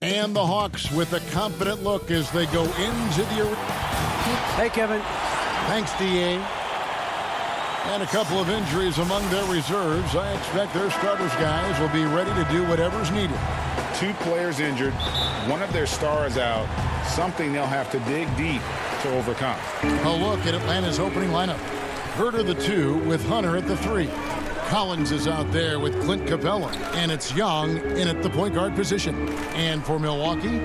And the Hawks with a confident look as they go into the arena. Hey, Kevin. Thanks, D.A. And a couple of injuries among their reserves. I expect their starters guys will be ready to do whatever's needed. 2 players injured, one of their stars out, something they'll have to dig deep to overcome. A look at Atlanta's opening lineup. Herter the 2 with Hunter at the 3. Collins is out there with Clint Capella, and it's Young in at the point guard position. And for Milwaukee,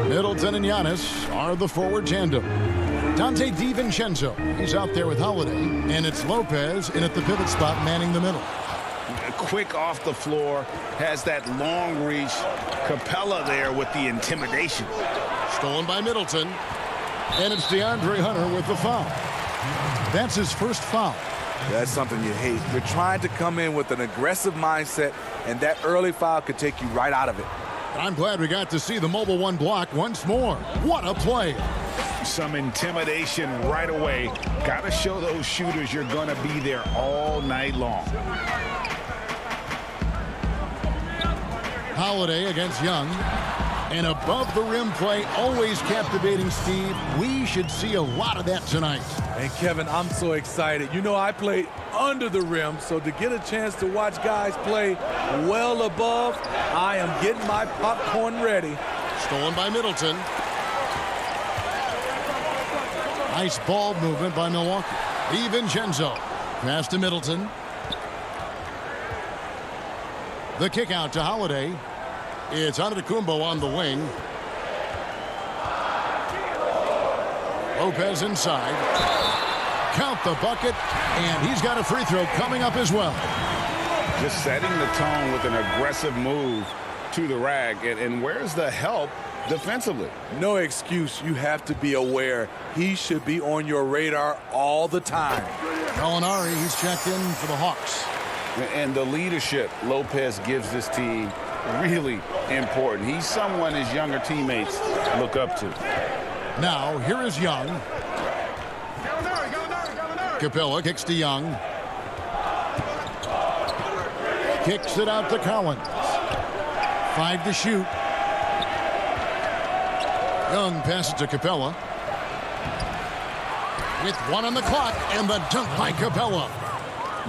Middleton and Giannis are the forward tandem. Dante DiVincenzo, he's out there with Holiday, and it's Lopez in at the pivot spot manning the middle. Quick off the floor, has that long reach. Capella there with the intimidation. Stolen by Middleton, and it's DeAndre Hunter with the foul. That's his first foul. That's something you hate. You're trying to come in with an aggressive mindset, and that early foul could take you right out of it. I'm glad we got to see the mobile 1 block once more. What a play. Some intimidation right away. Got to show those shooters you're going to be there all night long. Holiday against Young. And above the rim play, always captivating, Steve. We should see a lot of that tonight. And Kevin, I'm so excited. You know, I played under the rim, so to get a chance to watch guys play well above, I am getting my popcorn ready. Stolen by Middleton. Nice ball movement by Milwaukee. DiVincenzo. Pass to Middleton. The kick out to Holiday. It's Antetokounmpo on the wing. Lopez inside. Count the bucket, and he's got a free throw coming up as well. Just setting the tone with an aggressive move to the rack. And where's the help defensively? No excuse. You have to be aware. He should be on your radar all the time. Gallinari, he's checked in for the Hawks. And the leadership Lopez gives this team really important. He's someone his younger teammates look up to. Now, here is Young. Capella kicks to Young. Kicks it out to Collins. 5 to shoot. Young passes to Capella. With 1 on the clock, and the dunk by Capella.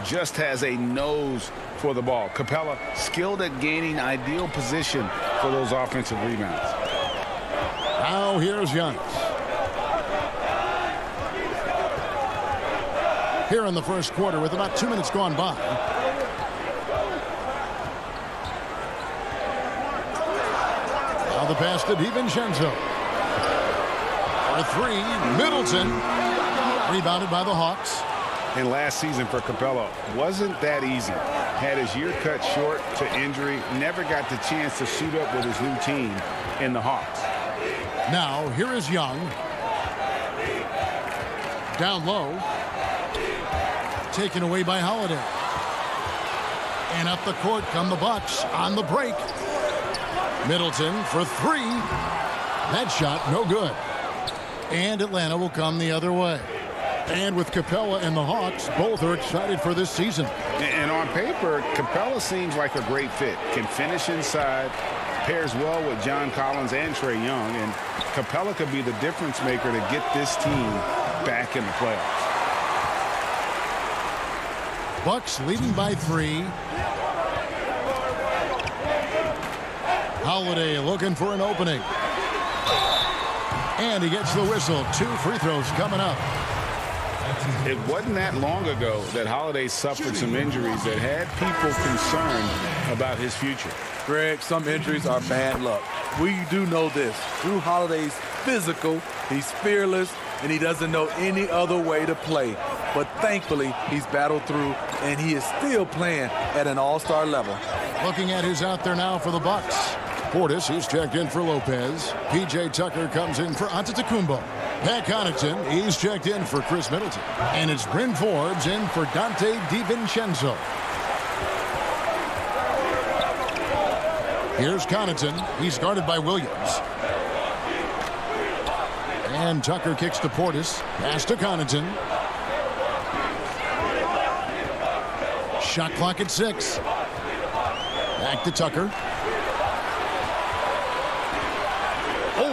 Just has a nose for the ball. Capella skilled at gaining ideal position for those offensive rebounds. Now here's Giannis. Here in the first quarter with about 2 minutes gone by. Now the pass to DiVincenzo. For 3, Middleton. Rebounded by the Hawks. And last season for Capella wasn't that easy. Had his year cut short to injury. Never got the chance to suit up with his new team in the Hawks. Now here is Young. Down low. Taken away by Holiday. And up the court come the Bucks on the break. Middleton for 3. That shot no good. And Atlanta will come the other way. And with Capella and the Hawks, both are excited for this season. And on paper, Capella seems like a great fit. Can finish inside, pairs well with John Collins and Trae Young. And Capella could be the difference maker to get this team back in the playoffs. Bucks leading by 3. Holiday looking for an opening. And he gets the whistle. 2 free throws coming up. It wasn't that long ago that Holiday suffered some injuries that had people concerned about his future. Greg, some injuries are bad luck. We do know this. Drew Holiday's physical, he's fearless, and he doesn't know any other way to play. But thankfully, he's battled through, and he is still playing at an all-star level. Looking at who's out there now for the Bucks. Portis, he's checked in for Lopez. P.J. Tucker comes in for Antetokounmpo. Pat Connaughton, he's checked in for Chris Middleton. And it's Bryn Forbes in for Dante DiVincenzo. Here's Connaughton. He's guarded by Williams. And Tucker kicks to Portis. Pass to Connaughton. Shot clock at 6. Back to Tucker.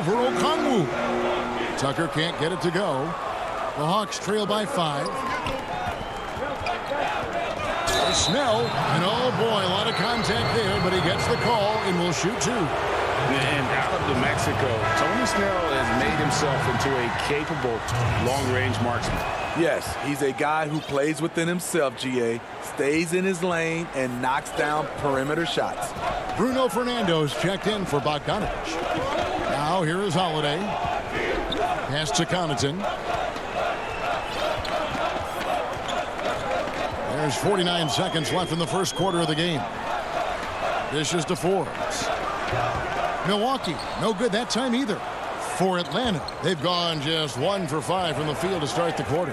over Okongwu. Tucker can't get it to go. The Hawks trail by 5. Snell, and oh boy, a lot of contact there, but he gets the call and will shoot 2. And out of New Mexico, Tony Snell has made himself into a capable long-range marksman. Yes, he's a guy who plays within himself, GA, stays in his lane, and knocks down perimeter shots. Bruno Fernando's checked in for Bogdanovich. Now here is Holiday. Pass to Connaughton. There's 49 seconds left in the first quarter of the game. Dishes to Forbes. Milwaukee, no good that time either. For Atlanta, they've gone just 1 for 5 from the field to start the quarter.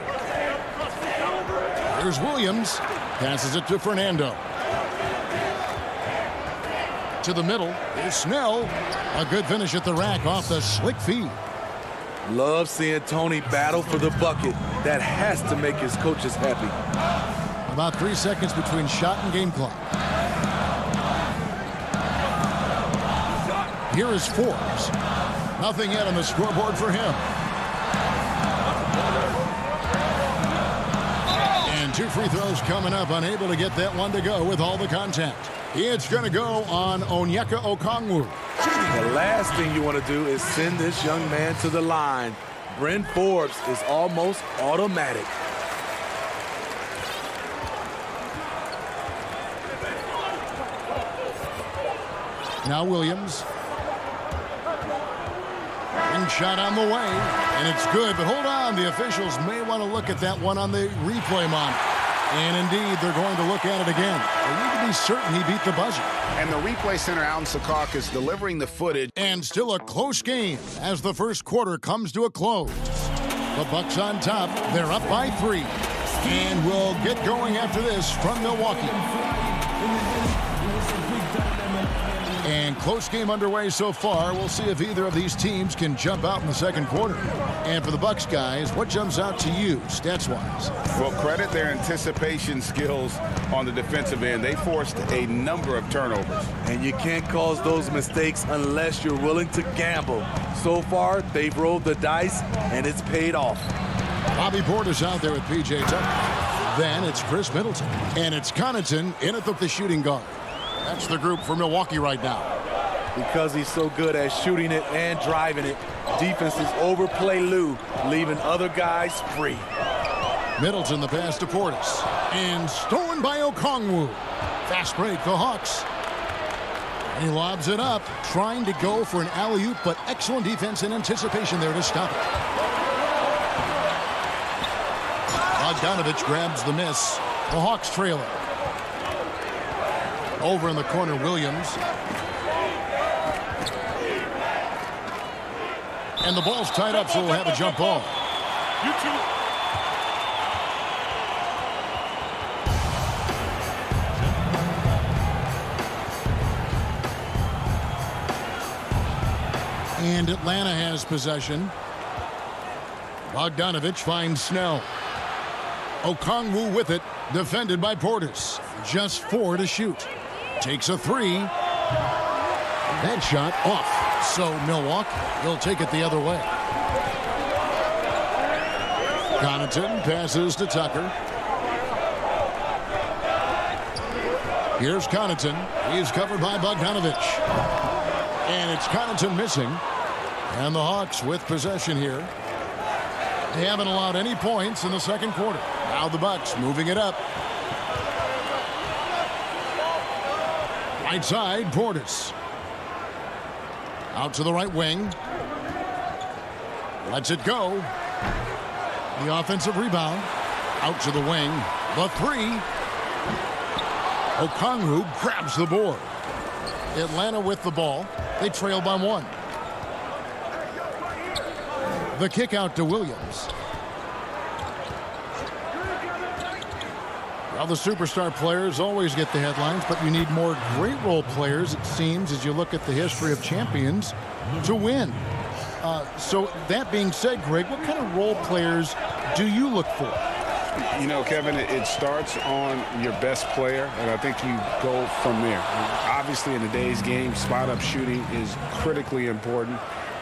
Here's Williams. Passes it to Fernando. To the middle is Snell. A good finish at the rack off the slick feed. Love seeing Tony battle for the bucket. That has to make his coaches happy. About 3 seconds between shot and game clock. Here is Forbes. Nothing yet on the scoreboard for him. And 2 free throws coming up. Unable to get that one to go with all the contact. It's going to go on Onyeka Okongwu. The last thing you want to do is send this young man to the line. Bryn Forbes is almost automatic. Now Williams. Ring shot on the way, and it's good, but hold on. The officials may want to look at that one on the replay monitor. And indeed, they're going to look at it again. They need to be certain he beat the buzzer. And the replay center out in Secaucus delivering the footage. And still a close game as the first quarter comes to a close. The Bucks on top. They're up by 3. And we'll get going after this from Milwaukee. And close game underway so far. We'll see if either of these teams can jump out in the second quarter. And for the Bucks guys, what jumps out to you stats-wise? Well, credit their anticipation skills on the defensive end. They forced a number of turnovers. And you can't cause those mistakes unless you're willing to gamble. So far, they've rolled the dice, and it's paid off. Bobby Portis out there with P.J. Tucker. Then it's Chris Middleton. And it's Connaughton in at the shooting guard. That's the group for Milwaukee right now. Because he's so good at shooting it and driving it, defenses overplay Lou, leaving other guys free. Middleton the pass to Portis. And stolen by Okongwu. Fast break, the Hawks. And he lobs it up, trying to go for an alley-oop, but excellent defense and anticipation there to stop it. Bogdanovich grabs the miss. The Hawks trail it. Over in the corner, Williams. And the ball's tied up, so we'll have a jump ball. And Atlanta has possession. Bogdanovich finds Snell. Okongwu with it, defended by Portis. Just 4 to shoot. Takes a 3. That shot off. So Milwaukee will take it the other way. Connaughton passes to Tucker. Here's Connaughton. He's covered by Bogdanovich. And it's Connaughton missing. And the Hawks with possession here. They haven't allowed any points in the second quarter. Now the Bucks moving it up. Right side, Portis. Out to the right wing. Lets it go. The offensive rebound. Out to the wing. The 3. Okongwu grabs the board. Atlanta with the ball. They trail by 1. The kick out to Williams. Well, the superstar players always get the headlines, but you need more great role players, it seems, as you look at the history of champions, to win. So that being said, Greg, what kind of role players do you look for? You know, Kevin, it starts on your best player, and I think you go from there. Obviously, in today's game, spot-up shooting is critically important.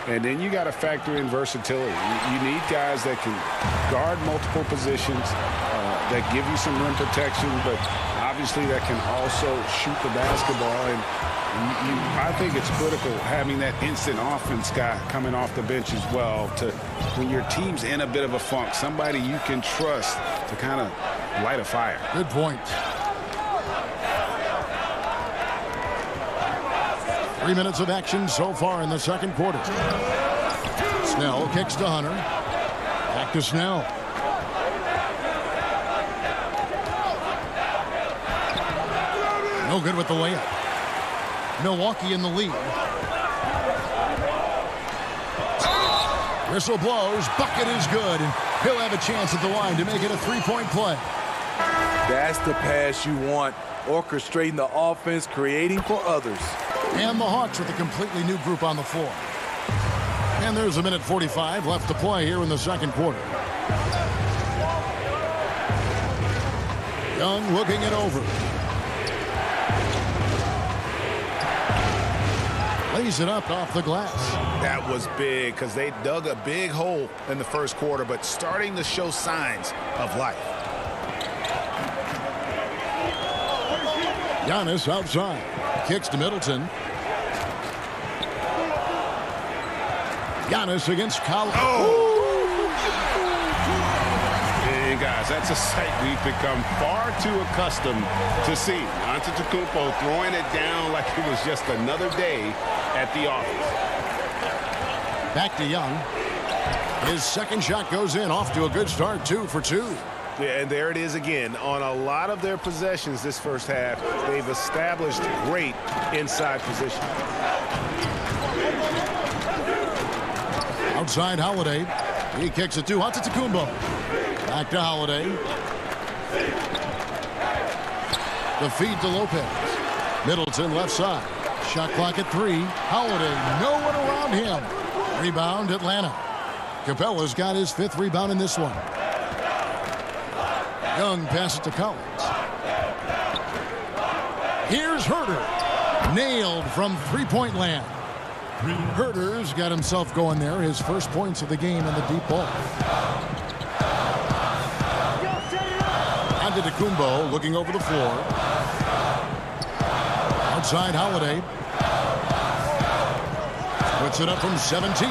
And then you got to factor in versatility. You need guys that can guard multiple positions, that give you some rim protection, but obviously that can also shoot the basketball. And I think it's critical having that instant offense guy coming off the bench as well, to when your team's in a bit of a funk, somebody you can trust to kind of light a fire. Good point. 3 minutes of action so far in the second quarter. Snell kicks to Hunter. Back to Snell. No good with the layup. Milwaukee in the lead. Whistle blows. Bucket is good. And he'll have a chance at the line to make it a three-point play. That's the pass you want. Orchestrating the offense, creating for others. And the Hawks with a completely new group on the floor. And there's a minute 45 left to play here in the second quarter. Young looking it over. Lays it up off the glass. That was big because they dug a big hole in the first quarter, but starting to show signs of life. Giannis outside. Kicks to Middleton. Giannis against Collins. And guys, that's a sight we've become far too accustomed to seeing. Antetokounmpo throwing it down like it was just another day at the office. Back to Young. His second shot goes in, off to a good start, 2 for 2. Yeah, and there it is again. On a lot of their possessions this first half, they've established great inside position. Outside Holiday. He kicks it to Antetokounmpo. Back to Holiday. The feed to Lopez. Middleton left side. Shot clock at 3. Holiday, no one around him. Rebound Atlanta. Capella's got his 5th rebound in this one. Young passes to Collins. Here's Herter. Nailed from three-point land. Herter's got himself going there. His first points of the game in the deep ball. Antetokounmpo looking over the floor. Outside Holiday. Puts it up from 17.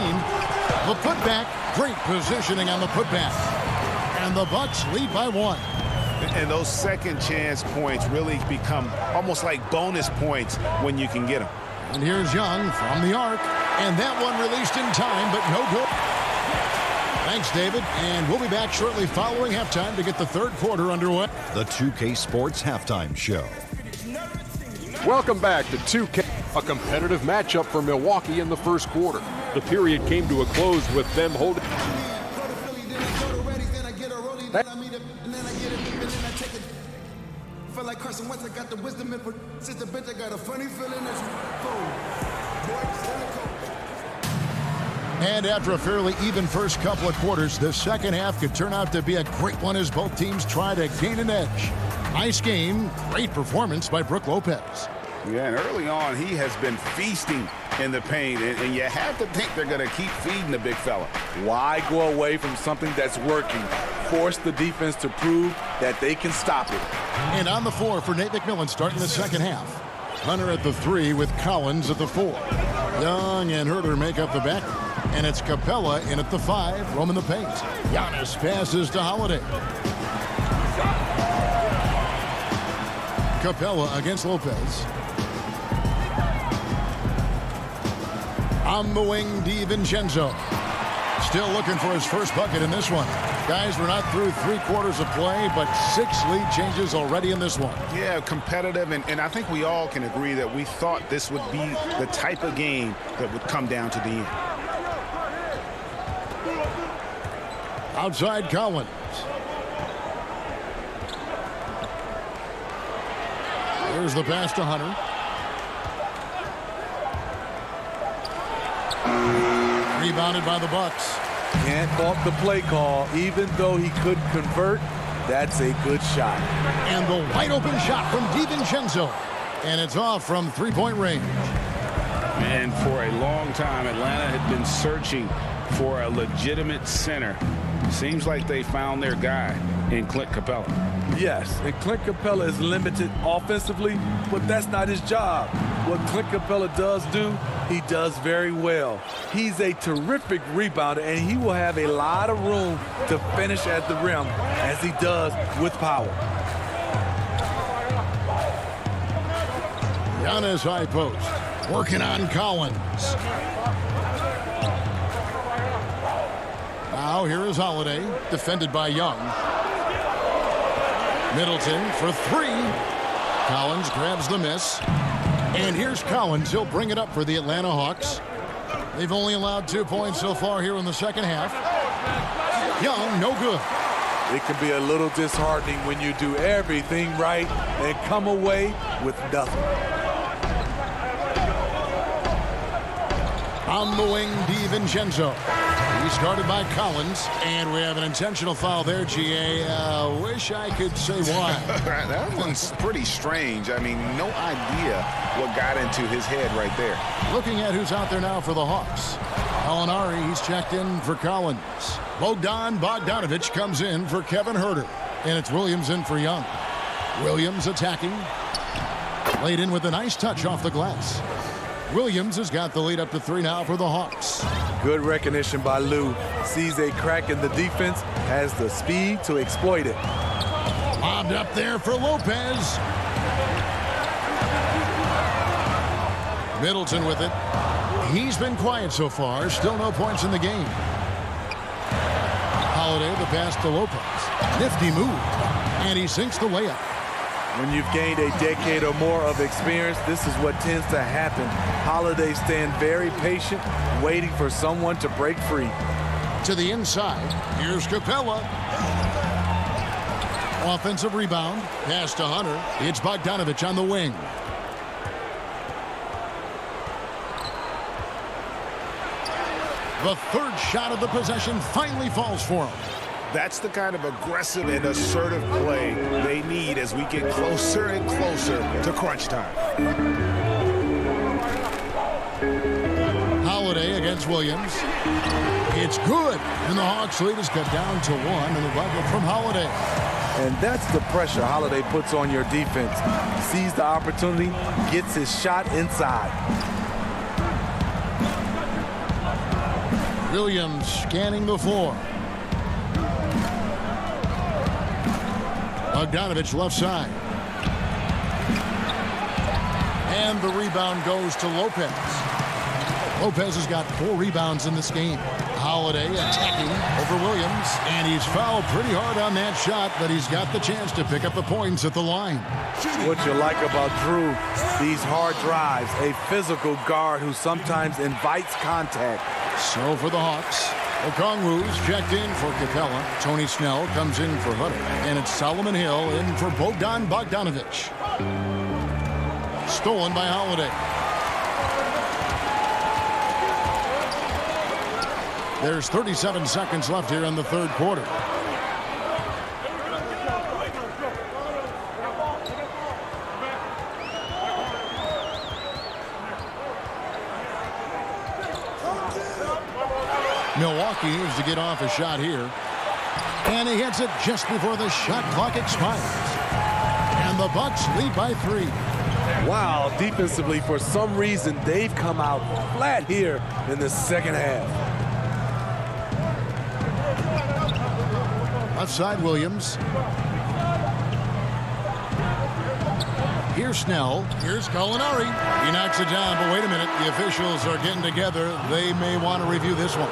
The putback. Great positioning on the putback. And the Bucks lead by 1. And those second chance points really become almost like bonus points when you can get them. And here's Young from the arc. And that one released in time, but no good. Thanks, David. And we'll be back shortly following halftime to get the third quarter underway. The 2K Sports Halftime Show. Welcome back to 2K. A competitive matchup for Milwaukee in the first quarter. The period came to a close with them holding. Like Carson Wentz, I got the wisdom and since the bench, I got a funny feeling as And after a fairly even first couple of quarters, the second half could turn out to be a great one as both teams try to gain an edge. Nice game, great performance by Brook Lopez. Yeah, and early on, he has been feasting in the paint, and you have to think they're going to keep feeding the big fella. Why go away from something that's working? Force the defense to prove that they can stop it. And on the floor for Nate McMillan starting the second half. Hunter at the 3 with Collins at the 4. Young and Herter make up the back. And it's Capella in at the 5, roaming the paint. Giannis passes to Holiday. Capella against Lopez. On the wing, DiVincenzo. Still looking for his first bucket in this one. Guys, we're not through 3 quarters of play, but 6 lead changes already in this one. Yeah, competitive, and I think we all can agree that we thought this would be the type of game that would come down to the end. Outside Collins. Here's the pass to Hunter. Rebounded by the Bucks. Can't fault the play call. Even though he couldn't convert, that's a good shot. And the wide open shot from DiVincenzo. And it's off from 3-point range. And for a long time, Atlanta had been searching for a legitimate center. Seems like they found their guy in Clint Capella. Yes, and Clint Capella is limited offensively, but that's not his job. What Clint Capella does do, he does very well. He's a terrific rebounder, and he will have a lot of room to finish at the rim, as he does with power. Giannis high post, working on Collins. Now here is Holiday, defended by Young. Middleton for three. Collins grabs the miss. And here's Collins. He'll bring it up for the Atlanta Hawks. They've only allowed 2 points so far here in the second half. Young, no good. It can be a little disheartening when you do everything right and come away with nothing. On the wing, DiVincenzo. He started by Collins, and we have an intentional foul there, GA. Wish I could say why. That one's pretty strange. I mean, no idea what got into his head right there. Looking at who's out there now for the Hawks. Alinari, he's checked in for Collins. Bogdanovich comes in for Kevin Huerter. And it's Williams in for Young. Williams attacking. Laid in with a nice touch off the glass. Williams has got the lead up to 3 now for the Hawks. Good recognition by Lou. Sees a crack in the defense, has the speed to exploit it. Lobbed up there for Lopez. Middleton with it. He's been quiet so far. Still no points in the game. Holiday, the pass to Lopez. Nifty move. And he sinks the layup. When you've gained a decade or more of experience, this is what tends to happen. Holiday stand very patient, waiting for someone to break free. To the inside, here's Capella. Offensive rebound, pass to Hunter. It's Bogdanovich on the wing. The third shot of the possession finally falls for him. That's the kind of aggressive and assertive play they need as we get closer and closer to crunch time. Holiday against Williams. It's good. And the Hawks lead is cut down to 1 and the bucket from Holiday. And that's the pressure Holiday puts on your defense. Sees the opportunity, gets his shot inside. Williams scanning the floor. Bogdanovich left side. And the rebound goes to Lopez. Lopez has got 4 rebounds in this game. Holiday attacking over Williams. And he's fouled pretty hard on that shot, but he's got the chance to pick up the points at the line. What you like about Drew, these hard drives, a physical guard who sometimes invites contact. So for the Hawks, Okongwu's checked in for Capella. Tony Snell comes in for Hutter. And it's Solomon Hill in for Bogdanovich. Stolen by Holiday. There's 37 seconds left here in the third quarter. Milwaukee needs to get off a shot here. And he hits it just before the shot clock expires. And the Bucks lead by 3. Wow, defensively, for some reason, they've come out flat here in the second half. Left side, Williams. Here's Snell. Here's Gallinari. He knocks it down, but wait a minute. The officials are getting together. They may want to review this one.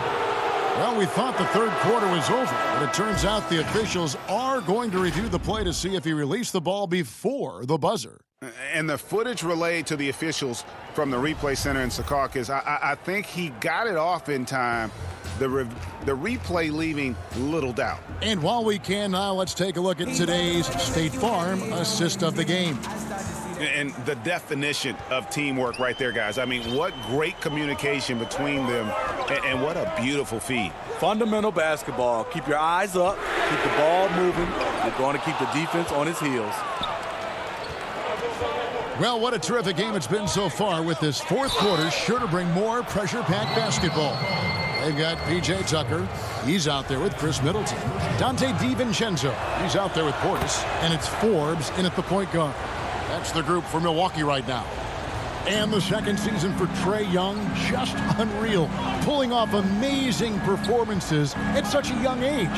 Well, we thought the third quarter was over, but it turns out the officials are going to review the play to see if he released the ball before the buzzer. And the footage relayed to the officials from the replay center in Secaucus, I think he got it off in time. The replay leaving little doubt. And while we can now, let's take a look at today's State Farm assist of the game. And the definition of teamwork right there, guys. I mean, what great communication between them, and what a beautiful feed. Fundamental basketball. Keep your eyes up, keep the ball moving. You're going to keep the defense on its heels. Well, what a terrific game it's been so far, with this fourth quarter sure to bring more pressure-packed basketball. They've got P.J. Tucker. He's out there with Chris Middleton. Dante DiVincenzo. He's out there with Portis. And it's Forbes in at the point guard. That's the group for Milwaukee right now. And the second season for Trae Young, just unreal. Pulling off amazing performances at such a young age.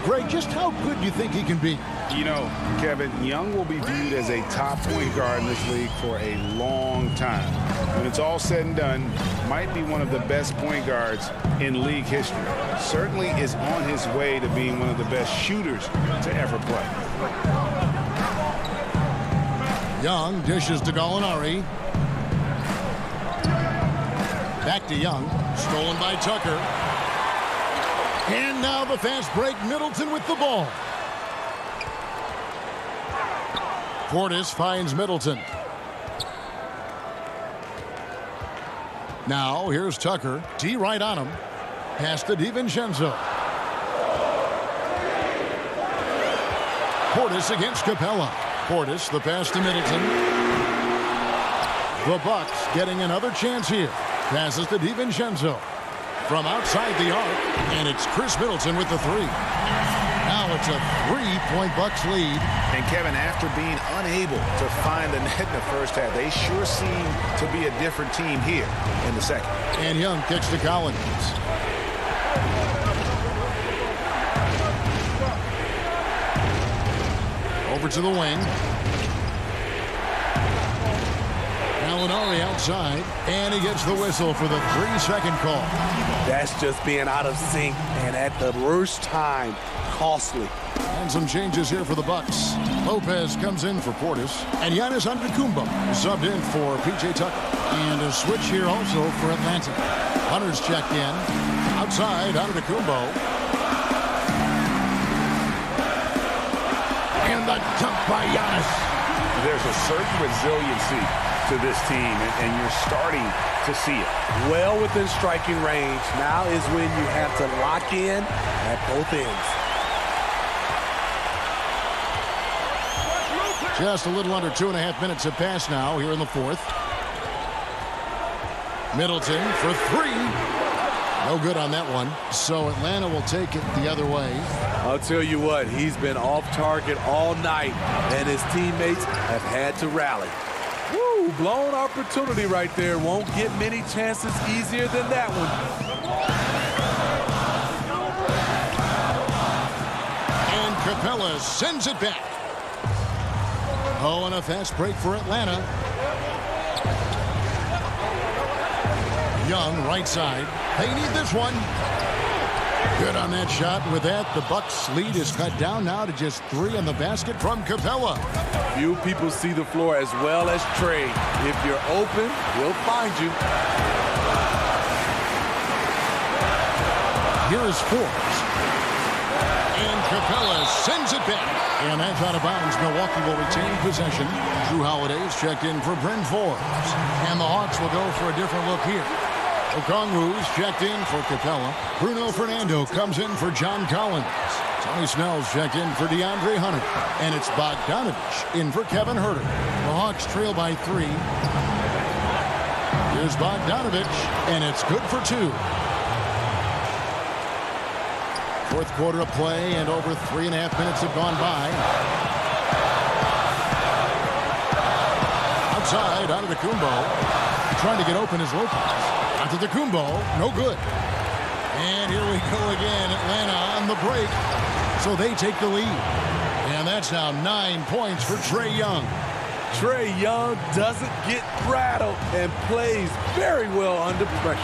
Greg, just how good do you think he can be? You know, Kevin, Young will be viewed as a top point guard in this league for a long time. When it's all said and done, might be one of the best point guards in league history. Certainly is on his way to being one of the best shooters to ever play. Young dishes to Gallinari. Back to Young. Stolen by Tucker. And now the fast break. Middleton with the ball. Portis finds Middleton. Now here's Tucker. D right on him. Pass to DiVincenzo. Portis against Capella. Portis, the pass to Middleton. The Bucks getting another chance here. Passes to DiVincenzo. From outside the arc, and it's Chris Middleton with the three. Now it's a 3-point Bucks lead. And Kevin, after being unable to find the net in the first half, they sure seem to be a different team here in the second. And Young kicks to Collins. Over to the wing. Gallinari outside, and he gets the whistle for the 3-second call. That's just being out of sync, and at the worst time, costly. And some changes here for the Bucks. Lopez comes in for Portis, and Giannis Antetokounmpo subbed in for P.J. Tucker. And a switch here also for Atlanta. Hunter's checked in. Outside, Antetokounmpo. And the dunk by Giannis. There's a certain resiliency to this team, and you're starting to see it. Well within striking range. Now is when you have to lock in at both ends. Just a little under 2.5 minutes have passed now here in the fourth. Middleton for three. No good on that one. So Atlanta will take it the other way. I'll tell you what, he's been off target all night, and his teammates have had to rally. Woo, blown opportunity right there. Won't get many chances easier than that one. And Capella sends it back. Oh, and a fast break for Atlanta. Young, right side. They need this one. Good on that shot. With that, the Bucks' lead is cut down now to just 3 on the basket from Capella. Few people see the floor as well as Trae. If you're open, he'll find you. Here is Forbes. And Capella sends it back. And that's out of bounds. Milwaukee will retain possession. Drew Holiday's checked in for Bryn Forbes. And the Hawks will go for a different look here. Okongwu's checked in for Capella. Bruno Fernando comes in for John Collins. Tony Snell's checked in for DeAndre Hunter. And it's Bogdanovich in for Kevin Huerter. The Hawks trail by 3. Here's Bogdanovich, and it's good for 2. Fourth quarter of play, and over 3.5 minutes have gone by. Outside, Antetokounmpo. Trying to get open is Lopez. Antetokounmpo, no good. And here we go again, Atlanta on the break. So they take the lead. And that's now 9 points for Trae Young. Trae Young doesn't get rattled and plays very well under pressure.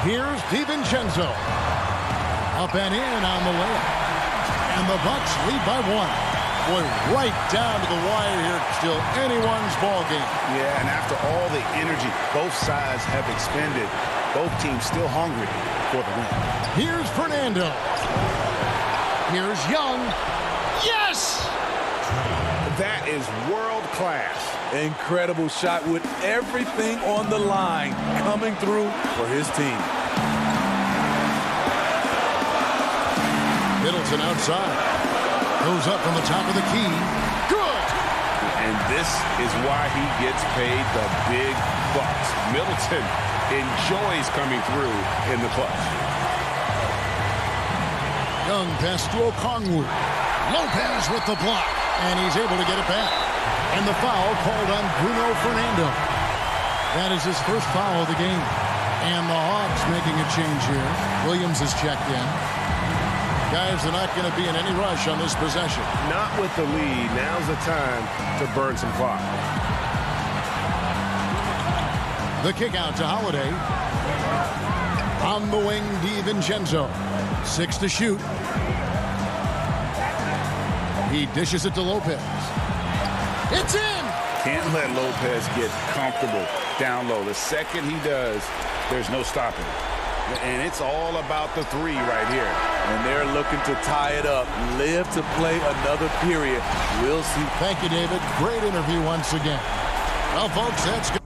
Here's DiVincenzo. Up and in on the layup. And the Bucks lead by 1. Boy, right down to the wire here. Still anyone's ball game. Yeah, and after all the energy both sides have expended, both teams still hungry for the win. Here's Fernando. Here's Young. Yes! That is world class. Incredible shot with everything on the line coming through for his team. Middleton outside. Goes up from the top of the key. And this is why he gets paid the big bucks. Middleton enjoys coming through in the clutch. Young pass to Okongwu. Lopez with the block, and he's able to get it back. And the foul called on Bruno Fernando. That is his first foul of the game. And the Hawks making a change here. Williams is checked in. Guys are not going to be in any rush on this possession. Not with the lead. Now's the time to burn some clock. The kick out to Holiday. On the wing, DiVincenzo. 6 to shoot. He dishes it to Lopez. It's in! Can't let Lopez get comfortable down low. The second he does, there's no stopping it. And it's all about the three right here. And they're looking to tie it up, live to play another period. We'll see. Thank you, David. Great interview once again. Well, folks, that's good.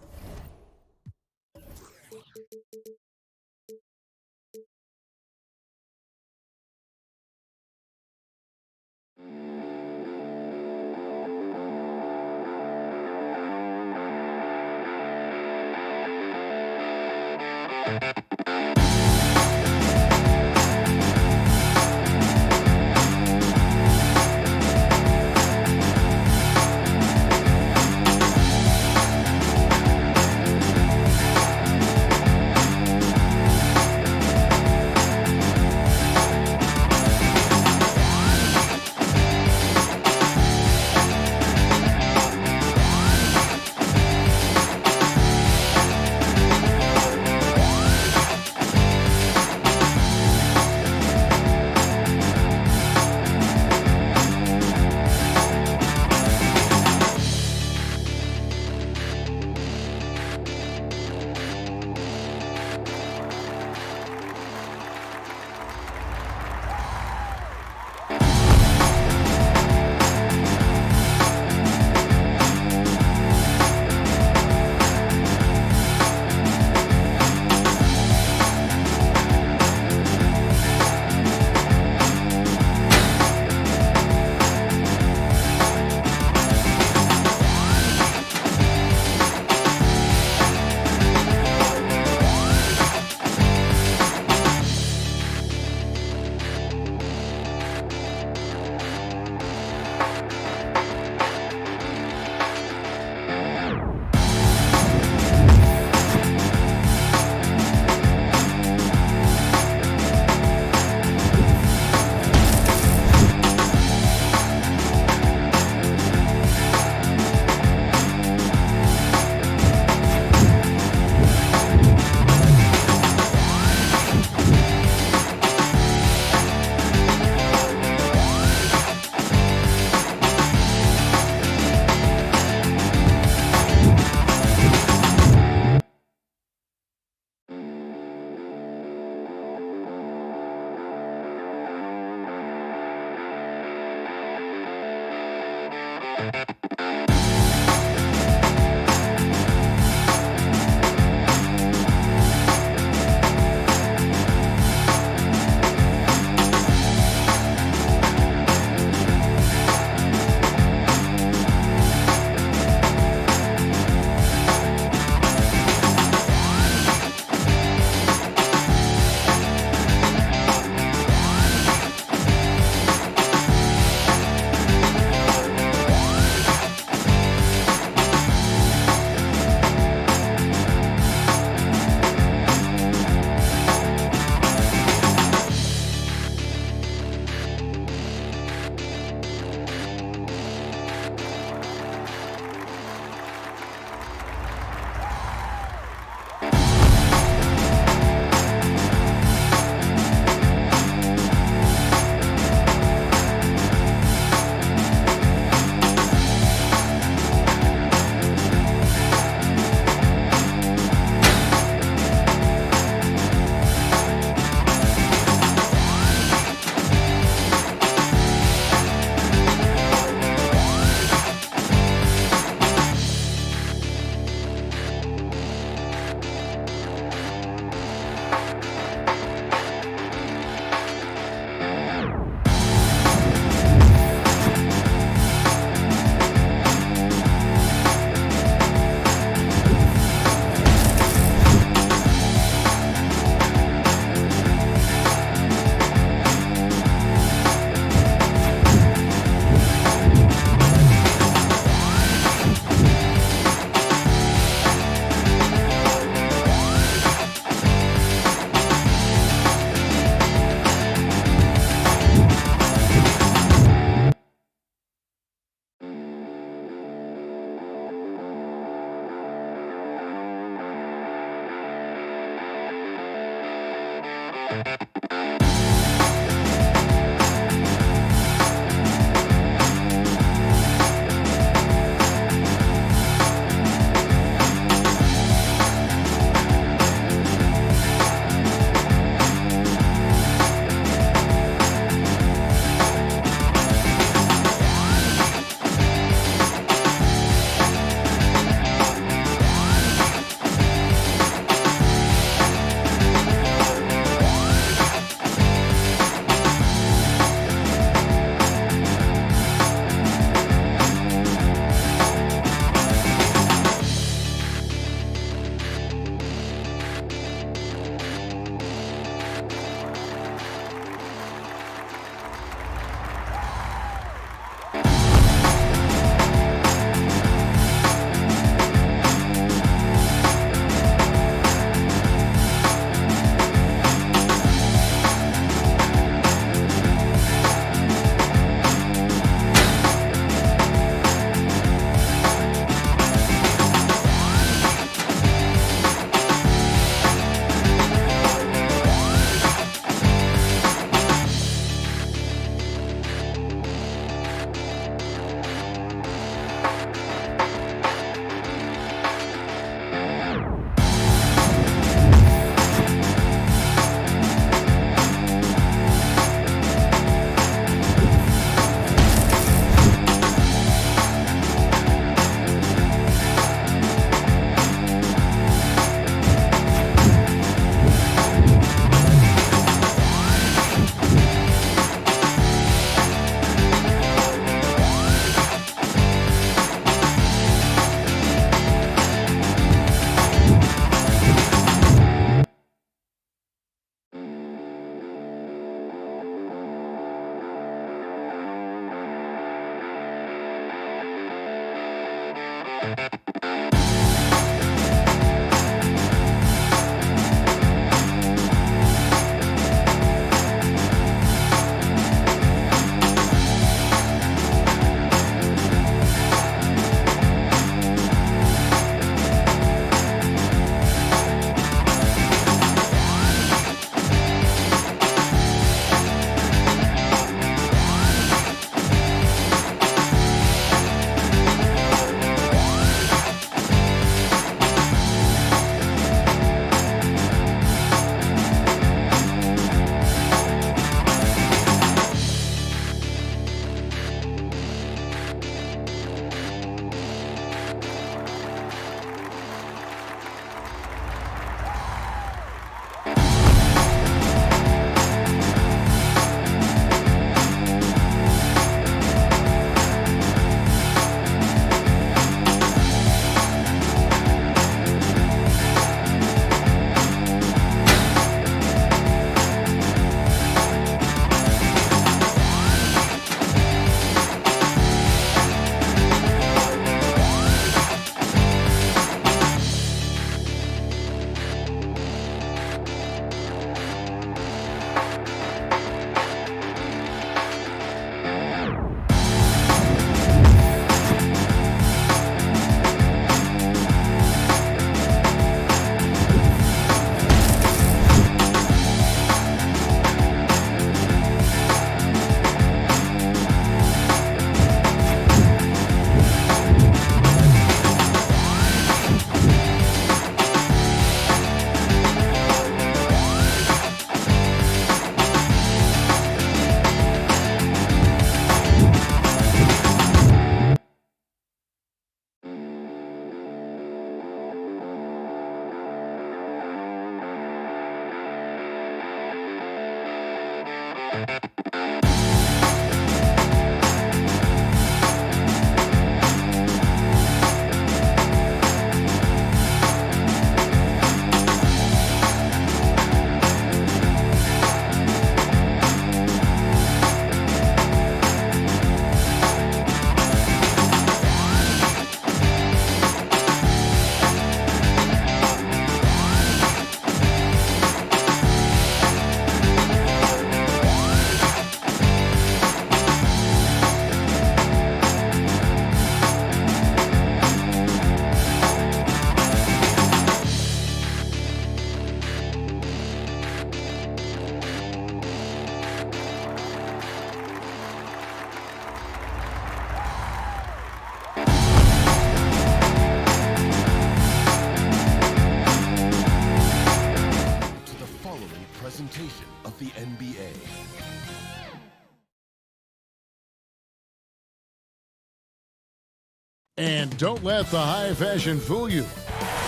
And don't let the high fashion fool you.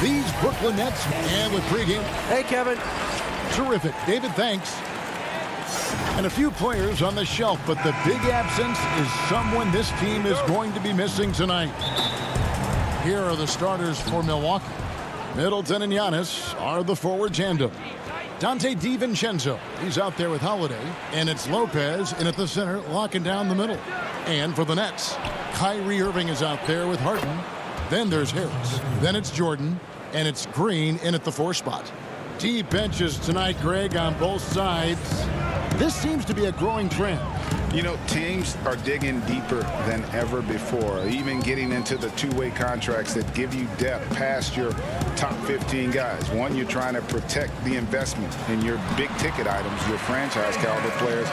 These Brooklyn Nets, and with pregame. Hey, Kevin. Terrific. David, thanks. And a few players on the shelf, but the big absence is someone this team is going to be missing tonight. Here are the starters for Milwaukee. Middleton and Giannis are the forward tandem. Dante DiVincenzo, he's out there with Holiday. And it's Lopez in at the center, locking down the middle. And for the Nets, Kyrie Irving is out there with Harden. Then there's Harris. Then it's Jordan. And it's Green in at the 4 spot. Deep benches tonight, Greg, on both sides. This seems to be a growing trend. You know, teams are digging deeper than ever before, even getting into the two-way contracts that give you depth past your top 15 guys. One, you're trying to protect the investment in your big-ticket items, your franchise-caliber players,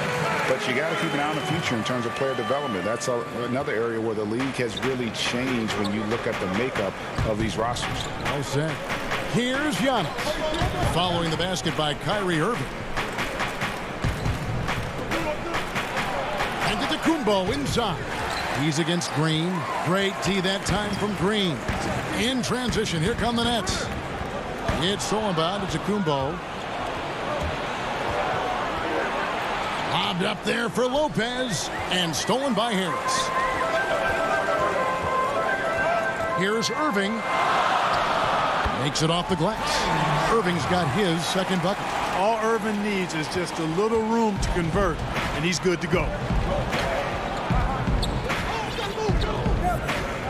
but you got to keep an eye on the future in terms of player development. That's another area where the league has really changed when you look at the makeup of these rosters. Well said. Here's Giannis, following the basket by Kyrie Irving. Kumbo inside. He's against Green. Great D that time from Green. In transition, here come the Nets. It's stolen by Kumbo. Lobbed up there for Lopez. And stolen by Harris. Here's Irving. Makes it off the glass. Irving's got his second bucket. All Irving needs is just a little room to convert, and he's good to go.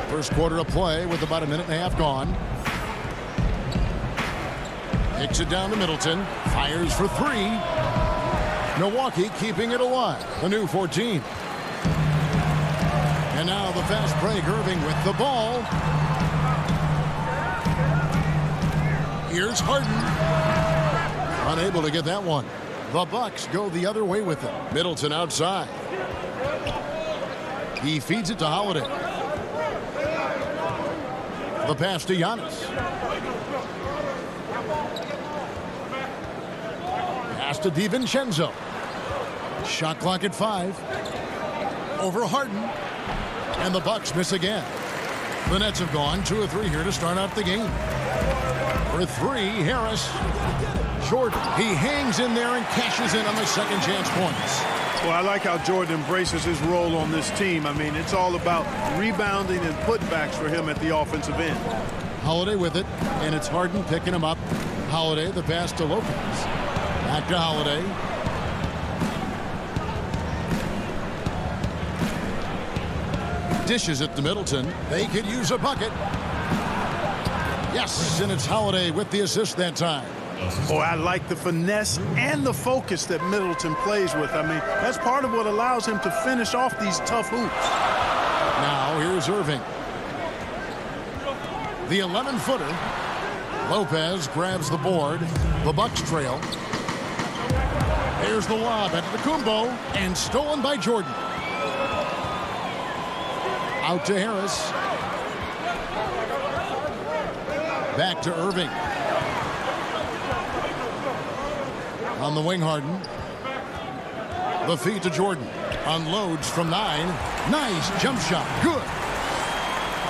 First quarter of play with about a minute and a half gone. Kicks it down to Middleton. Fires for 3. Milwaukee keeping it alive. The new 14. And now the fast break. Irving with the ball. Here's Harden. Unable to get that one. The Bucks go the other way with it. Middleton outside. He feeds it to Holiday. The pass to Giannis. Pass to DiVincenzo. Shot clock at 5. Over Harden. And the Bucks miss again. The Nets have gone 2 of 3 here to start out the game. For 3, Harris. Jordan. He hangs in there and cashes in on the second chance points. Well, I like how Jordan embraces his role on this team. I mean, it's all about rebounding and putbacks for him at the offensive end. Holiday with it, and it's Harden picking him up. Holiday, the pass to Lopez. Back to Holiday. Dishes it to Middleton. They could use a bucket. Yes, and it's Holiday with the assist that time. Oh, I like the finesse and the focus that Middleton plays with. I mean, that's part of what allows him to finish off these tough hoops. Now, here's Irving. The 11-footer. Lopez grabs the board. The Bucks trail. There's the lob at Kumbo, and stolen by Jordan. Out to Harris. Back to Irving. On the wing, Harden. The feed to Jordan. Unloads from 9. Nice jump shot. Good.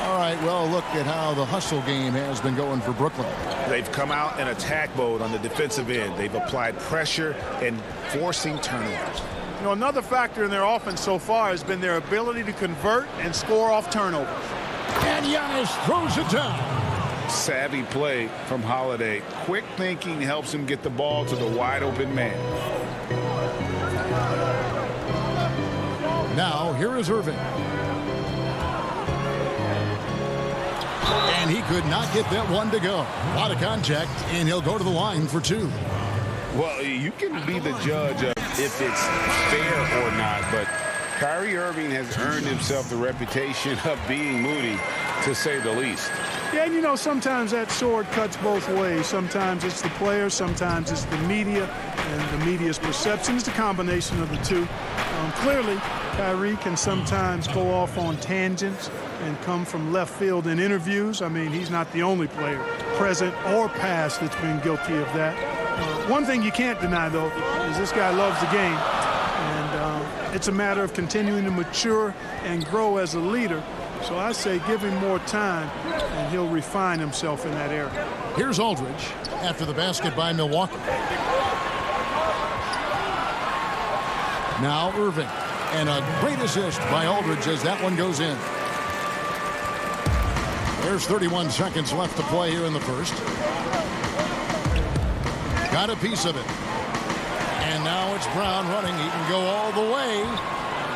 All right, well, look at how the hustle game has been going for Brooklyn. They've come out in attack mode on the defensive end. They've applied pressure and forcing turnovers. You know, another factor in their offense so far has been their ability to convert and score off turnovers. And Giannis throws it down. Savvy play from Holiday. Quick thinking helps him get the ball to the wide open man. Now, here is Irving. And he could not get that one to go. A lot of contact, and he'll go to the line for 2. Well, you can be the judge of if it's fair or not, but Kyrie Irving has earned himself the reputation of being moody, to say the least. Yeah, and you know, sometimes that sword cuts both ways. Sometimes it's the players, sometimes it's the media, and the media's perception. It's a combination of the two. Clearly, Kyrie can sometimes go off on tangents and come from left field in interviews. I mean, he's not the only player, present or past, that's been guilty of that. One thing you can't deny, though, is this guy loves the game. And it's a matter of continuing to mature and grow as a leader. So I say give him more time, and he'll refine himself in that area. Here's Aldridge after the basket by Milwaukee. Now Irving. And a great assist by Aldridge as that one goes in. There's 31 seconds left to play here in the first. Got a piece of it. And now it's Brown running. He can go all the way.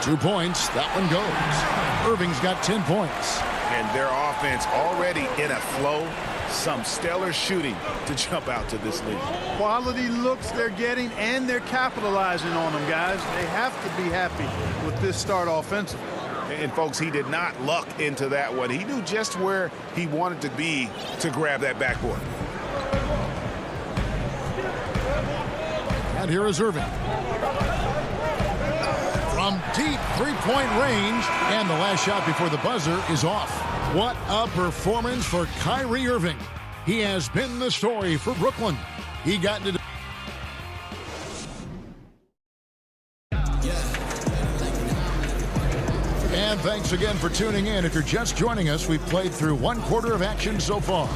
2 points. That one goes. Irving's got 10 points. And their offense already in a flow. Some stellar shooting to jump out to this lead. Quality looks they're getting, and they're capitalizing on them, guys. They have to be happy with this start offensively. And, folks, he did not luck into that one. He knew just where he wanted to be to grab that backboard. And here is Irving. From deep three-point range, and the last shot before the buzzer is off. What a performance for Kyrie Irving. He has been the story for Brooklyn. He got into And thanks again for tuning in. If you're just joining us, we've played through 1/4 of action so far.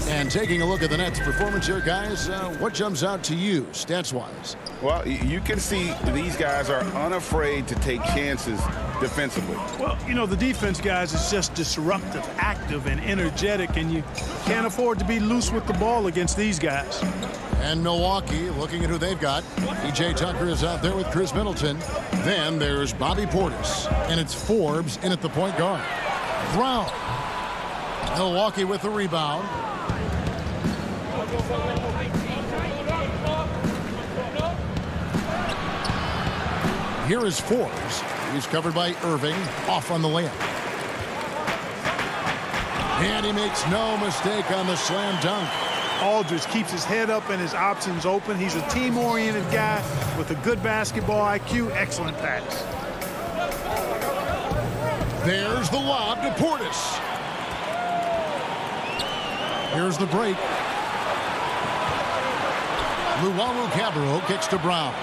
And taking a look at the Nets' performance here, guys, what jumps out to you, stats-wise? Well, you can see these guys are unafraid to take chances defensively. Well, you know, the defense, guys, is just disruptive, active, and energetic, and you can't afford to be loose with the ball against these guys. And Milwaukee, looking at who they've got. P.J. Tucker is out there with Chris Middleton. Then there's Bobby Portis, and it's Forbes in at the point guard. Brown. Milwaukee with the rebound. Here is Forbes. He's covered by Irving, off on the layup. And he makes no mistake on the slam dunk. Aldridge keeps his head up and his options open. He's a team-oriented guy with a good basketball IQ. Excellent pass. There's the lob to Portis. Here's the break. Luwawu-Cabarrot kicks to Brown.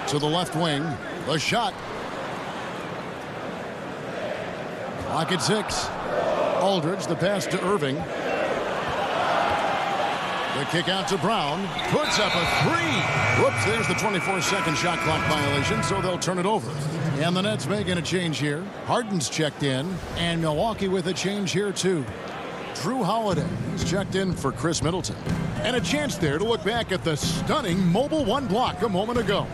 To the left wing. The shot. Clock at 6. Aldridge, the pass to Irving. The kick out to Brown. Puts up a 3. Whoops, there's the 24-second shot clock violation, so they'll turn it over. And the Nets making a change here. Harden's checked in, and Milwaukee with a change here, too. Drew Holiday, he's checked in for Chris Middleton. And a chance there to look back at the stunning mobile one block a moment ago.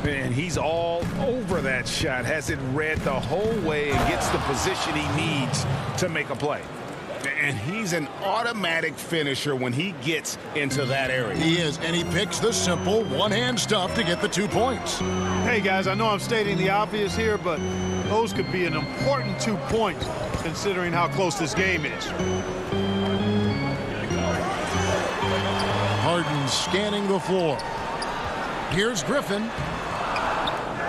And he's all over that shot, has it read the whole way and gets the position he needs to make a play. And he's an automatic finisher when he gets into that area. He is, and he picks the simple one-hand stuff to get the 2 points. Hey, guys, I know I'm stating the obvious here, but those could be an important 2 points considering how close this game is. Harden scanning the floor. Here's Griffin.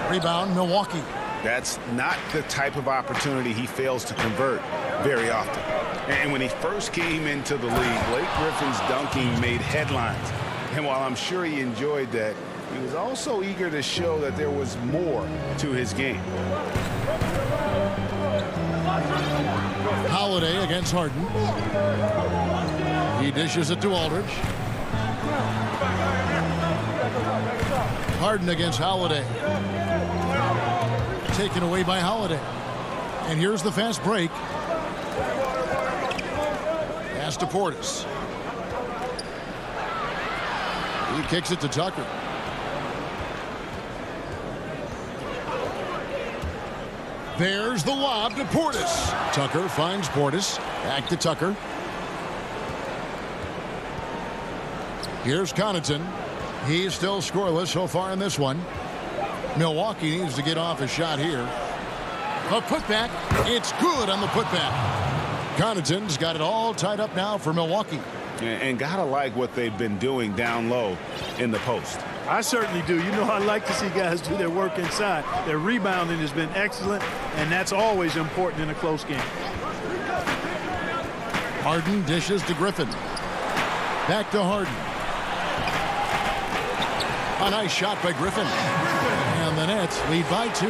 Rebound, Milwaukee. That's not the type of opportunity he fails to convert very often. And when he first came into the league, Blake Griffin's dunking made headlines. And while I'm sure he enjoyed that, he was also eager to show that there was more to his game. Holiday against Harden. He dishes it to Aldridge. Harden against Holiday. Taken away by Holiday. And here's the fast break. Pass to Portis. He kicks it to Tucker. There's the lob to Portis. Tucker finds Portis. Back to Tucker. Here's Connaughton. He's still scoreless so far in this one. Milwaukee needs to get off a shot here. A putback. It's good on the putback. Connaughton's got it all tied up now for Milwaukee. And gotta like what they've been doing down low in the post. I certainly do. You know, I like to see guys do their work inside. Their rebounding has been excellent, and that's always important in a close game. Harden dishes to Griffin. Back to Harden. A nice shot by Griffin. And the Nets lead by 2.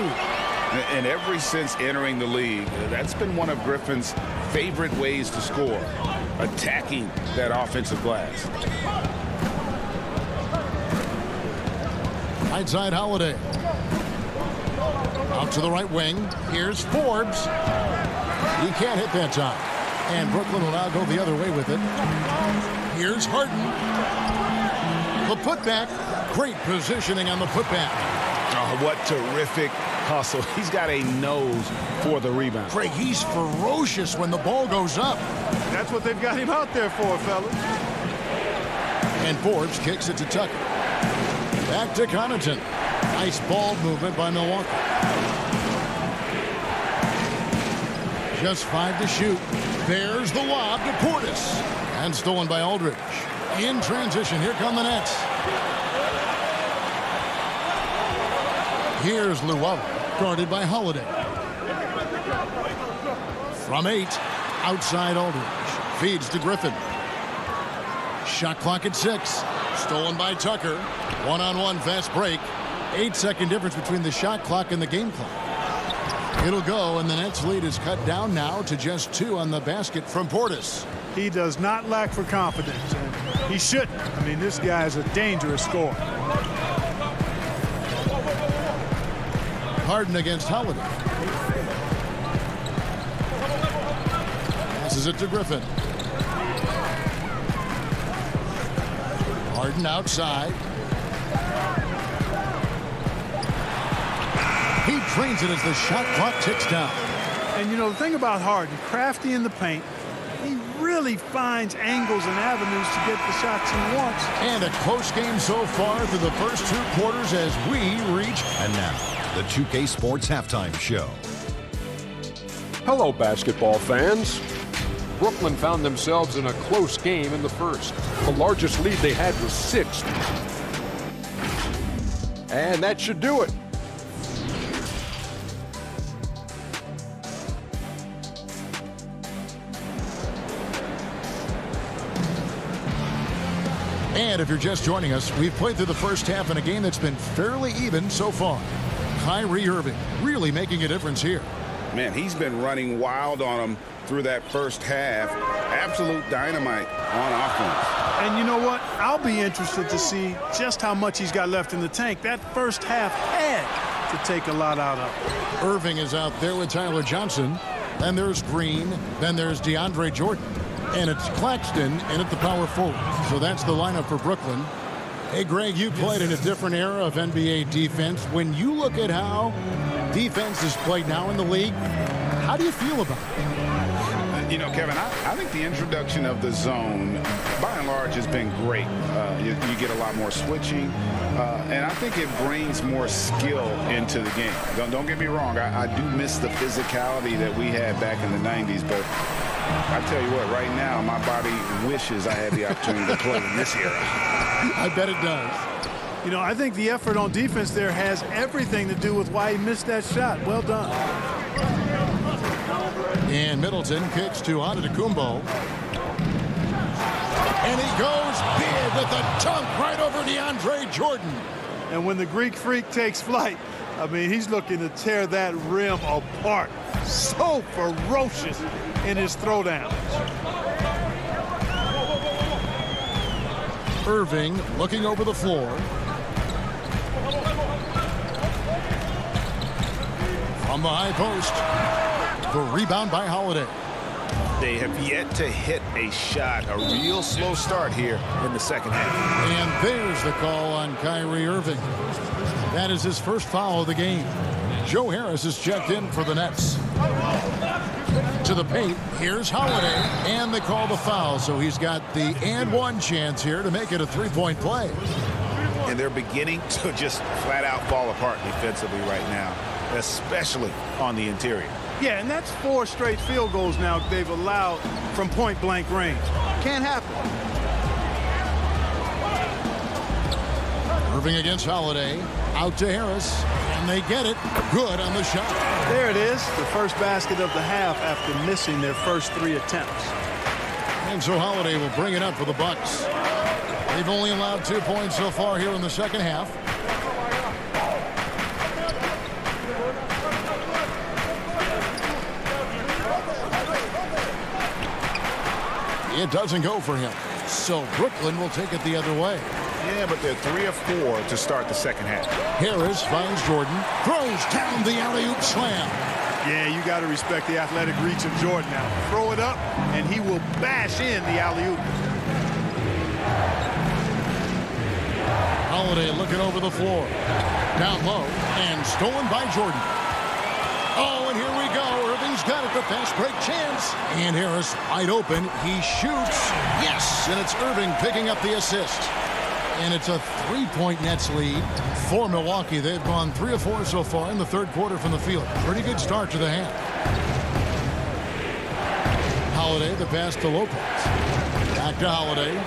And ever since entering the league, that's been one of Griffin's favorite ways to score, attacking that offensive glass. Right side Holiday. Out to the right wing. Here's Forbes. He can't hit that time. And Brooklyn will now go the other way with it. Here's Harden. The putback. Great positioning on the putback. Oh, what terrific hustle. He's got a nose for the rebound. Craig, he's ferocious when the ball goes up. That's what they've got him out there for, fellas. And Forbes kicks it to Tucker. Back to Connaughton. Nice ball movement by Milwaukee. Just 5 to shoot. There's the lob to Portis. And stolen by Aldridge. In transition, here come the Nets. Here's Llewellyn, guarded by Holiday. From 8, outside Aldridge. Feeds to Griffin. Shot clock at 6. Stolen by Tucker. One-on-one fast break. 8-second difference between the shot clock and the game clock. It'll go, and the Nets lead is cut down now to just 2 on the basket from Portis. He does not lack for confidence, and he shouldn't. I mean, this guy is a dangerous scorer. Harden against Holiday. Passes it to Griffin. Harden outside. He drains it as the shot clock ticks down. And, you know, the thing about Harden, crafty in the paint, he really finds angles and avenues to get the shots he wants. And a close game so far through the first 2 quarters as we reach. And now, the 2K Sports Halftime Show. Hello, basketball fans. Brooklyn found themselves in a close game in the first. The largest lead they had was 6. And that should do it. And if you're just joining us, we've played through the first half in a game that's been fairly even so far. Kyrie Irving really making a difference here. Man, he's been running wild on him through that first half. Absolute dynamite on offense. And you know what? I'll be interested to see just how much he's got left in the tank. That first half had to take a lot out of him. Irving is out there with Tyler Johnson. Then there's Green. Then there's DeAndre Jordan. And it's Claxton in at the power forward. So that's the lineup for Brooklyn. Hey, Greg, you played in a different era of NBA defense. When you look at how defense is played now in the league, how do you feel about it? You know, Kevin, I think the introduction of the zone, by and large, has been great. You get a lot more switching, and I think it brings more skill into the game. Don't get me wrong. I do miss the physicality that we had back in the 90s, but I tell you what, right now, my body wishes I had the opportunity to play in this era. I bet it does. You know, I think the effort on defense there has everything to do with why he missed that shot. Well done. And Middleton kicks to Antetokounmpo. And he goes big with a dunk right over DeAndre Jordan. And when the Greek Freak takes flight, I mean, he's looking to tear that rim apart. So ferocious in his throwdowns. Irving looking over the floor. From the high post. The rebound by Holiday. They have yet to hit a shot. A real slow start here in the second half. And there's the call on Kyrie Irving. That is his first foul of the game. Joe Harris is checked in for the Nets. To the paint, here's Holiday, and they call the foul, so he's got the and one chance here to make it a 3-point play. And they're beginning to just flat out fall apart defensively right now, especially on the interior. Yeah, and that's 4 straight field goals now they've allowed from point-blank range. Can't happen. Irving against Holiday, out to Harris, and they get it. Good on the shot. There it is, the first basket of the half after missing their first 3 attempts. And so Holiday will bring it up for the Bucks. They've only allowed 2 points so far here in the second half. It doesn't go for him. So Brooklyn will take it the other way. Yeah, but they're 3 of 4 to start the second half. Harris finds Jordan. Throws down the alley-oop slam. Yeah, you got to respect the athletic reach of Jordan now. Throw it up, and he will bash in the alley-oop. Holiday looking over the floor. Down low and stolen by Jordan. Oh, and here we go. Irving's got it. The fast break chance. And Harris wide open. He shoots. Yes, and it's Irving picking up the assist. And it's a 3-point Nets lead for Milwaukee. They've gone 3 of 4 so far in the third quarter from the field. Pretty good start to the half. Holiday, the pass to Lopez. Back to Holiday.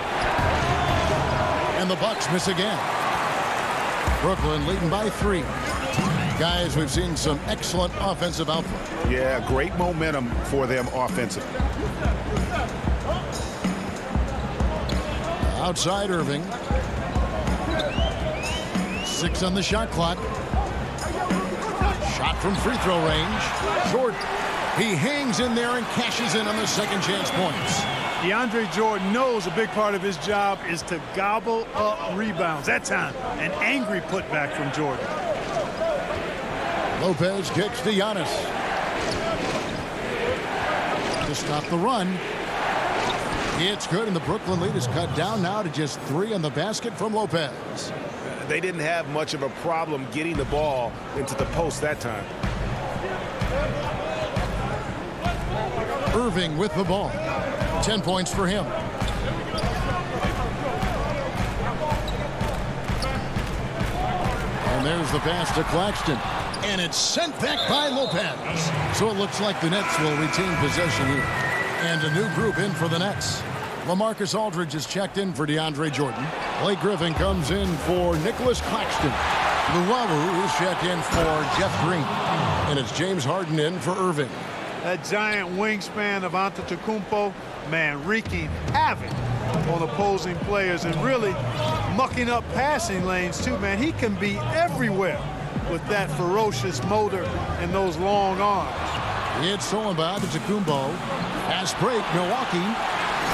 And the Bucks miss again. Brooklyn leading by 3. Guys, we've seen some excellent offensive output. Yeah, great momentum for them offensively. Outside Irving. 6 on the shot clock. Shot from free throw range. Short. He hangs in there and cashes in on the second chance points. DeAndre Jordan knows a big part of his job is to gobble up rebounds. That time, an angry putback from Jordan. Lopez kicks to Giannis. To stop the run. It's good, and the Brooklyn lead is cut down now to just 3 on the basket from Lopez. They didn't have much of a problem getting the ball into the post that time. Irving with the ball. 10 points for him. And there's the pass to Claxton. And it's sent back by Lopez. So it looks like the Nets will retain possession here. And a new group in for the Nets. LaMarcus Aldridge is checked in for DeAndre Jordan. Blake Griffin comes in for Nicholas Claxton. Luwawu is checked in for Jeff Green. And it's James Harden in for Irving. That giant wingspan of Antetokounmpo, man, wreaking havoc on opposing players and really mucking up passing lanes too, man. He can be everywhere with that ferocious motor and those long arms. It's stolen by Antetokounmpo. Fast break, Milwaukee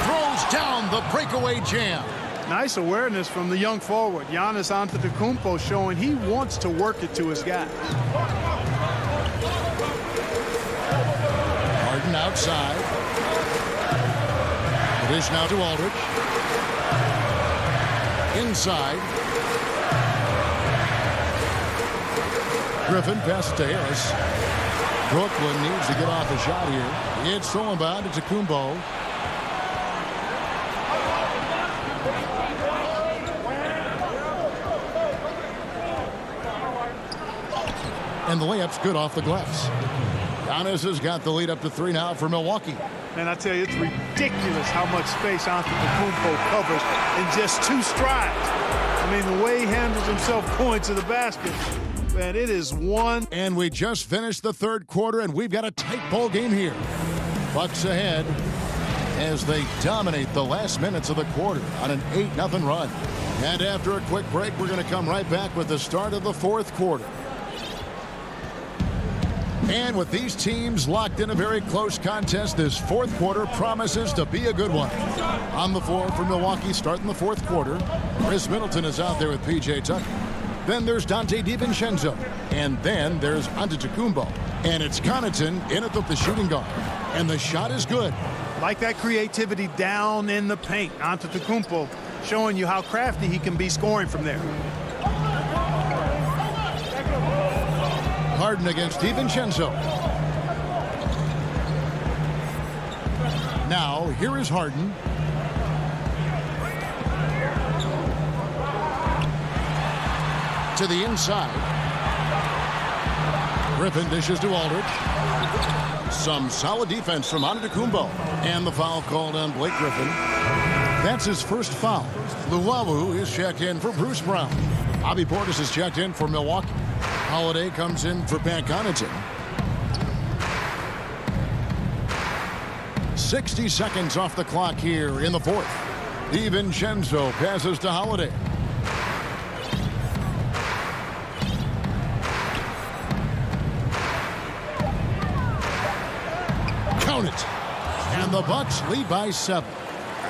throws down the breakaway jam. Nice awareness from the young forward. Giannis Antetokounmpo showing he wants to work it to his guy. Harden outside. The dish now to Aldridge. Inside. Griffin passes to Harris. Brooklyn needs to get off the shot here. It's stolen by Antetokounmpo. And the layup's good off the glass. Giannis has got the lead up to 3 now for Milwaukee. Man, I tell you, it's ridiculous how much space Antetokounmpo covers in just 2 strides. I mean, the way he handles himself going to the basket, man, it is one. And we just finished the third quarter, and we've got a tight ball game here. Bucks ahead as they dominate the last minutes of the quarter on an 8-0 run. And after a quick break, we're going to come right back with the start of the fourth quarter. And with these teams locked in a very close contest, this fourth quarter promises to be a good one. On the floor for Milwaukee starting the fourth quarter, Chris Middleton is out there with P.J. Tucker. Then there's Dante DiVincenzo. And then there's Antetokounmpo. And it's Connaughton in at the shooting guard. And the shot is good. Like that creativity down in the paint. Antetokounmpo showing you how crafty he can be scoring from there. Harden against DiVincenzo. Now, here is Harden. To the inside. Griffin dishes to Aldridge. Some solid defense from Antetokounmpo. And the foul called on Blake Griffin. That's his first foul. Luwawu is checked in for Bruce Brown. Bobby Portis is checked in for Milwaukee. Holiday comes in for Pat Connaughton. 60 seconds off the clock here in the fourth. DiVincenzo passes to Holiday. Count it. And the Bucks lead by 7.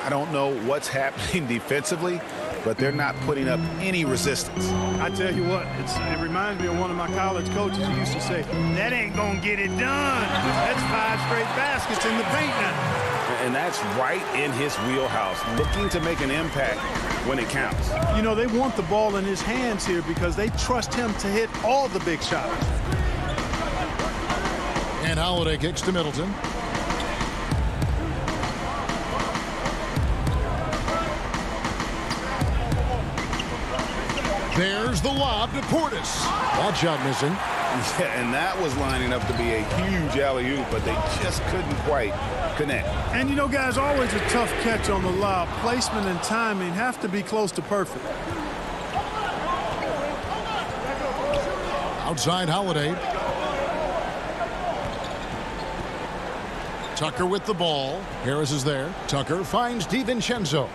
I don't know what's happening defensively, but they're not putting up any resistance. I tell you what, it reminds me of one of my college coaches who used to say, that ain't gonna get it done. That's 5 straight baskets in the paint now. And that's right in his wheelhouse, looking to make an impact when it counts. You know, they want the ball in his hands here because they trust him to hit all the big shots. And Holiday kicks to Middleton. There's the lob to Portis. That shot missing. Yeah, and that was lining up to be a huge alley-oop, but they just couldn't quite connect. And you know, guys, always a tough catch on the lob. Placement and timing have to be close to perfect. Outside Holiday. Tucker with the ball. Harris is there. Tucker finds DiVincenzo.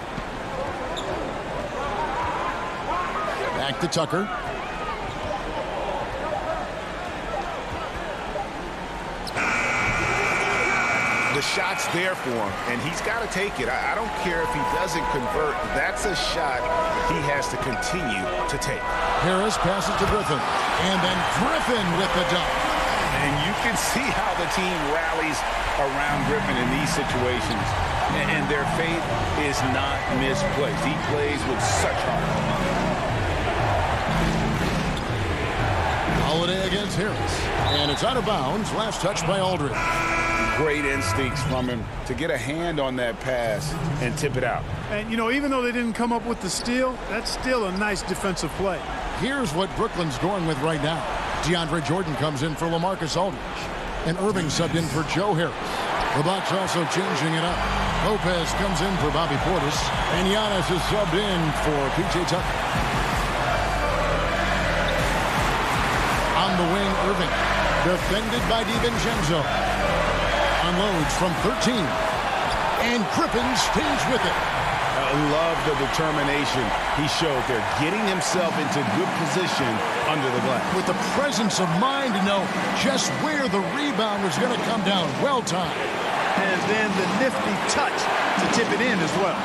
Back to Tucker. The shot's there for him, and he's got to take it. I don't care if he doesn't convert. That's a shot he has to continue to take. Harris passes to Griffin. And then Griffin with the dunk. And you can see how the team rallies around Griffin in these situations. And their faith is not misplaced. He plays with such heart. Holiday against Harris. And it's out of bounds. Last touch by Aldridge. Great instincts from him to get a hand on that pass and tip it out. And, you know, even though they didn't come up with the steal, that's still a nice defensive play. Here's what Brooklyn's going with right now. DeAndre Jordan comes in for LaMarcus Aldridge. And Irving subbed in for Joe Harris. The Bucks also changing it up. Lopez comes in for Bobby Portis. And Giannis is subbed in for P.J. Tucker. On the wing, Irving. Defended by DiVincenzo. Unloads from 13. And Griffin stays with it. I love the determination he showed there, getting himself into good position under the glass. With the presence of mind to know just where the rebound was going to come down. Well timed. And then the nifty touch to tip it in as well.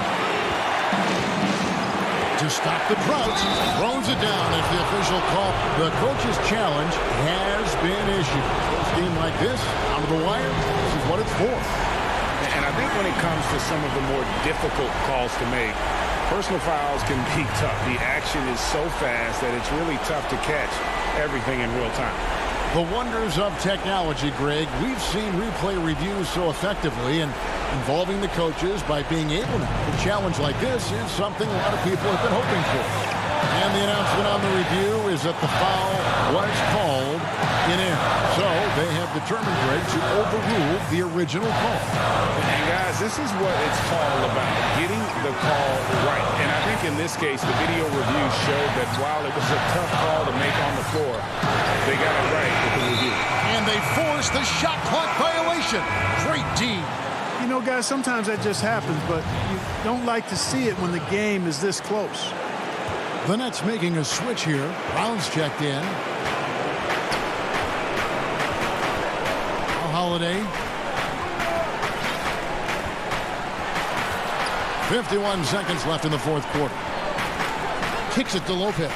To stop the Prouts, throws it down as the official call. The coach's challenge has been issued. A game like this, out of the wire, this is what it's for. And I think when it comes to some of the more difficult calls to make, personal fouls can be tough. The action is so fast that it's really tough to catch everything in real time. The wonders of technology, Greg. We've seen replay reviews so effectively, and involving the coaches by being able to challenge like this is something a lot of people have been hoping for. And the announcement on the review is that the foul was called in air. So they have determined, Greg, to overrule the original call. And guys, this is what it's all about, getting the call right. And I think in this case, the video review showed that while it was a tough call to make on the floor, they got it right with the review. And they forced the shot clock violation. Great D. You know, guys, sometimes that just happens, but you don't like to see it when the game is this close. The Nets making a switch here. Brown's checked in. Holiday. 51 seconds left in the fourth quarter. Kicks it to Lopez.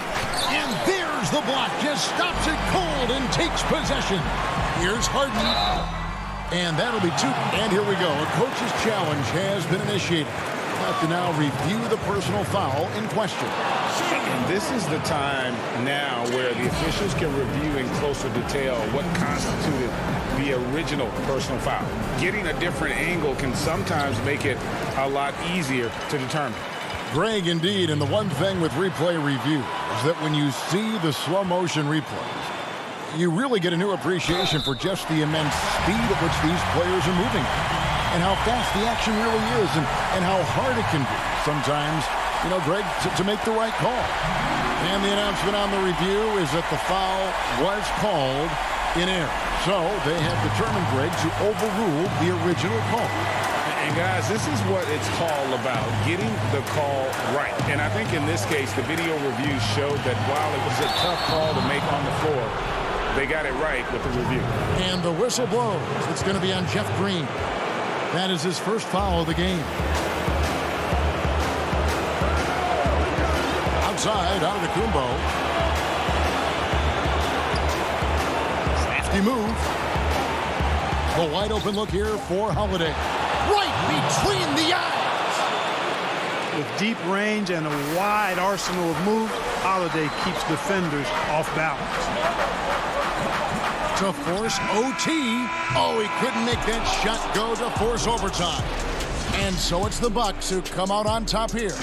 And there's the block. Just stops it cold and takes possession. Here's Harden. And that'll be two. And here we go. A coach's challenge has been initiated. We'll have to now review the personal foul in question. And this is the time now where the officials can review in closer detail what constituted the original personal foul. Getting a different angle can sometimes make it a lot easier to determine. Greg, indeed, and the one thing with replay review is that when you see the slow motion replays, you really get a new appreciation for just the immense speed at which these players are moving and how fast the action really is and how hard it can be sometimes, you know, Greg, to make the right call. And the announcement on the review is that the foul was called in error. So they have determined, Greg, to overrule the original call. And guys, this is what it's all about, getting the call right. And I think in this case, the video review showed that while it was a tough call to make on the floor, they got it right with the review. And the whistle blows. It's going to be on Jeff Green. That is his first foul of the game. outside out of the Kumbo. Safety move. The wide open look here for Holiday. Right between the eyes. With deep range and a wide arsenal of moves, Holiday keeps defenders off balance. To force OT. Oh, he couldn't make that shot go to force overtime. And so it's the Bucks who come out on top here.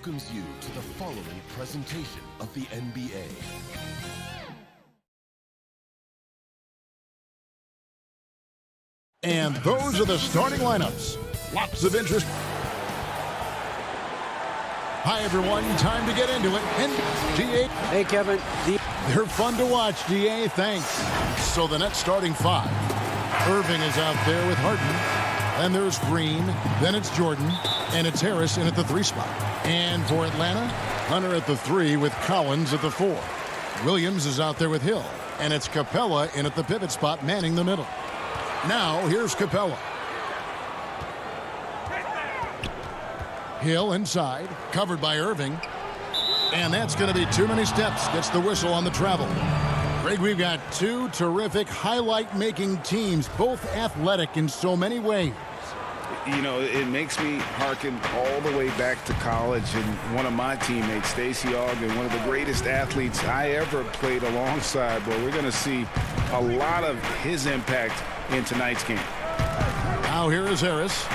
welcomes you to the following presentation of the NBA. And those are the starting lineups. Lots of interest. Hi, everyone. Time to get into it. And DA. Hey, Kevin. They're fun to watch, DA. Thanks. So the Nets starting five. Irving is out there with Harden. And there's Green. Then it's Jordan. And it's Harris in at the 3 spot. And for Atlanta, Hunter at the 3 with Collins at the 4. Williams is out there with Hill. And it's Capella in at the pivot spot, manning the middle. Now, here's Capella. Hill inside, covered by Irving. And that's going to be too many steps. Gets the whistle on the travel. Greg, we've got two terrific highlight-making teams, both athletic in so many ways. You know, it makes me hearken all the way back to college, and one of my teammates, Stacey Ogden, one of the greatest athletes I ever played alongside. But we're going to see a lot of his impact in tonight's game. Now here is Harris.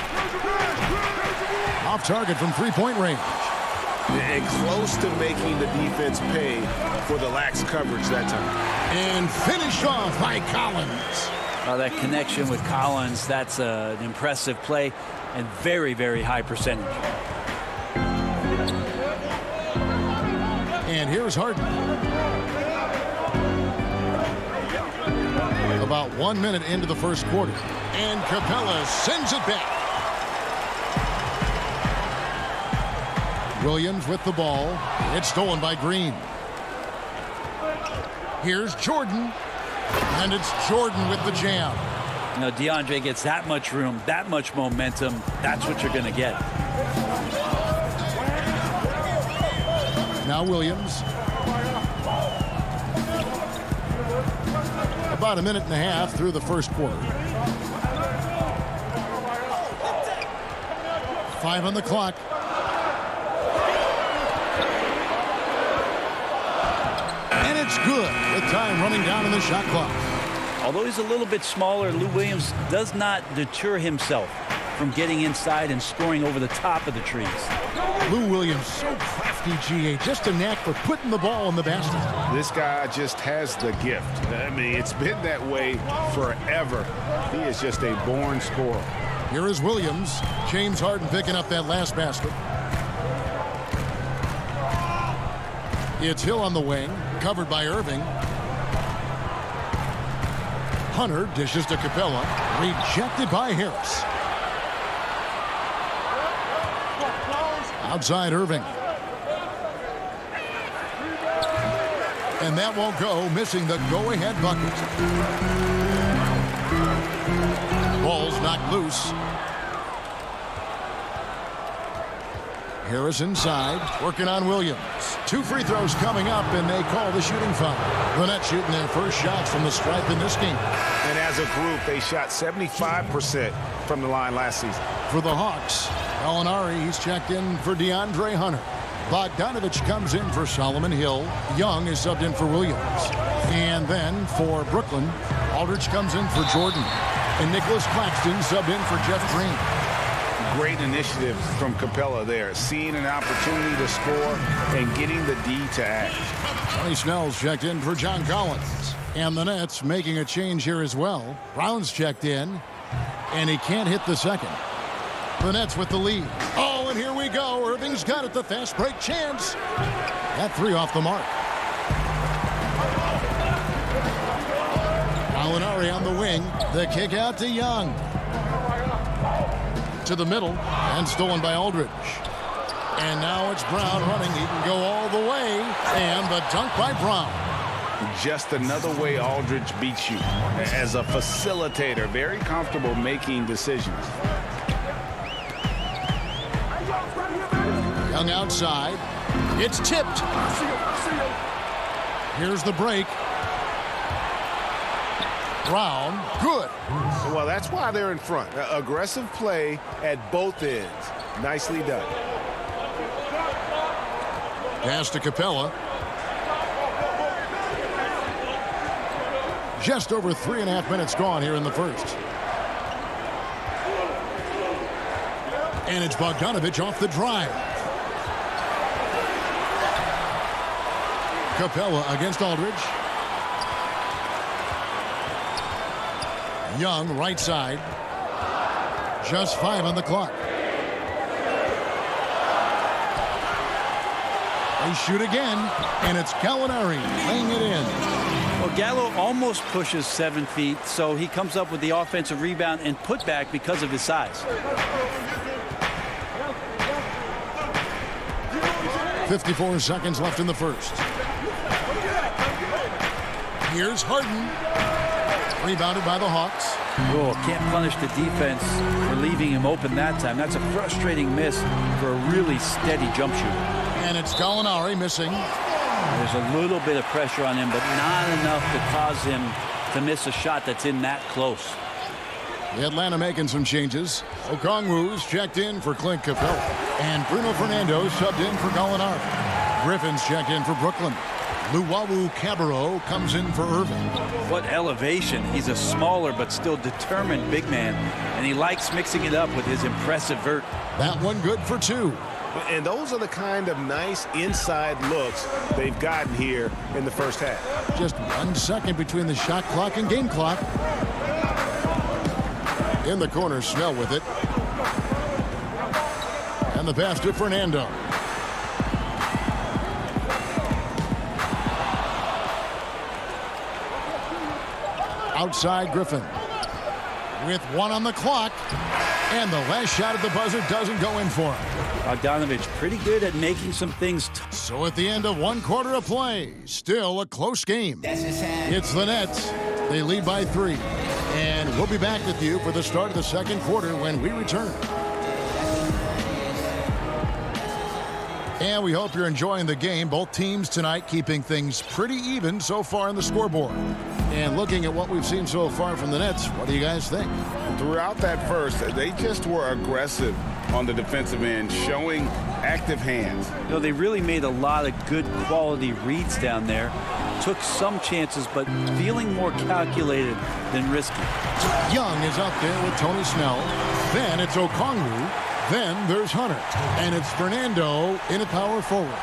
Off target from three-point range. And close to making the defense pay for the lax coverage that time. And finished off by Collins. That connection with Collins, that's an impressive play and very, very high percentage. And here's Harden. About 1 minute into the first quarter. And Capella sends it back. Williams with the ball. It's stolen by Green. Here's Jordan. And it's Jordan with the jam. You know, DeAndre gets that much room, that much momentum. That's what you're going to get. Now Williams. About a minute and a half through the first quarter. 5 on the clock. And it's good with time running down in the shot clock. Although he's a little bit smaller, Lou Williams does not deter himself from getting inside and scoring over the top of the trees. Lou Williams, so crafty, GA. Just a knack for putting the ball in the basket. This guy just has the gift. I mean, it's been that way forever. He is just a born scorer. Here is Williams. James Harden picking up that last basket. It's Hill on the wing, covered by Irving. Hunter dishes to Capella, rejected by Harris. Outside Irving. And that won't go, missing the go-ahead bucket. Ball's knocked loose. Harris inside, working on Williams. 2 free throws coming up, and they call the shooting foul. The Nets shooting their first shots from the stripe in this game. And as a group, they shot 75% from the line last season. For the Hawks, Gallinari, he's checked in for DeAndre Hunter. Bogdanovich comes in for Solomon Hill. Young is subbed in for Williams. And then for Brooklyn, Aldridge comes in for Jordan. And Nicholas Claxton subbed in for Jeff Green. Great initiative from Capella there, seeing an opportunity to score and getting the D to act. Sonny Snell's checked in for John Collins. And the Nets making a change here as well. Brown's checked in, and he can't hit the second. The Nets with the lead. Oh, and here we go. Irving's got it, the fast break chance. That 3 off the mark. Gallinari on the wing. The kick out to Young. To the middle, and stolen by Aldridge. And now it's Brown running. He can go all the way. And the dunk by Brown. Just another way Aldridge beats you as a facilitator. Very comfortable making decisions. Young outside. It's tipped. Here's the break. Brown, good. Well, that's why they're in front. Aggressive play at both ends. Nicely done. Pass to Capella. Just over 3.5 minutes gone here in the first. And it's Bogdanovich off the drive. Capella against Aldridge. Young, right side. Just 5 on the clock. They shoot again, and it's Gallinari laying it in. Well, Gallo almost pushes 7 feet, so he comes up with the offensive rebound and putback because of his size. 54 seconds left in the first. Here's Harden. Rebounded by the Hawks. Oh, can't punish the defense for leaving him open that time. That's a frustrating miss for a really steady jump shooter. And it's Gallinari missing. There's a little bit of pressure on him, but not enough to cause him to miss a shot that's in that close. The Atlanta making some changes. Okongwu's checked in for Clint Capella. And Bruno Fernando subbed in for Gallinari. Griffin's checked in for Brooklyn. Luwawu Cabarro comes in for Irving. What elevation. He's a smaller but still determined big man, and he likes mixing it up with his impressive vert. That one good for 2. And those are the kind of nice inside looks they've gotten here in the first half. Just 1 second between the shot clock and game clock. In the corner, Snell with it. And the pass to Fernando. Outside Griffin. With 1 on the clock. And the last shot at the buzzer doesn't go in for him. Bogdanovich pretty good at making some things. So at the end of 1 quarter of play, still a close game. It's the Nets. They lead by 3. And we'll be back with you for the start of the second quarter when we return. And we hope you're enjoying the game. Both teams tonight keeping things pretty even so far on the scoreboard. And looking at what we've seen so far from the Nets, what do you guys think? Throughout that first, they just were aggressive on the defensive end, showing active hands. You know, they really made a lot of good quality reads down there. Took some chances, but feeling more calculated than risky. Young is up there with Tony Snell. Then it's Okongwu. Then there's Hunter. And it's Fernando in at power forward.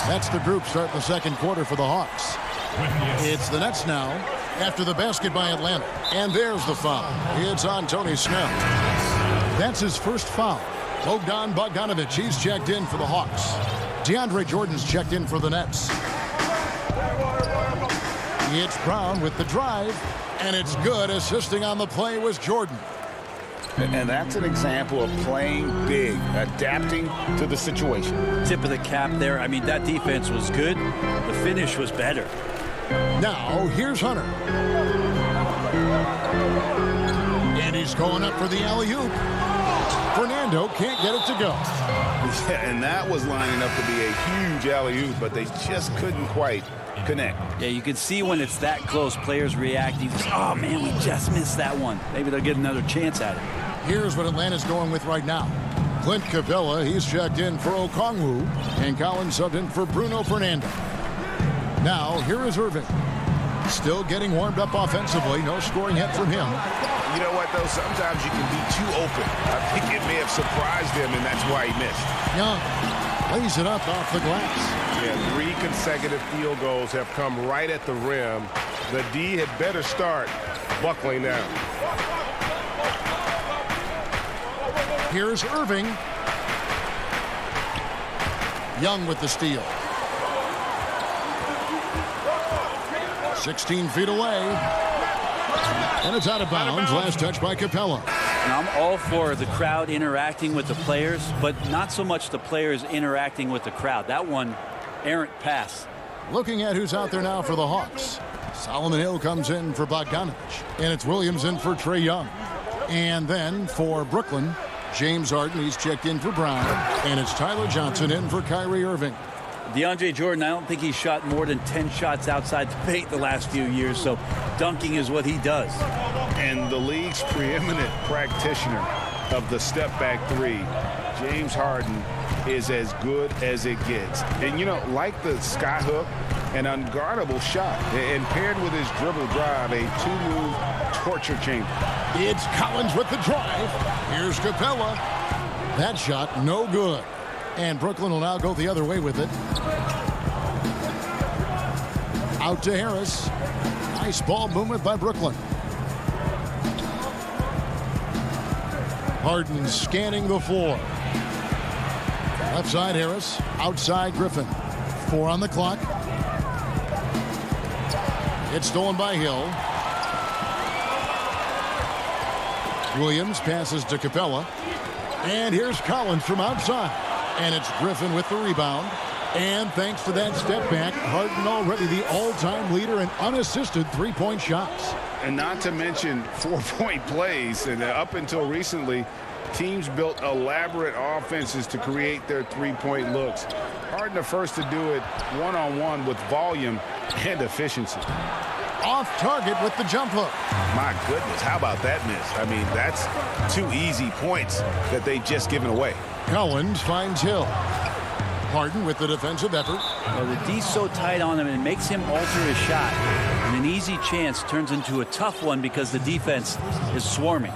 That's the group starting the second quarter for the Hawks. It's the Nets now after the basket by Atlanta. And there's the foul. It's on Tony Snell. That's his first foul. Bogdan Bogdanovich, he's checked in for the Hawks. DeAndre Jordan's checked in for the Nets. It's Brown with the drive, and it's good. Assisting on the play was Jordan. And that's an example of playing big, adapting to the situation. Tip of the cap there. I mean, that defense was good. The finish was better. Now, here's Hunter. And he's going up for the alley-oop. Fernando can't get it to go. Yeah, and that was lining up to be a huge alley-oop, but they just couldn't quite connect. Yeah, you can see when it's that close, players reacting. Oh, man, we just missed that one. Maybe they'll get another chance at it. Here's what Atlanta's going with right now. Clint Capella, he's checked in for Okongwu, and Collins subbed in for Bruno Fernando. Now, here is Irving. Still getting warmed up offensively. No scoring yet from him. You know what, though? Sometimes you can be too open. I think it may have surprised him, and that's why he missed. Young lays it up off the glass. Yeah, 3 consecutive field goals have come right at the rim. The D had better start buckling down. Here's Irving. Young with the steal. 16 feet away. And it's out of bounds. Last touch by Capella. And I'm all for the crowd interacting with the players, but not so much the players interacting with the crowd. That one, errant pass. Looking at who's out there now for the Hawks. Solomon Hill comes in for Bogdanovich. And it's Williams in for Trae Young. And then for Brooklyn, James Harden, he's checked in for Brown. And it's Tyler Johnson in for Kyrie Irving. DeAndre Jordan, I don't think he's shot more than 10 shots outside the paint the last few years, so dunking is what he does. And the league's preeminent practitioner of the step-back 3, James Harden, is as good as it gets. And, you know, like the skyhook, an unguardable shot. And paired with his dribble drive, a 2-move torture chamber. It's Collins with the drive. Here's Capella. That shot, no good. And Brooklyn will now go the other way with it. Out to Harris. Nice ball movement by Brooklyn. Harden scanning the floor. Left side Harris. Outside Griffin. 4 on the clock. It's stolen by Hill. Williams passes to Capella. And here's Collins from outside. And it's Griffin with the rebound. And thanks to that step back, Harden already the all-time leader in unassisted three-point shots. And not to mention 4-point plays. And up until recently, teams built elaborate offenses to create their three-point looks. Harden the first to do it one-on-one with volume and efficiency. Off target with the jump hook. My goodness, how about that miss? I mean, that's 2 easy points that they've just given away. Collins finds Hill. Harden with the defensive effort. Well, the D's so tight on him, and it makes him alter his shot. And an easy chance turns into a tough one because the defense is swarming.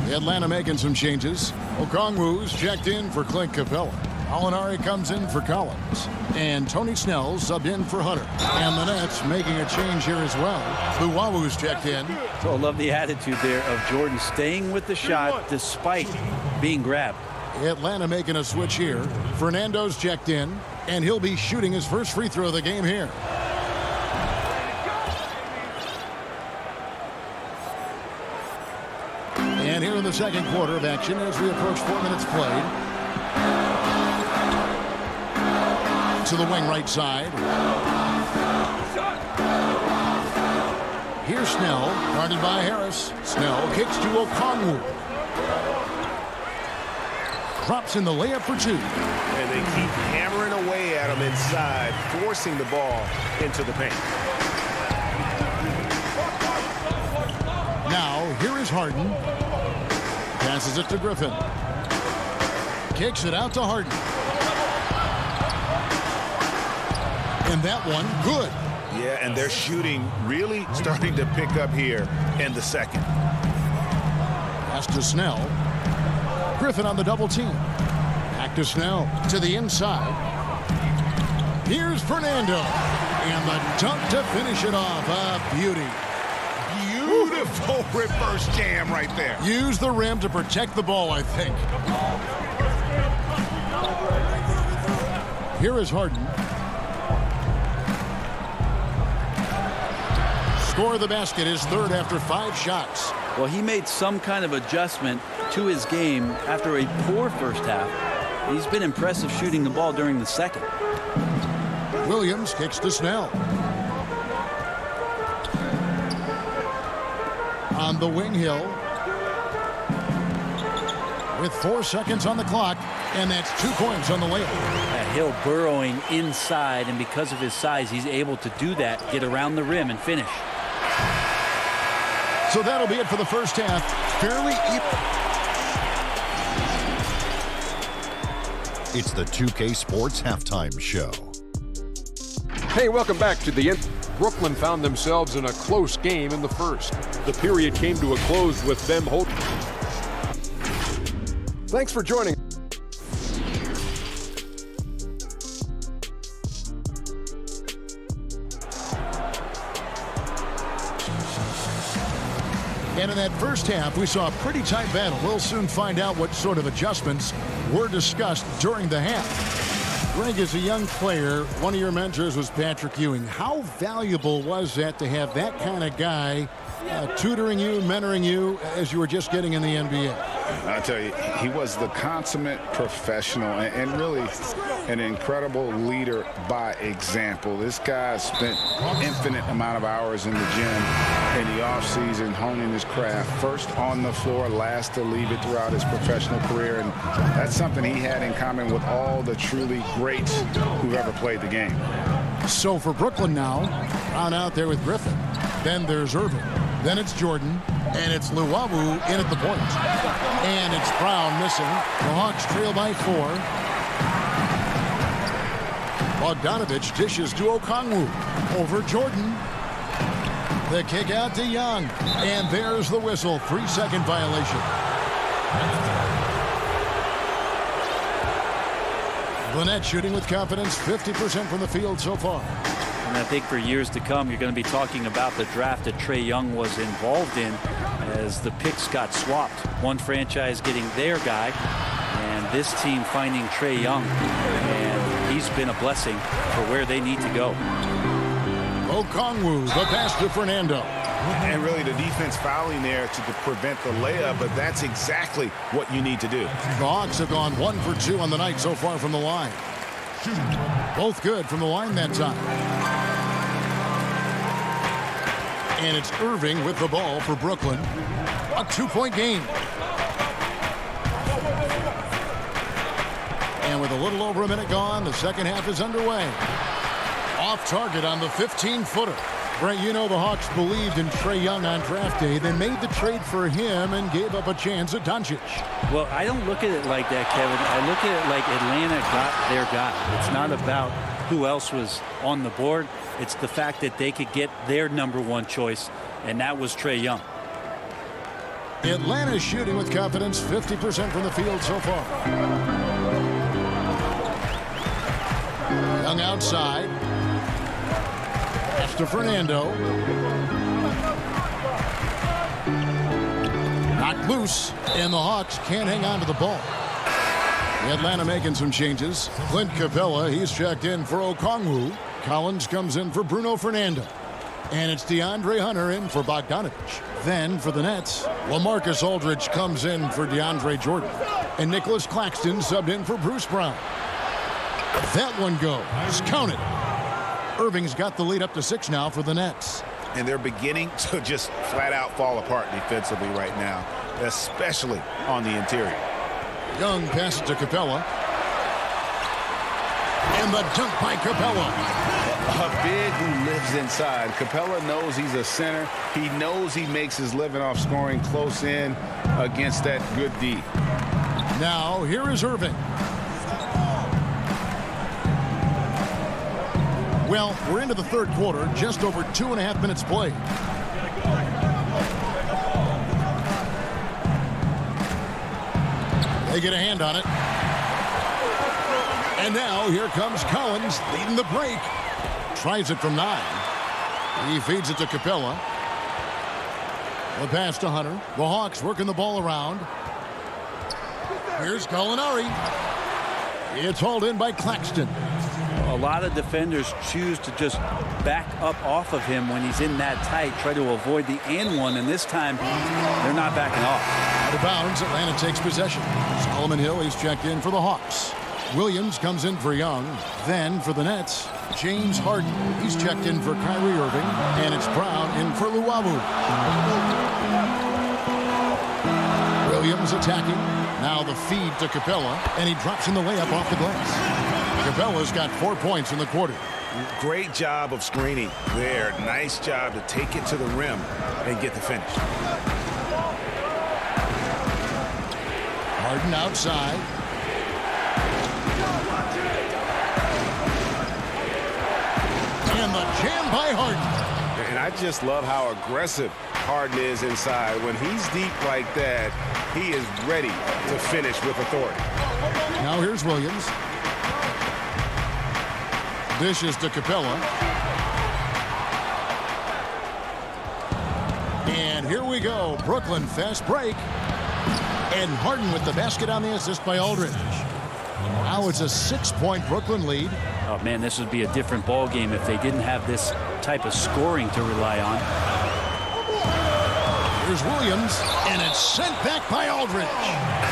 Atlanta making some changes. Okongwu's checked in for Clint Capella. Alinari comes in for Collins. And Tony Snell subbed in for Hunter. And the Nets making a change here as well. Luwawu's checked in. So I love the attitude there of Jordan staying with the shot despite being grabbed. Atlanta making a switch here. Fernando's checked in. And he'll be shooting his first free throw of the game here. And here in the second quarter of action as we approach 4 minutes played. To the wing right side. Here's Snell, guarded by Harris. Snell kicks to Okongwu. Drops in the layup for 2. And they keep hammering away at him inside, forcing the ball into the paint. Now, here is Harden. Passes it to Griffin. Kicks it out to Harden. And that one, good. Yeah, and their shooting really starting to pick up here in the second. Pass to Snell. Griffin on the double team. Back to Snell. To the inside. Here's Fernando. And the dunk to finish it off. A beauty. Beautiful reverse jam right there. Use the rim to protect the ball, I think. Here is Harden. Score the basket, his third after 5 shots. Well, he made some kind of adjustment to his game after a poor first half. He's been impressive shooting the ball during the second. Williams kicks to Snell. On the wing, Hill. With 4 seconds on the clock, and that's 2 points on the layup. Hill burrowing inside, and because of his size, he's able to do that, get around the rim and finish. So that'll be it for the first half. Fairly even. It's the 2K Sports Halftime Show. Hey, welcome back to the end. Brooklyn found themselves in a close game in the first. The period came to a close with them holding. Thanks for joining. And in that first half, we saw a pretty tight battle. We'll soon find out what sort of adjustments were discussed during the half. Greg, as a young player, one of your mentors was Patrick Ewing. How valuable was that to have that kind of guy tutoring you, mentoring you as you were just getting in the NBA? I'll tell you, he was the consummate professional and really an incredible leader by example. This guy spent infinite amount of hours in the gym in the offseason honing his craft. First on the floor, last to leave it throughout his professional career. And that's something he had in common with all the truly greats who've ever played the game. So for Brooklyn now, Brown out there with Griffin. Then there's Irving. Then it's Jordan. And it's Luwawu in at the point. And it's Brown missing. The Hawks trail by 4. Bogdanovich dishes to Okongwu. Over Jordan. The kick out to Young. And there's the whistle. 3-second violation. The Nets shooting with confidence. 50% from the field so far. And I think for years to come, you're going to be talking about the draft that Trae Young was involved in as the picks got swapped. One franchise getting their guy, and this team finding Trae Young. And he's been a blessing for where they need to go. Okongwu, the pass to Fernando. And really the defense fouling there to prevent the layup, but that's exactly what you need to do. The Hawks have gone 1 for 2 on the night so far from the line. Both good from the line that time. And it's Irving with the ball for Brooklyn. A 2-point game. And with a little over a minute gone, the second half is underway. Off target on the 15-footer. Brent, you know the Hawks believed in Trae Young on draft day. They made the trade for him and gave up a chance at Doncic. Well, I don't look at it like that, Kevin. I look at it like Atlanta got their guy. It's not about who else was on the board. It's the fact that they could get their #1 choice, and that was Trae Young. Atlanta shooting with confidence, 50% from the field so far. Young outside. Pass to Fernando. Knocked loose, and the Hawks can't hang on to the ball. Atlanta making some changes. Clint Capella, he's checked in for Okongwu. Collins comes in for Bruno Fernando. And it's DeAndre Hunter in for Bogdanovich. Then for the Nets, LaMarcus Aldridge comes in for DeAndre Jordan. And Nicholas Claxton subbed in for Bruce Brown. That one goes. Count it. Irving's got the lead up to 6 now for the Nets. And they're beginning to just flat out fall apart defensively right now, especially on the interior. Young passes to Capella. And the dunk by Capella. A big who lives inside. Capella knows he's a center. He knows he makes his living off scoring close in against that good D. Now here is Irving. Well, we're into the third quarter, just over 2.5 minutes played. They get a hand on it. And now here comes Collins leading the break. Tries it from 9. He feeds it to Capella. The pass to Hunter. The Hawks working the ball around. Here's Gallinari. It's hauled in by Claxton. A lot of defenders choose to just back up off of him when he's in that tight, try to avoid the and one, and this time they're not backing off. Out of bounds, Atlanta takes possession. Solomon Hill, he's checked in for the Hawks. Williams comes in for Young. Then for the Nets, James Harden. He's checked in for Kyrie Irving, and it's Brown in for Luwawu. Williams attacking. Now the feed to Capella, and he drops in the layup off the glass. Capella's got 4 points in the quarter. Great job of screening there. Nice job to take it to the rim and get the finish. Harden outside. And the jam by Harden. And I just love how aggressive Harden is inside. When he's deep like that, he is ready to finish with authority. Now here's Williams. Dishes to Capella. And here we go. Brooklyn fast break. And Harden with the basket on the assist by Aldridge. Now it's a 6-point Brooklyn lead. Oh, man, this would be a different ball game if they didn't have this type of scoring to rely on. Here's Williams, and it's sent back by Aldridge.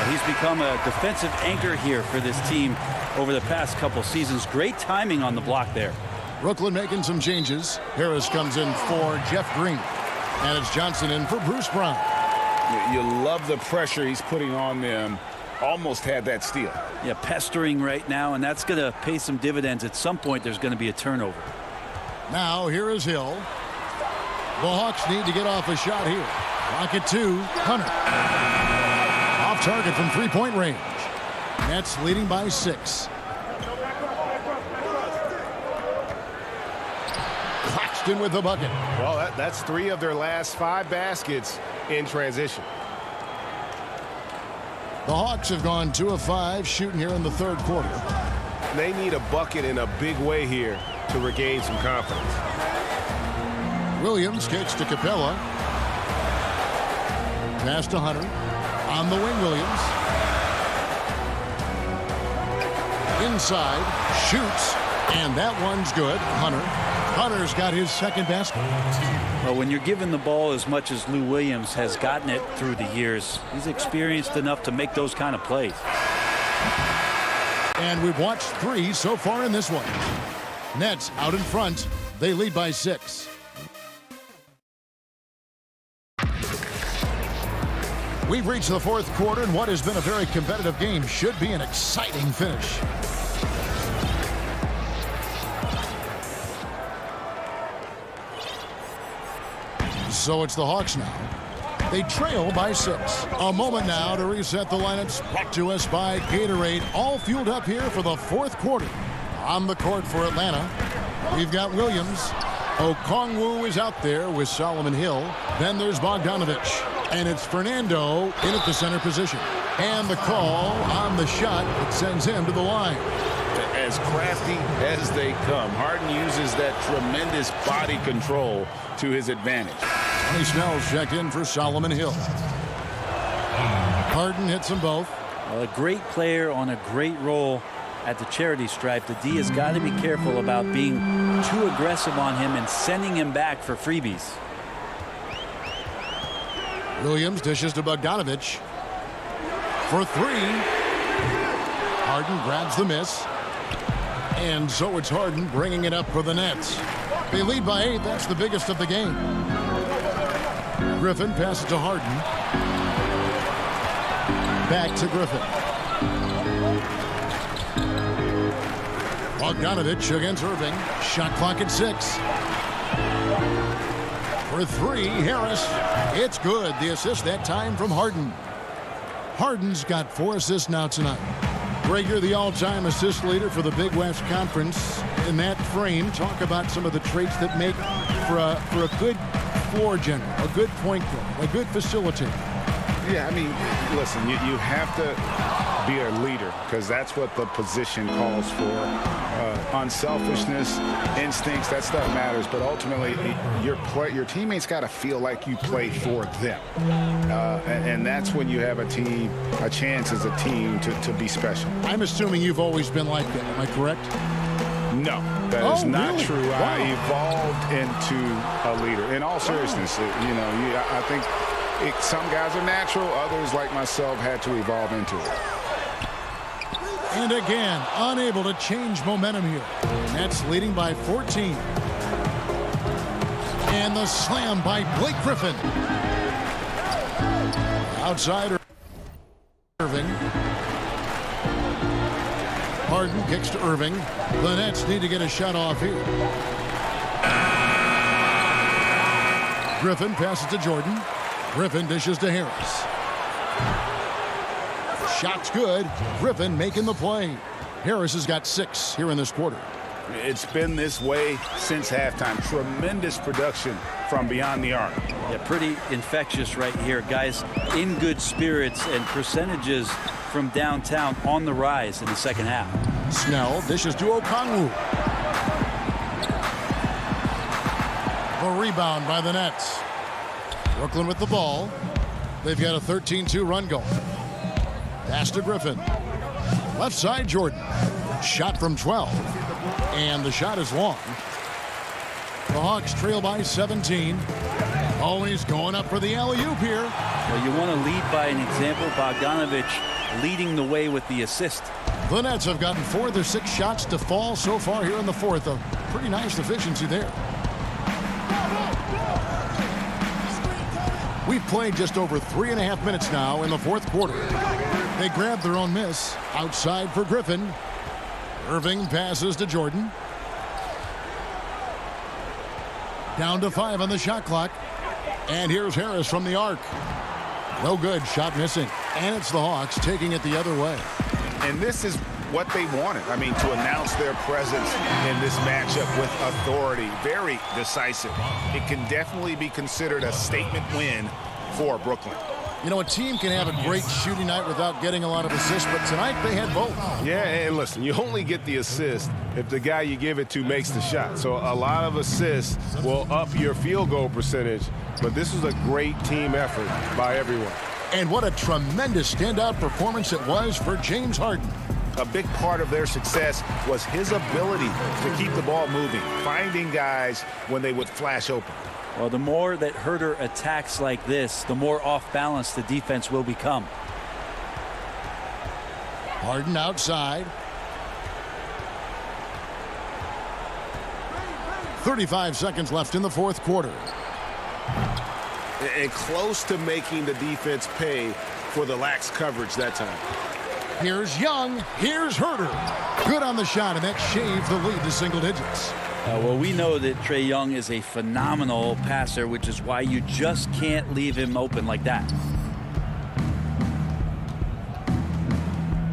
He's become a defensive anchor here for this team over the past couple seasons. Great timing on the block there. Brooklyn making some changes. Harris comes in for Jeff Green. And it's Johnson in for Bruce Brown. You love the pressure he's putting on them. Almost had that steal. Yeah, pestering right now, and that's going to pay some dividends. At some point, there's going to be a turnover. Now, here is Hill. The Hawks need to get off a shot here. Clock at 2. Hunter. Off target from 3-point range. Nets leading by 6. Claxton with the bucket. Well, that's 3 of their last 5 baskets in transition. The Hawks have gone 2 of 5 shooting here in the third quarter. They need a bucket in a big way here to regain some confidence. Williams kicks to Capella. Pass to Hunter. On the wing, Williams. Inside, shoots, and that one's good. Hunter's got his second basket. Well, when you're given the ball as much as Lou Williams has gotten it through the years, he's experienced enough to make those kind of plays. And we've watched 3 so far in this one. Nets out in front. They lead by 6. We've reached the fourth quarter, and what has been a very competitive game should be an exciting finish. So it's the Hawks now. They trail by 6. A moment now to reset the lineups. Brought to us by Gatorade. All fueled up here for the fourth quarter. On the court for Atlanta, we've got Williams. Okongwu is out there with Solomon Hill. Then there's Bogdanovich. And it's Fernando in at the center position. And the call on the shot that sends him to the line. As crafty as they come, Harden uses that tremendous body control to his advantage. Johnny Snell's checked in for Solomon Hill. Harden hits them both. Well, a great player on a great roll at the charity stripe. The D has got to be careful about being too aggressive on him and sending him back for freebies. Williams dishes to Bogdanovich for 3. Harden grabs the miss. And so it's Harden bringing it up for the Nets. They lead by 8. That's the biggest of the game. Griffin passes to Harden. Back to Griffin. Bogdanovich against Irving. Shot clock at 6. For 3, Harris. It's good. The assist that time from Harden. Harden's got 4 assists now tonight. Rager, the all-time assist leader for the Big West Conference. In that frame, talk about some of the traits that make for a good floor general, a good point guard, a good facilitator. Yeah, I mean, listen, you have to be a leader because that's what the position calls for. Unselfishness, instincts, that stuff matters. But ultimately, your teammates got to feel like you play for them. And that's when you have a chance as a team to be special. I'm assuming you've always been like that. Am I correct? No, that is not really? true. Wow. I evolved into a leader. In all seriousness, I think some guys are natural. Others, like myself, had to evolve into it. And again, unable to change momentum here. Nets leading by 14. And the slam by Blake Griffin. Outside Irving. Harden kicks to Irving. The Nets need to get a shot off here. Griffin passes to Jordan. Griffin dishes to Harris. Shot's good. Griffin making the play. Harris has got 6 here in this quarter. It's been this way since halftime. Tremendous production from beyond the arc. Yeah, pretty infectious right here. Guys in good spirits and percentages from downtown on the rise in the second half. Snell dishes to Okongwu. The rebound by the Nets. Brooklyn with the ball. They've got a 13-2 run going. Pass to Griffin. Left side, Jordan. Shot from 12. And the shot is long. The Hawks trail by 17. Always going up for the alley-oop here. Well, you want to lead by an example. Bogdanovich leading the way with the assist. The Nets have gotten 4 of their 6 shots to fall so far here in the fourth. A pretty nice efficiency there. We've played just over 3.5 minutes now in the fourth quarter. They grab their own miss. Outside for Griffin. Irving passes to Jordan. Down to 5 on the shot clock. And here's Harris from the arc. No good. Shot missing. And it's the Hawks taking it the other way. And this is what they wanted. I mean, to announce their presence in this matchup with authority. Very decisive. It can definitely be considered a statement win for Brooklyn. You know, a team can have a great shooting night without getting a lot of assists, but tonight they had both. Yeah, and listen, you only get the assist if the guy you give it to makes the shot. So a lot of assists will up your field goal percentage, but this was a great team effort by everyone. And what a tremendous standout performance it was for James Harden. A big part of their success was his ability to keep the ball moving, finding guys when they would flash open. Well, the more that Herder attacks like this, the more off balance the defense will become. Harden outside. 35 seconds left in the fourth quarter. And close to making the defense pay for the lax coverage that time. Here's Young. Here's Herder. Good on the shot, and that shaved the lead to single digits. Well, we know that Trae Young is a phenomenal passer, which is why you just can't leave him open like that.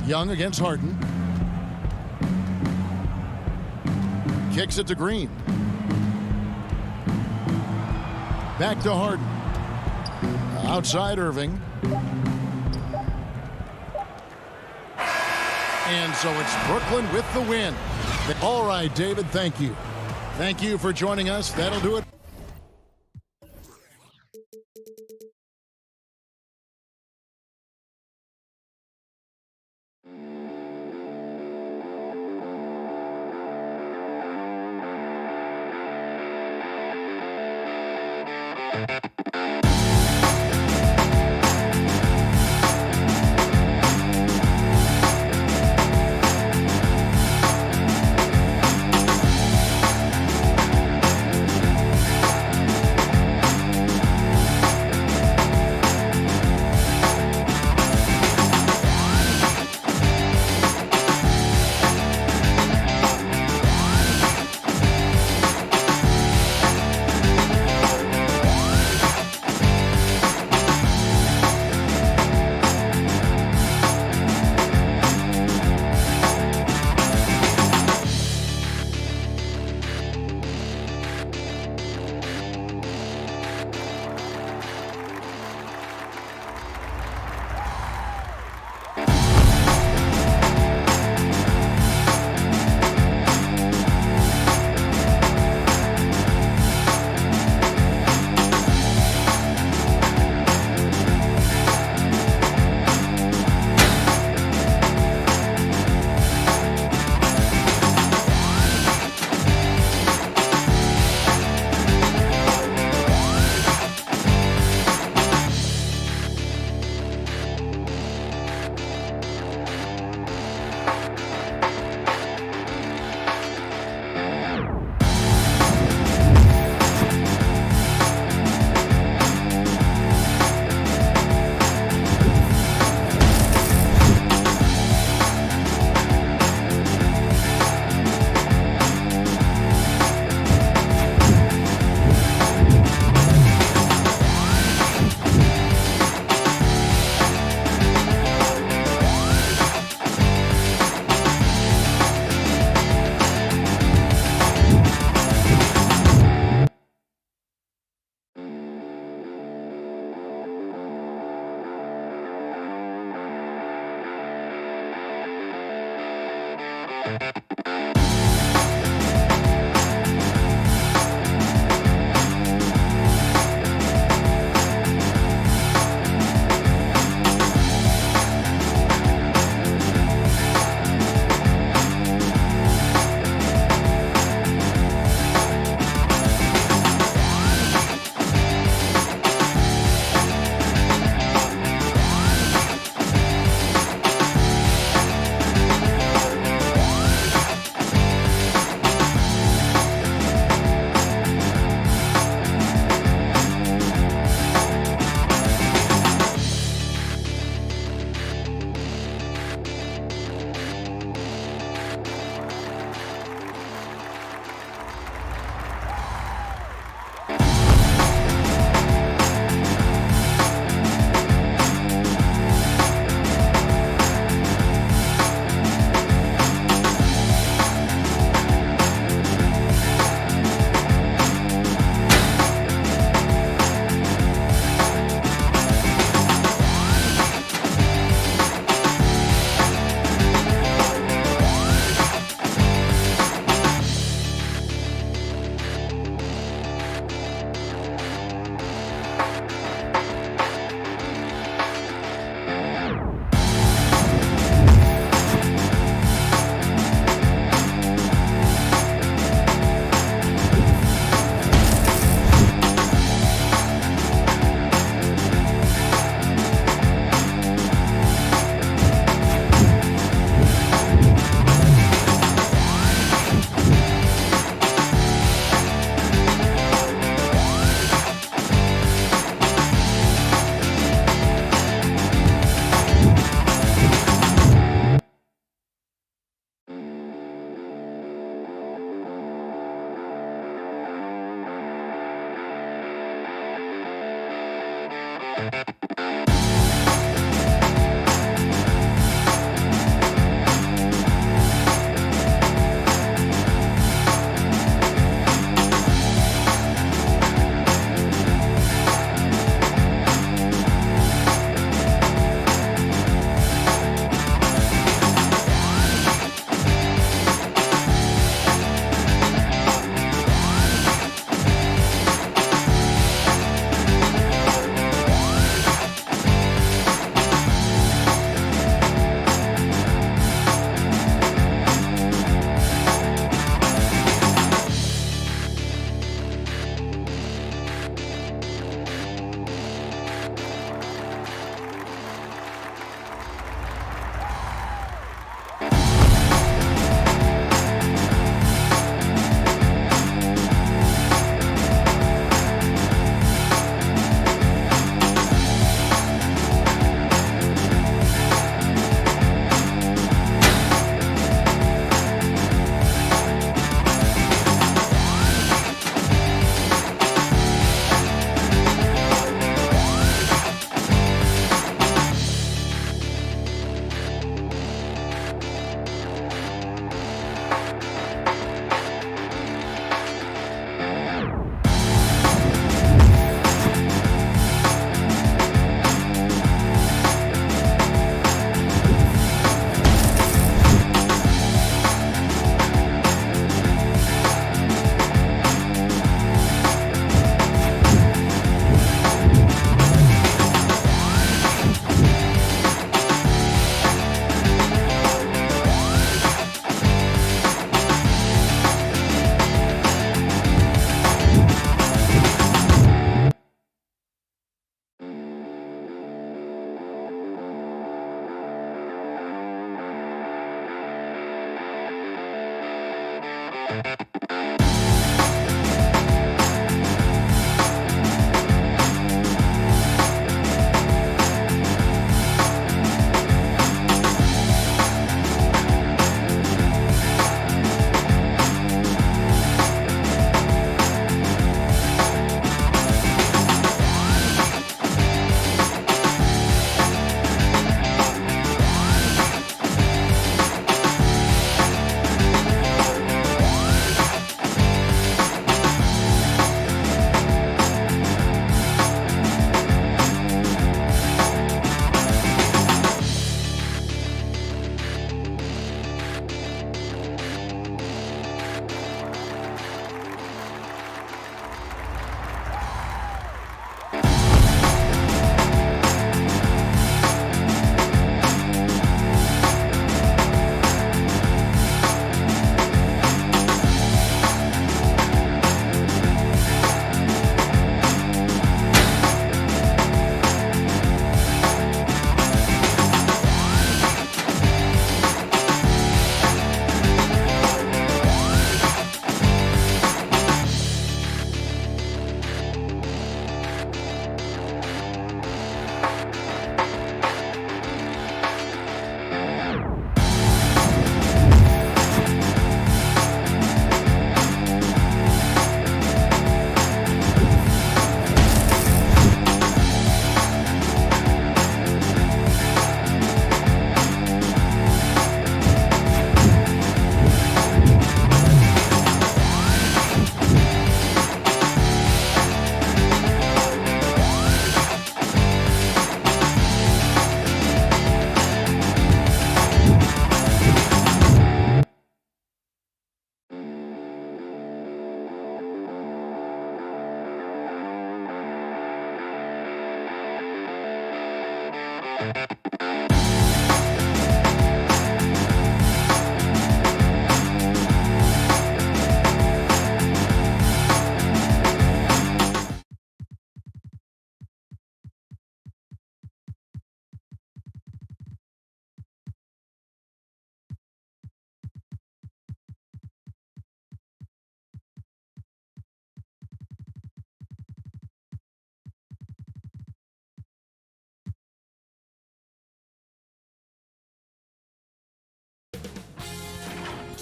Young against Harden. Kicks it to Green. Back to Harden. Outside Irving. And so it's Brooklyn with the win. All right, David, thank you. Thank you for joining us. That'll do it.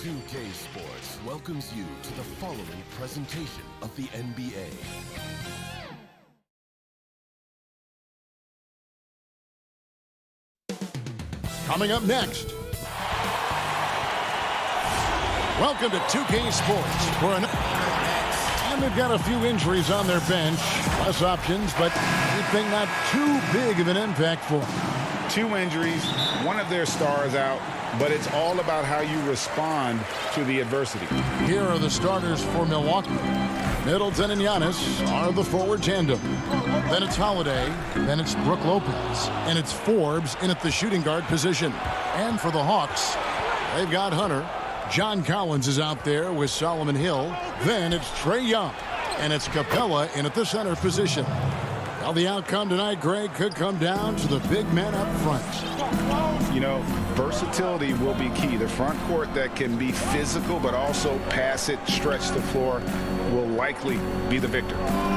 2K Sports welcomes you to the following presentation of the NBA. Coming up next. Welcome to 2K Sports. And they've got a few injuries on their bench. Less options, but you'd think not too big of an impact for them. 2 injuries, one of their stars out, but it's all about how you respond to the adversity. Here are the starters for Milwaukee. Middleton and Giannis are the forward tandem. Then it's Holiday, then it's Brook Lopez, and it's Forbes in at the shooting guard position. And for the Hawks, they've got Hunter. John Collins is out there with Solomon Hill. Then it's Trae Young, and it's Capella in at the center position. Well, the outcome tonight, Greg, could come down to the big men up front. You know, versatility will be key. The front court that can be physical but also pass it, stretch the floor, will likely be the victor.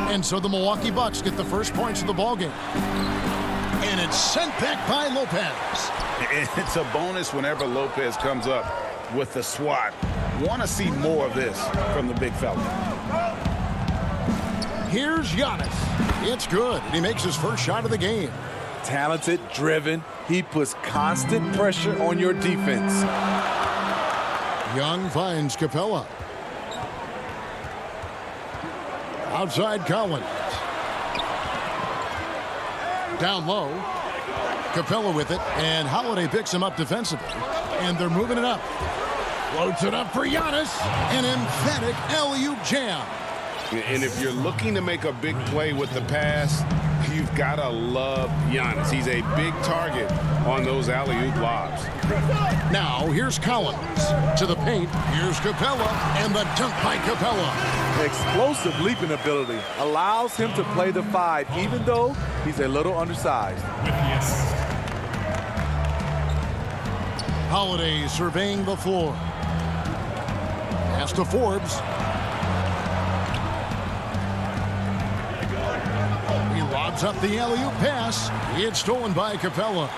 And so the Milwaukee Bucks get the first points of the ballgame. And it's sent back by Lopez. And it's a bonus whenever Lopez comes up with the swat. Want to see more of this from the big fella. Here's Giannis. It's good. He makes his first shot of the game. Talented, driven. He puts constant pressure on your defense. Young finds Capella. Outside Collins. Down low. Capella with it, and Holiday picks him up defensively. And they're moving it up. Floats it up for Giannis. An emphatic alley-oop jam. And if you're looking to make a big play with the pass, you've got to love Giannis. He's a big target on those alley-oop lobs. Now, here's Collins. To the paint, here's Capella, and the dunk by Capella. Explosive leaping ability allows him to play the 5, even though he's a little undersized. Holiday surveying the floor. Pass to Forbes. He lobs up the alley-oop pass. It's stolen by Capella.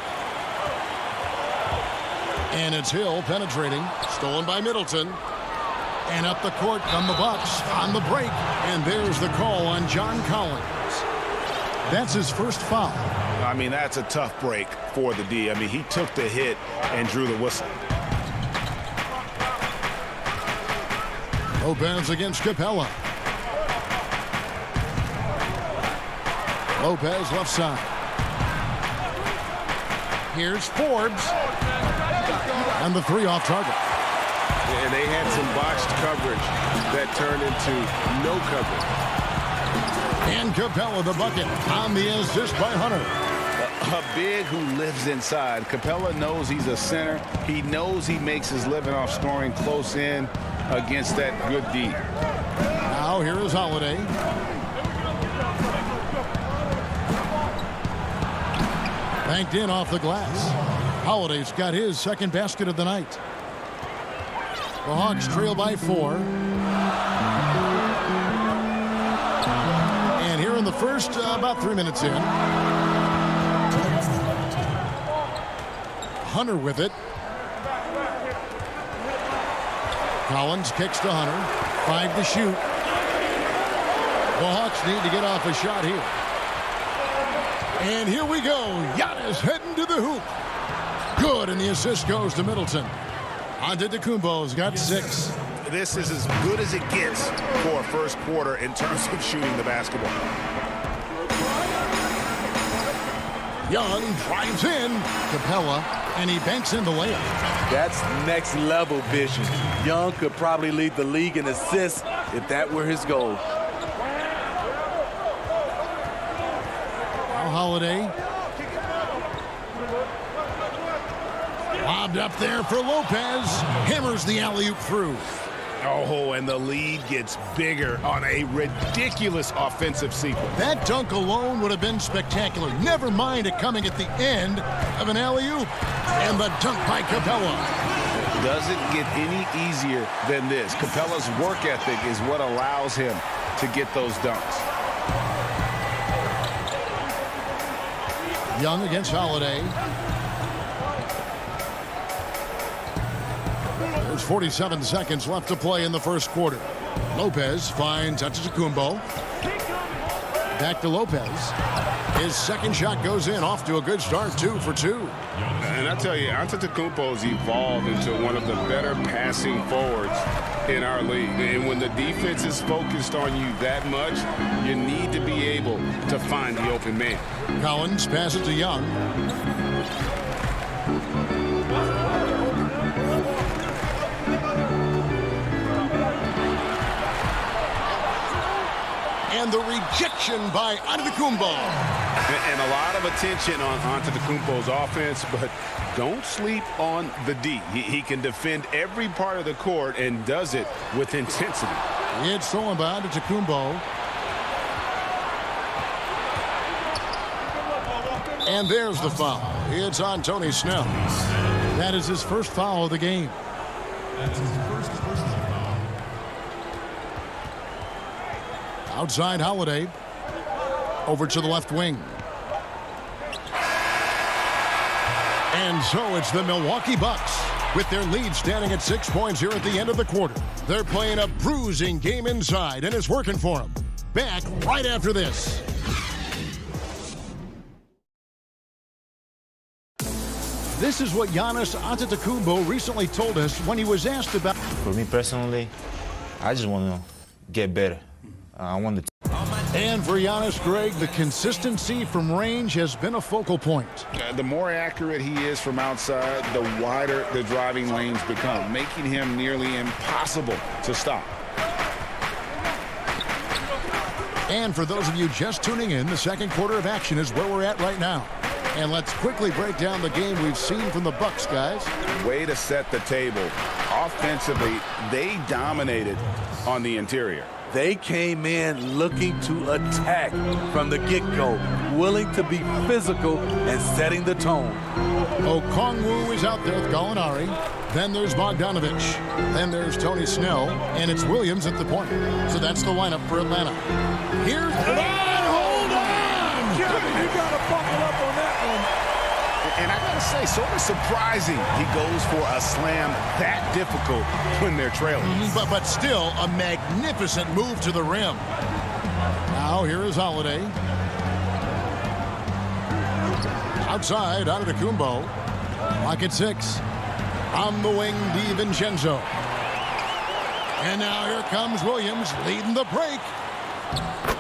And it's Hill penetrating. Stolen by Middleton. And up the court come the Bucks on the break. And there's the call on John Collins. That's his first foul. I mean, that's a tough break for the D. I mean, he took the hit and drew the whistle. Lopez against Capella. Lopez left side. Here's Forbes. And the 3 off target. And they had some botched coverage that turned into no coverage. And Capella the bucket on the assist by Hunter. A big who lives inside. Capella knows he's a center. He knows he makes his living off scoring close in against that good D. Now here is Holiday. Banked in off the glass. Holiday's got his second basket of the night. The Hawks trail by 4. And here in the first, about 3 minutes in. Hunter with it. Collins kicks to Hunter. 5 to shoot. The Hawks need to get off a shot here. And here we go. Giannis heading to the hoop. Good, and the assist goes to Middleton. Antetokounmpo's got 6. This is as good as it gets for a first quarter in terms of shooting the basketball. Young drives in. Capella, and he banks in the layup. That's next level vision. Young could probably lead the league in assists if that were his goal. Now Holiday. Lobbed up there for Lopez. Hammers the alley-oop through. Oh, and the lead gets bigger on a ridiculous offensive sequence. That dunk alone would have been spectacular. Never mind it coming at the end of an alley-oop. And the dunk by Capella. Doesn't get any easier than this. Capella's work ethic is what allows him to get those dunks. Young against Holiday. There's 47 seconds left to play in the first quarter. Lopez finds Antetokounmpo. Back to Lopez. His second shot goes in, off to a good start, 2 for 2. And I tell you, Antetokounmpo's evolved into one of the better passing forwards in our league. And when the defense is focused on you that much, you need to be able to find the open man. Collins passes to Young. And the rejection by Antetokounmpo. And a lot of attention on Antetokounmpo's offense, but don't sleep on the D. He can defend every part of the court and does it with intensity. It's stolen by Antetokounmpo. And there's the foul. It's on Tony Snell. That is his first foul of the game. That's his first personal foul. Outside Holiday. Over to the left wing. And so it's the Milwaukee Bucks with their lead standing at 6 points here at the end of the quarter. They're playing a bruising game inside, and it's working for them. Back right after this. This is what Giannis Antetokounmpo recently told us when he was asked about. For me personally, I just want to get better. I want to. And for Giannis, Greg, the consistency from range has been a focal point. The more accurate he is from outside, the wider the driving lanes become, making him nearly impossible to stop. And for those of you just tuning in, the second quarter of action is where we're at right now. And let's quickly break down the game we've seen from the Bucks, guys. Way to set the table. Offensively, they dominated on the interior. They came in looking to attack from the get-go, willing to be physical and setting the tone. Okongwu is out there with Gallinari. Then there's Bogdanovich. Then there's Tony Snell. And it's Williams at the point. So that's the lineup for Atlanta. Here's hold on! Kevin, you got to buckle up on that one. And I got to say, sort of surprising he goes for a slam that difficult when they're trailing. But still, a magnificent move to the rim. Now, here is Holiday. Outside, Antetokounmpo. Clock at 6. On the wing, DiVincenzo. And now here comes Williams leading the break.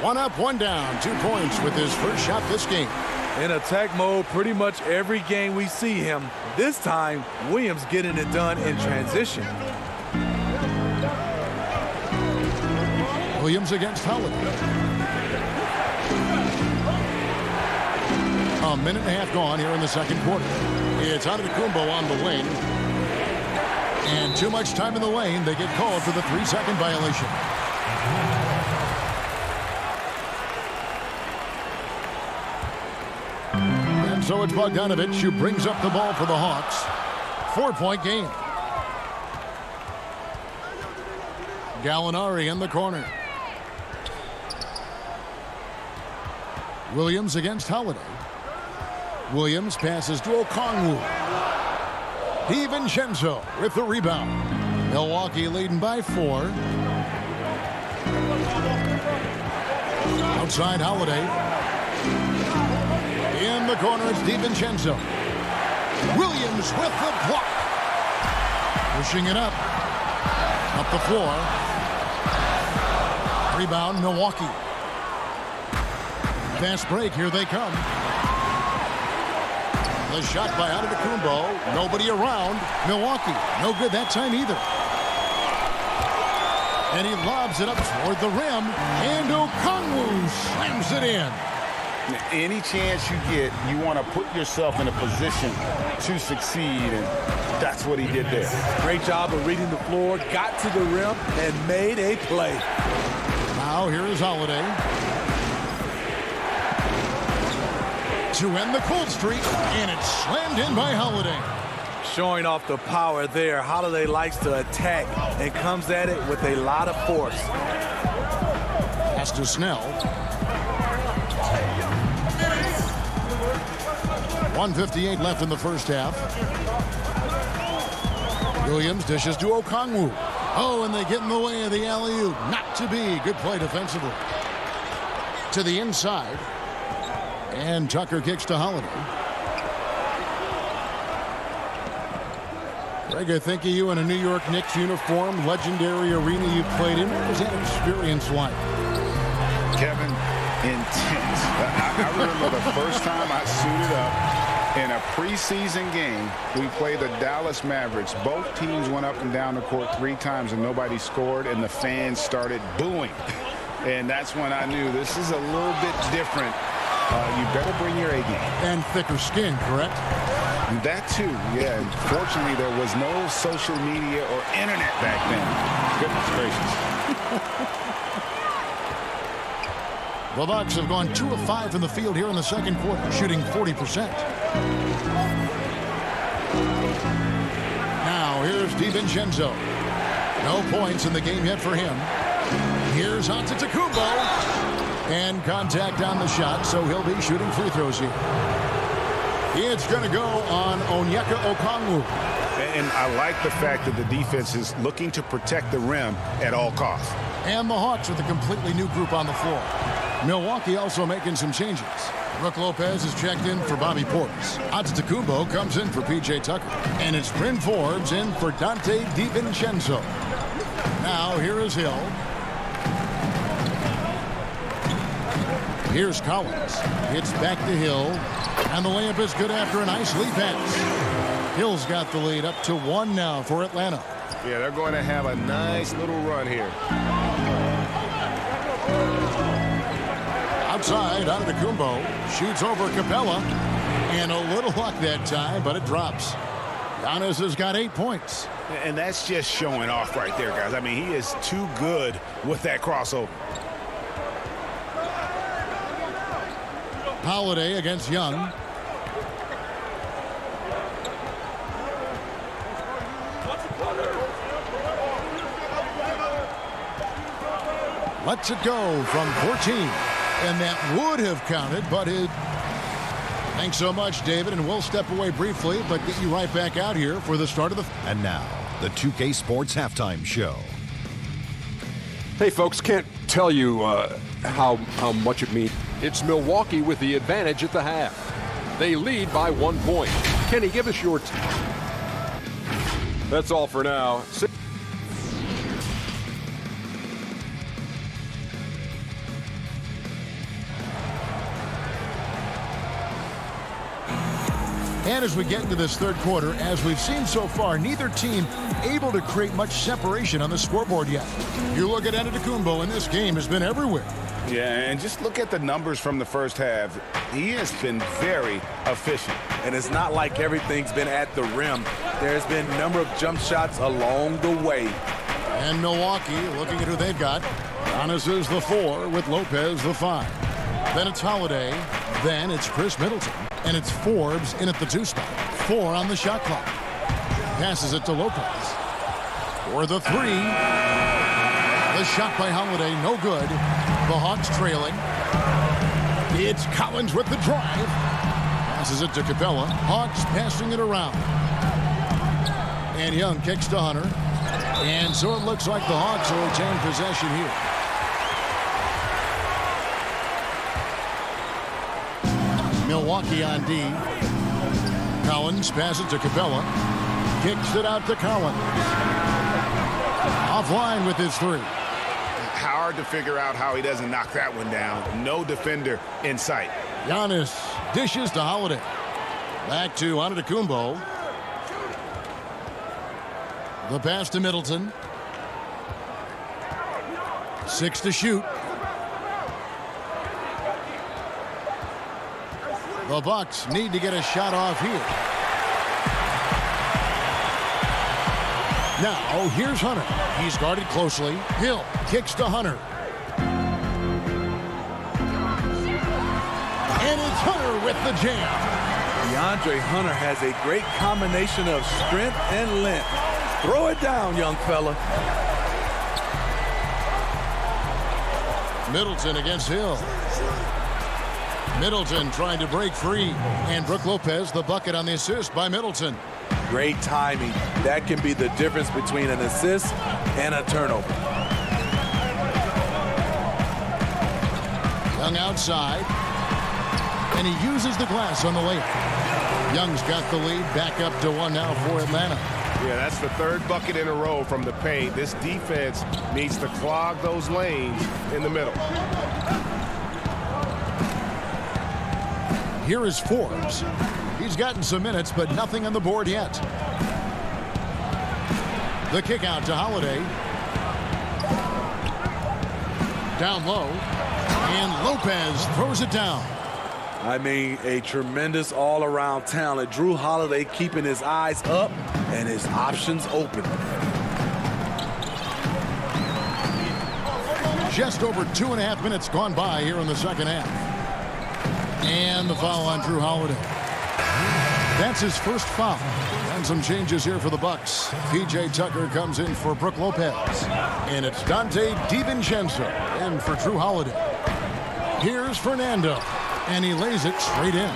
1 up, 1 down. 2 points with his first shot this game. In attack mode pretty much every game we see him. This time, Williams getting it done in transition. Williams against Holiday. A minute and a half gone here in the second quarter. It's Antetokounmpo on the wing. And too much time in the lane. They get called for the 3-second violation. And so it's Bogdanovich who brings up the ball for the Hawks. 4-point game. Gallinari in the corner. Williams against Holiday. Williams passes to Okongwu. DiVincenzo with the rebound. Milwaukee leading by 4. Outside Holiday. In the corner, it's DiVincenzo. Williams with the block. Pushing it up. Up the floor. Rebound, Milwaukee. Fast break, here they come. The shot by Antetokounmpo. Nobody around. Milwaukee, no good that time either. And he lobs it up toward the rim. And Okongwu slams it in. Any chance you get, you want to put yourself in a position to succeed, and that's what he did there. Great job of reading the floor, got to the rim, and made a play. Now here is Holiday. To end the cold streak, and it's slammed in by Holiday. Showing off the power there. Holiday likes to attack and comes at it with a lot of force. Pass to Snell. 1:58 left in the first half. Williams dishes to Okongwu. Oh, and they get in the way of the alley-oop. Not to be. Good play defensively. To the inside. And Tucker kicks to Holiday. Greg, I think of you in a New York Knicks uniform, legendary arena you played in. What was that experience like? Kevin, intense. I remember the first time I suited up in a preseason game. We played the Dallas Mavericks. Both teams went up and down the court 3 times and nobody scored, and the fans started booing. And that's when I knew this is a little bit different. You better bring your A game. And thicker skin, correct? That too, yeah. And fortunately, there was no social media or internet back then. Goodness gracious. The Bucks have gone 2 of 5 from the field here in the second quarter, shooting 40%. Now here's DiVincenzo. No points in the game yet for him. Here's Antetokounmpo. And contact on the shot, so he'll be shooting free throws here. It's going to go on Onyeka Okongwu. And I like the fact that the defense is looking to protect the rim at all costs. And the Hawks with a completely new group on the floor. Milwaukee also making some changes. Brook Lopez is checked in for Bobby Portis. Antetokounmpo comes in for P.J. Tucker. And it's Bryn Forbes in for Dante DiVincenzo. Now here is Hill. Here's Collins. It's back to Hill. And the layup is good after a nice lead pass. Hill's got the lead up to 1 now for Atlanta. Yeah, they're going to have a nice little run here. Outside, Antetokounmpo shoots over Capella. And a little luck that time, but it drops. Giannis has got 8 points. And that's just showing off right there, guys. I mean, he is too good with that crossover. Holiday against Young. Lets it go from 14. And that would have counted, but it... Thanks so much, David, and we'll step away briefly, but get you right back out here for the start of the... And now, the 2K Sports Halftime Show. Hey, folks, can't tell you how much it means. It's Milwaukee with the advantage at the half. They lead by 1 point. Kenny, give us your... That's all for now. And as we get into this third quarter, as we've seen so far, neither team able to create much separation on the scoreboard yet. You look at Antetokounmpo, and this game has been everywhere. Yeah, and just look at the numbers from the first half. He has been very efficient. And it's not like everything's been at the rim. There's been a number of jump shots along the way. And Milwaukee, looking at who they've got. Giannis is the 4 with Lopez the 5. Then it's Holiday. Then it's Chris Middleton. And it's Forbes in at the 2 spot. 4 on the shot clock. Passes it to Lopez. For the 3. The shot by Holiday, no good. The Hawks trailing. It's Collins with the drive. Passes it to Capella. Hawks passing it around. And Young kicks to Hunter. And so it looks like the Hawks will retain possession here. Milwaukee on D. Collins passes to Capella. Kicks it out to Collins. Offline with his 3. Hard to figure out how he doesn't knock that one down. No defender in sight. Giannis dishes to Holiday. Back to Antetokounmpo. The pass to Middleton. 6 to shoot. The Bucks need to get a shot off here. Now, here's Hunter. He's guarded closely. Hill kicks to Hunter. And it's Hunter with the jam. DeAndre Hunter has a great combination of strength and length. Throw it down, young fella. Middleton against Hill. Middleton trying to break free. And Brook Lopez, the bucket on the assist by Middleton. Great timing. That can be the difference between an assist and a turnover. Young outside. and he uses the glass on the layup. Young's got the lead, back up to 1 now for Atlanta. Yeah, that's the third bucket in a row from the paint. This defense needs to clog those lanes in the middle. Here is Forbes. He's gotten some minutes, but nothing on the board yet. The kick out to Holiday. Down low. And Lopez throws it down. I mean, a tremendous all-around talent. Drew Holiday keeping his eyes up and his options open. Just over 2.5 minutes gone by here in the second half. And the foul on Drew Holiday. That's his first foul. And some changes here for the Bucks. P.J. Tucker comes in for Brook Lopez. And it's Dante DiVincenzo in for Drew Holiday. Here's Fernando. And he lays it straight in.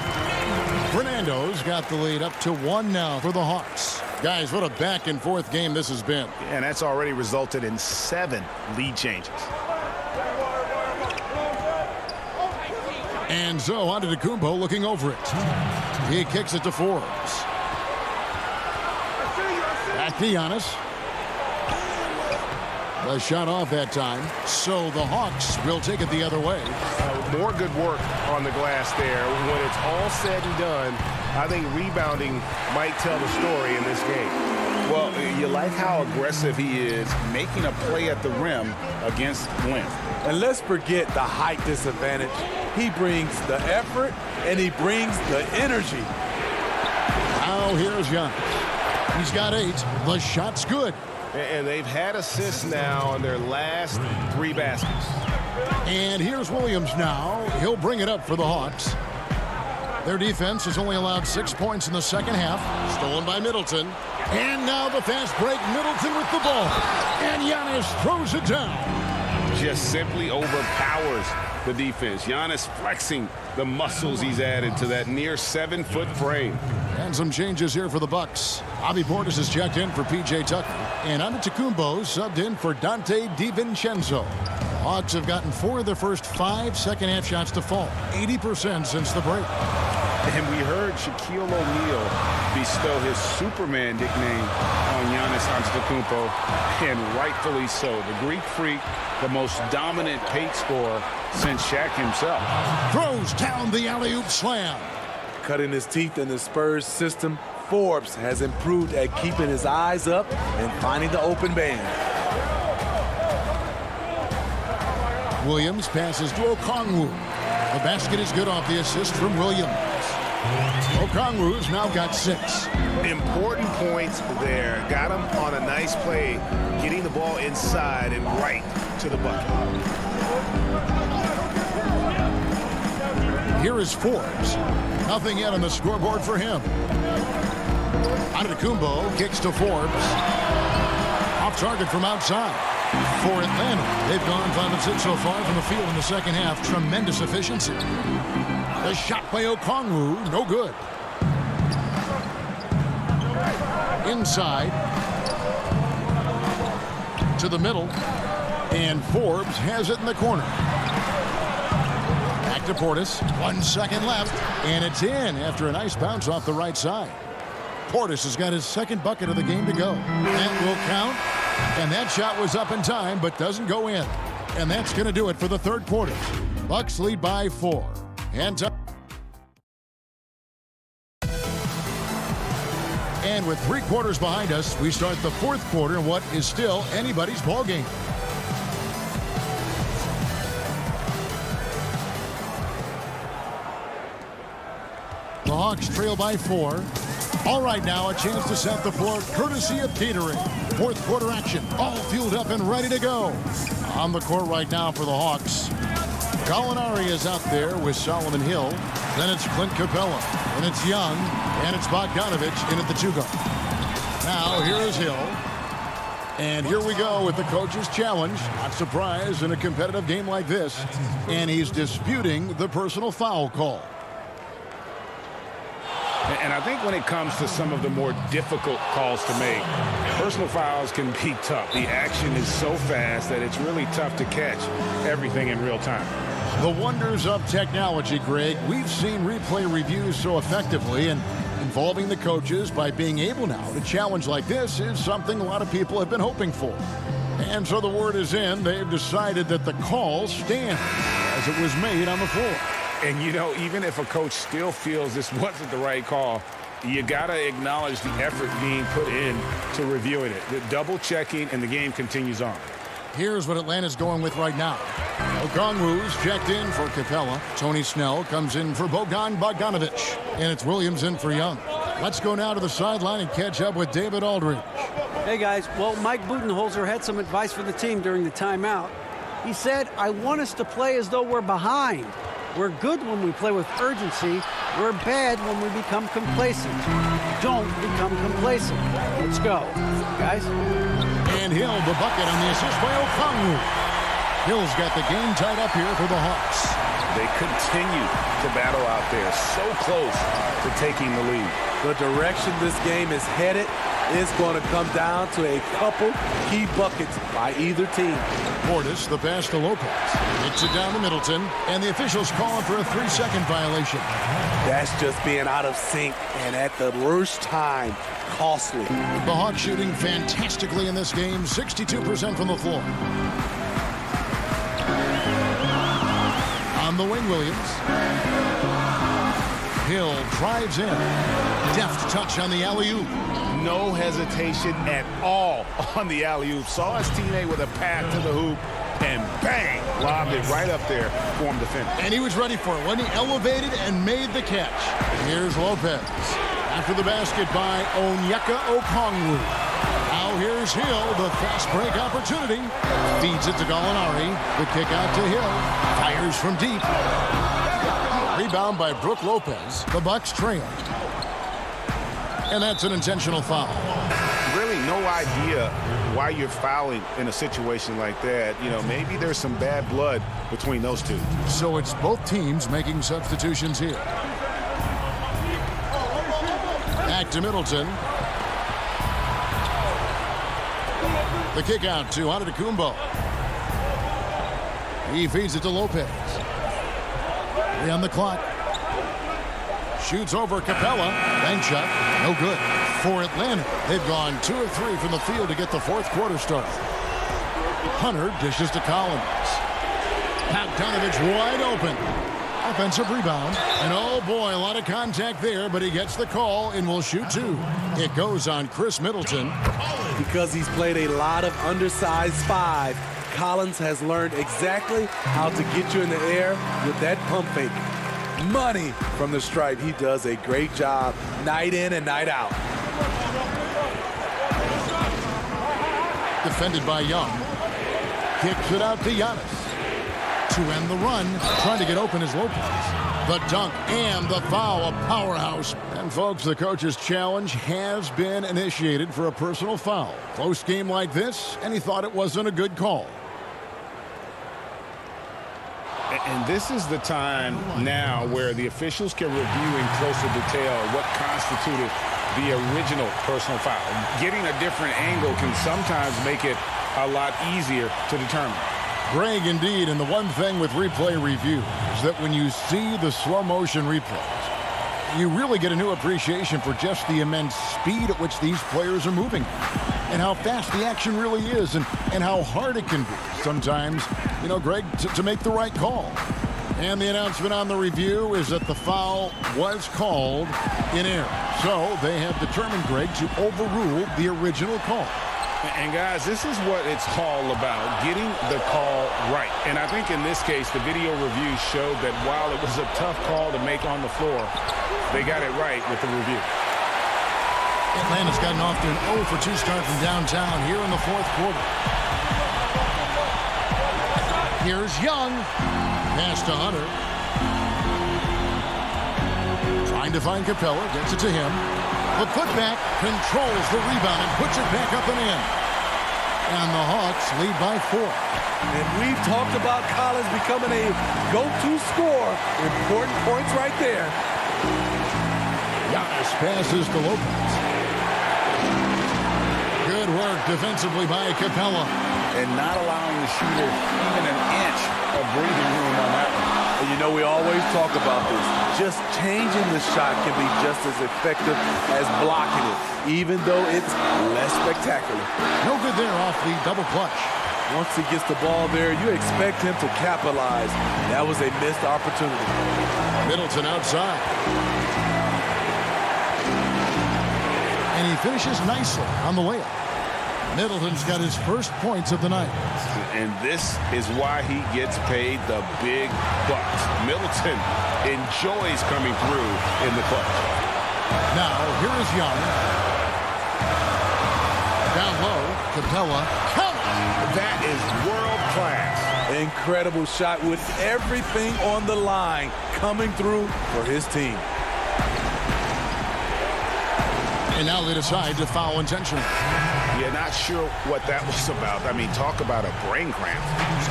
Fernando's got the lead up to 1 now for the Hawks. Guys, what a back-and-forth game this has been. And that's already resulted in 7 lead changes. And so on to Antetokounmpo looking over it. He kicks it to Forbes. Back to Giannis. The shot off that time. So the Hawks will take it the other way. More good work on the glass there. When it's all said and done, I think rebounding might tell the story in this game. Well, you like how aggressive he is making a play at the rim against length. And let's forget the height disadvantage. He brings the effort and he brings the energy. Now here's Giannis. He's got 8. The shot's good. And they've had assists now on their last 3 baskets. And here's Williams now. He'll bring it up for the Hawks. Their defense has only allowed 6 points in the second half. Stolen by Middleton. And now the fast break. Middleton with the ball. And Giannis throws it down. Just simply overpowers the defense. Giannis flexing the muscles he's added to that near 7-foot frame. And some changes here for the Bucks. Bobby Portis is checked in for P.J. Tucker. And Antetokounmpo subbed in for Dante DiVincenzo. The Hawks have gotten 4 of their first 5 second-half shots to fall. 80% since the break. And we heard Shaquille O'Neal bestow his Superman nickname on Giannis Antetokounmpo, and rightfully so. The Greek Freak, the most dominant paint scorer since Shaq himself. Throws down the alley-oop slam. Cutting his teeth in the Spurs system, Forbes has improved at keeping his eyes up and finding the open man. Williams passes to Okongwu. The basket is good off the assist from Williams. Okongwu's now got 6. Important points there. Got him on a nice play, getting the ball inside and right to the bucket. Here is Forbes. Nothing yet on the scoreboard for him. Antetokounmpo kicks to Forbes. Off target from outside. For Atlanta, they've gone 5 of 6 so far from the field in the second half. Tremendous efficiency. The shot by Okongwu, no good. Inside. To the middle. And Forbes has it in the corner. Back to Portis. 1 second left. And it's in after a nice bounce off the right side. Portis has got his second bucket of the game to go. That will count. And that shot was up in time, but doesn't go in. And that's going to do it for the third quarter. Bucks lead by 4. And with 3 quarters behind us, we start the fourth quarter in what is still anybody's ball game. The Hawks trail by 4. All right, now a chance to set the floor courtesy of Gatorade. Fourth quarter action, all fueled up and ready to go. On the court right now for the Hawks. Gallinari is out there with Solomon Hill. Then it's Clint Capella. And it's Young. And it's Bogdanovich in at the 2-guard. Now here is Hill. And here we go with the coach's challenge. Not surprised in a competitive game like this. And he's disputing the personal foul call. And I think when it comes to some of the more difficult calls to make, personal fouls can be tough. The action is so fast that it's really tough to catch everything in real time. The wonders of technology, Greg. We've seen replay reviews so effectively, and involving the coaches by being able now to challenge like this is something a lot of people have been hoping for. And so the word is in. They've decided that the call stands as it was made on the floor. And, you know, even if a coach still feels this wasn't the right call, you got to acknowledge the effort being put in to reviewing it. The double checking, and the game continues on. Here's what Atlanta's going with right now. Okongwu's checked in for Capella. Tony Snell comes in for Bogan Bogdanovic. And it's Williams in for Young. Let's go now to the sideline and catch up with David Aldridge. Hey, guys. Well, Mike Budenholzer had some advice for the team during the timeout. He said, I want us to play as though we're behind. We're good when we play with urgency. We're bad when we become complacent. Don't become complacent. Let's go, guys. And Hill, the bucket on the assist by Okongwu. Hill's got the game tied up here for the Hawks. They continue to battle out there, so close to taking the lead. The direction this game is headed is going to come down to a couple key buckets by either team. Portis, the pass to Lopez. Hits it down to Middleton, and the officials calling for a 3-second violation. That's just being out of sync, and at the worst time, costly. The Hawks shooting fantastically in this game, 62% from the floor. On the wing, Williams. Hill drives in. Deft touch on the alley-oop. No hesitation at all on the alley-oop. Saw his teammate with a pass to the hoop, and bang, lobbed it right up there for him to finish. And he was ready for it when he elevated and made the catch. Here's Lopez. After the basket by Onyeka Okongwu. Now here's Hill, the fast break opportunity. Feeds it to Gallinari. The kick out to Hill. Fires from deep. Rebound by Brook Lopez. The Bucks trail. And that's an intentional foul. Really no idea why you're fouling in a situation like that. You know, maybe there's some bad blood between those two. So it's both teams making substitutions here. Back to Middleton. The kick out to Antetokounmpo. He feeds it to Lopez. 3 on the clock. Shoots over Capella. Bank shot. No good. For Atlanta, they've gone 2 of 3 from the field to get the fourth quarter started. Hunter dishes to Collins. Bogdanovic wide open. Offensive rebound. And oh boy, a lot of contact there, but he gets the call and will shoot 2. It goes on Chris Middleton. Because he's played a lot of undersized 5, Collins has learned exactly how to get you in the air with that pump fake. Money from the stripe. He does a great job night in and night out. Defended by Young. Kicks it out to Giannis. To end the run, trying to get open is Lopez. The dunk and the foul, a powerhouse. And folks, the coach's challenge has been initiated for a personal foul. Close game like this, and he thought it wasn't a good call. And this is the time now where the officials can review in closer detail what constituted the original personal foul. Getting a different angle can sometimes make it a lot easier to determine. Greg, indeed, and the one thing with replay review is that when you see the slow motion replays, you really get a new appreciation for just the immense speed at which these players are moving and how fast the action really is and how hard it can be sometimes, you know, Greg, to make the right call. And the announcement on the review is that the foul was called in error. So they have determined, Greg, to overrule the original call. And guys, this is what it's all about, getting the call right. And I think in this case, the video review showed that while it was a tough call to make on the floor, they got it right with the review. Atlanta's gotten off to an 0 for 2 start from downtown here in the fourth quarter. Here's Young. Pass to Hunter. Trying to find Capella. Gets it to him. The putback controls the rebound and puts it back up and in. And the Hawks lead by 4. And we've talked about Collins becoming a go-to scorer. Important points right there. Giannis passes to Lopez. Good work defensively by Capella. and not allowing the shooter even an inch of breathing room on that one. And you know, we always talk about this. Just changing the shot can be just as effective as blocking it, even though it's less spectacular. No good there off the double clutch. Once he gets the ball there, you expect him to capitalize. That was a missed opportunity. Middleton outside. And he finishes nicely on the layup. Middleton's got his first points of the night. And this is why he gets paid the big bucks. Middleton enjoys coming through in the clutch. Now, here is Young. Down low, Capella. Count! That is world class. Incredible shot with everything on the line coming through for his team. And now they decide to foul intentionally. Yeah, not sure what that was about. I mean, talk about a brain cramp.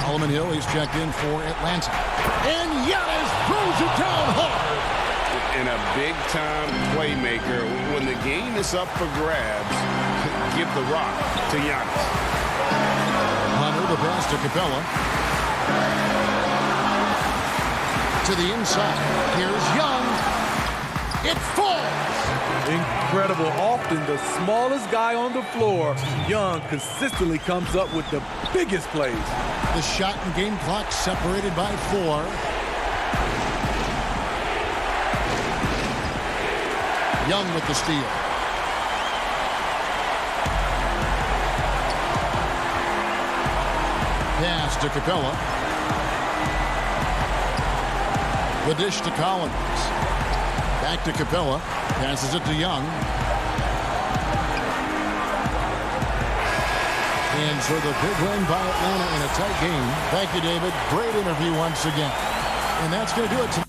Solomon Hill, he's checked in for Atlanta. And Giannis throws it down hard. And a big-time playmaker. When the game is up for grabs, give the rock to Giannis. Hunter, the pass to Capella. To the inside. Here's Young. It falls. Incredible. Often the smallest guy on the floor, Young consistently comes up with the biggest plays. The shot and game clock separated by 4. Young with the steal. Pass to Capella. The dish to Collins. Back to Capella. Passes it to Young. And so the big win by Atlanta in a tight game. Thank you, David. Great interview once again. And that's going to do it tonight.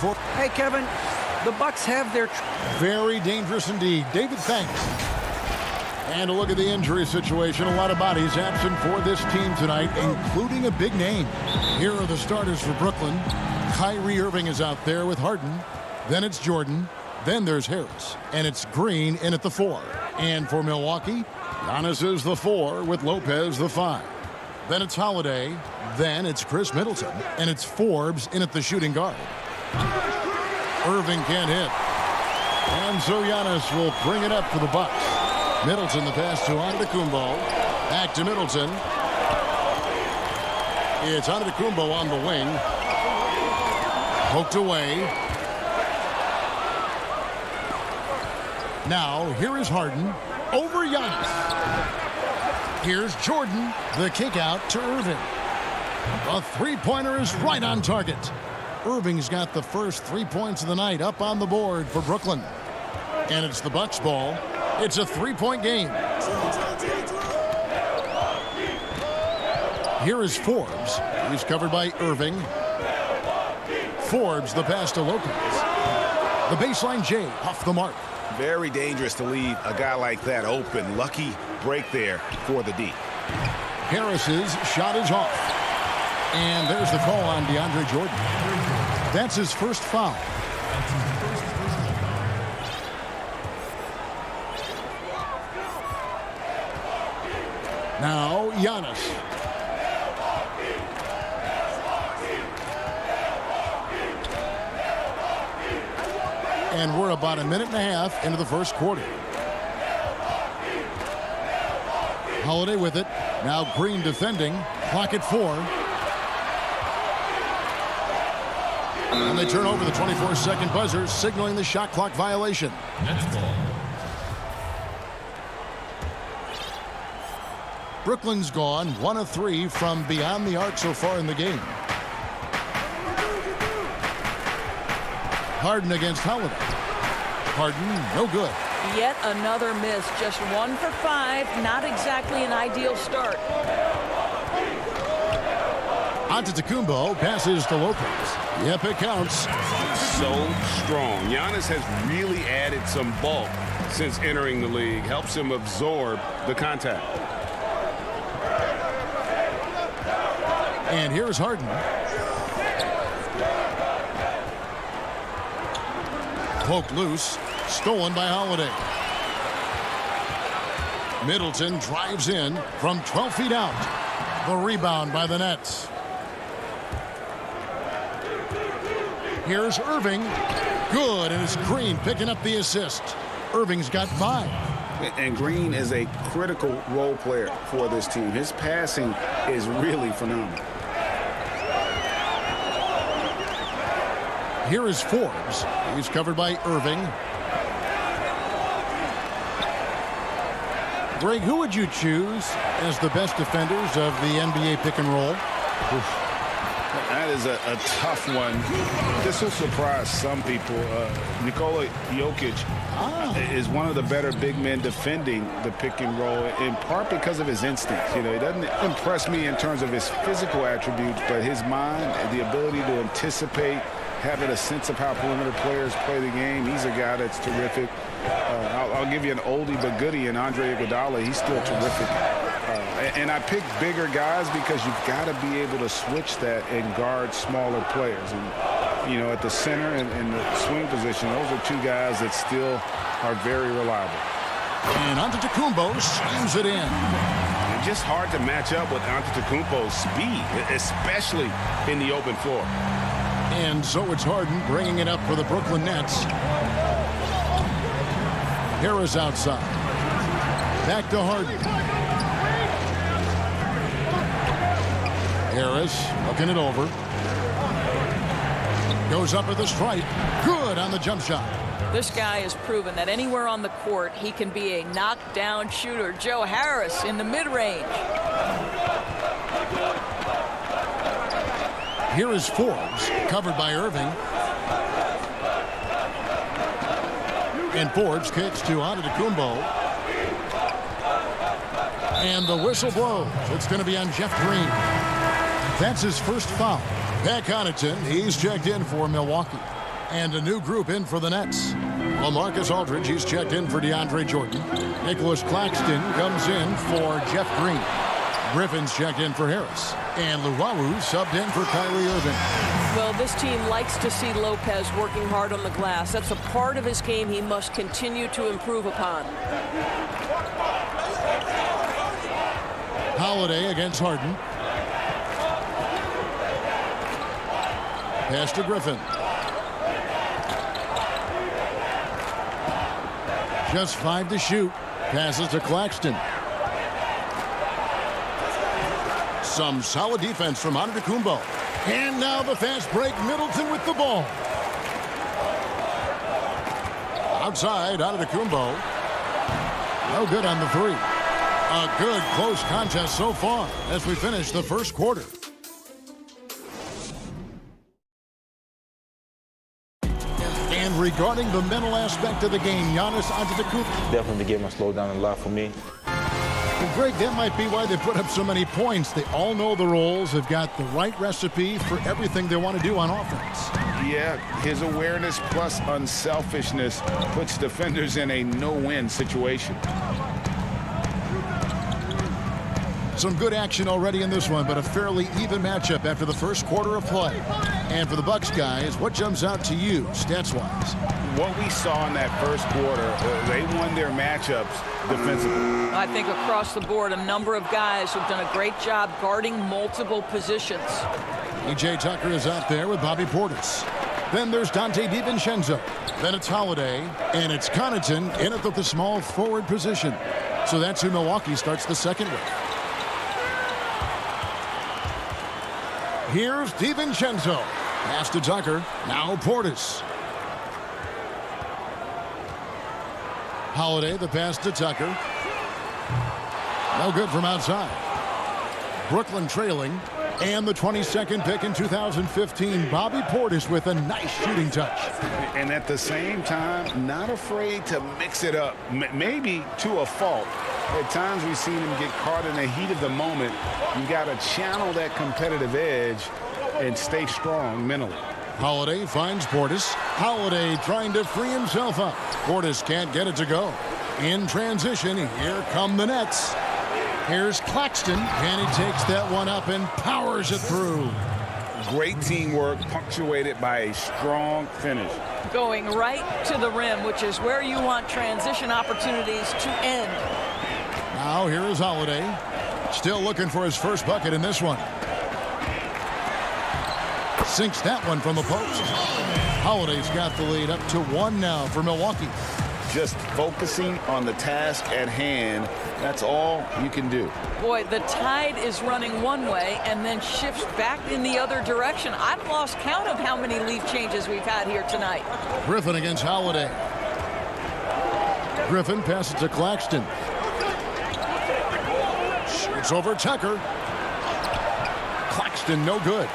before. Hey, Kevin, the Bucks have their... Very dangerous indeed. David, thanks. And a look at the injury situation. A lot of bodies absent for this team tonight, including a big name. Here are the starters for Brooklyn. Kyrie Irving is out there with Harden. Then it's Jordan. Then there's Harris. And it's Green in at the 4. And for Milwaukee, Giannis is the 4 with Lopez the 5. Then it's Holiday. Then it's Chris Middleton. And it's Forbes in at the shooting guard. Irving can't hit. And so Giannis will bring it up for the Bucks. Middleton the pass to Antetokounmpo. Back to Middleton. It's Antetokounmpo on the wing. Poked away. Now, here is Harden. over Giannis. Here's Jordan. The kick out to Irving. A three-pointer is right on target. Irving's got the first 3 points of the night up on the board for Brooklyn. And it's the Bucks ball. It's a three-point game. Here is Forbes. He's covered by Irving. Forbes, the pass to Lopez. The baseline J off the mark. Very dangerous to leave a guy like that open. Lucky break there for the D. Harris's shot is off. And there's the call on DeAndre Jordan. That's his first foul. Now Giannis. And we're about a minute and a half into the first quarter. Holiday with it. Now Green defending. Clock at 4. And they turn over the 24-second buzzer, signaling the shot clock violation. Brooklyn's gone 1 of 3 from beyond the arc so far in the game. Harden against Holiday. Harden, no good. Yet another miss. Just 1 for 5. Not exactly an ideal start. Antetokounmpo passes to Lopez. Yep, it counts. So strong. Giannis has really added some bulk since entering the league. Helps him absorb the contact. And here's Harden. Poked loose. Stolen by Holiday. Middleton drives in from 12 feet out. The rebound by the Nets. Here's Irving. Good, and it's Green picking up the assist. Irving's got 5. And Green is a critical role player for this team. His passing is really phenomenal. Here is Forbes. He's covered by Irving. Greg, who would you choose as the best defenders of the NBA pick and roll? That is a tough one. This will surprise some people. Nikola Jokic is one of the better big men defending the pick and roll, in part because of his instincts. You know, he doesn't impress me in terms of his physical attributes, but his mind, the ability to anticipate, having a sense of how perimeter players play the game. He's a guy that's terrific. I'll give you an oldie but goodie in Andre Iguodala. He's still terrific. And I pick bigger guys because you've got to be able to switch that and guard smaller players. And, you know, at the center and the swing position, those are 2 guys that still are very reliable. And Antetokounmpo slams it in. It's just hard to match up with Antetokounmpo's speed, especially in the open floor. And so it's Harden bringing it up for the Brooklyn Nets. Harris outside. Back to Harden. Harris looking it over. Goes up at the strike. Good on the jump shot. This guy has proven that anywhere on the court, he can be a knockdown shooter. Joe Harris in the mid-range. Here is Forbes, covered by Irving. And Forbes kicks to Antetokounmpo. And the whistle blows. It's going to be on Jeff Green. That's his first foul. Pat Connaughton, he's checked in for Milwaukee. And a new group in for the Nets. LaMarcus Aldridge, he's checked in for DeAndre Jordan. Nicholas Claxton comes in for Jeff Green. Griffin's checked in for Harris. And Luwawu subbed in for Kyrie Irving. Well, this team likes to see Lopez working hard on the glass. That's a part of his game he must continue to improve upon. Holiday against Harden. Pass to Griffin. Just 5 to shoot. Passes to Claxton. Some solid defense from Antetokounmpo. And now the fast break. Middleton with the ball. Outside, Antetokounmpo. No good on the three. A good close contest so far as we finish the first quarter. And regarding the mental aspect of the game, Giannis Antetokounmpo. Definitely the game has slowed down a lot for me. Well, Greg, that might be why they put up so many points. They all know the roles. They've got the right recipe for everything they want to do on offense. Yeah, his awareness plus unselfishness puts defenders in a no-win situation. Some good action already in this one, but a fairly even matchup after the first quarter of play. And for the Bucks guys, what jumps out to you stats-wise? What we saw in that first quarter, they won their matchups defensively. I think across the board, a number of guys have done a great job guarding multiple positions. E.J. Tucker is out there with Bobby Portis. Then there's Dante DiVincenzo. Then it's Holiday, and it's Connaughton in at the small forward position. So that's who Milwaukee starts the second with. Here's DiVincenzo. Pass to Tucker. Now Portis. Holiday, the pass to Tucker. No good from outside. Brooklyn trailing. And the 22nd pick in 2015, Bobby Portis with a nice shooting touch. And at the same time, not afraid to mix it up, maybe to a fault. At times we've seen him get caught in the heat of the moment. You got to channel that competitive edge and stay strong mentally. Holiday finds Portis. Holiday trying to free himself up. Portis can't get it to go. In transition, here come the Nets. Here's Claxton, and he takes that one up and powers it through. Great teamwork, punctuated by a strong finish. Going right to the rim, which is where you want transition opportunities to end. Now here is Holiday. Still looking for his first bucket in this one. Sinks that one from the post. Holiday's got the lead up to 1 now for Milwaukee. Just focusing on the task at hand, that's all you can do. Boy, the tide is running one way and then shifts back in the other direction. I've lost count of how many lead changes we've had here tonight. Griffin against Holiday. Griffin passes to Claxton. Shoots over Tucker. Claxton no good.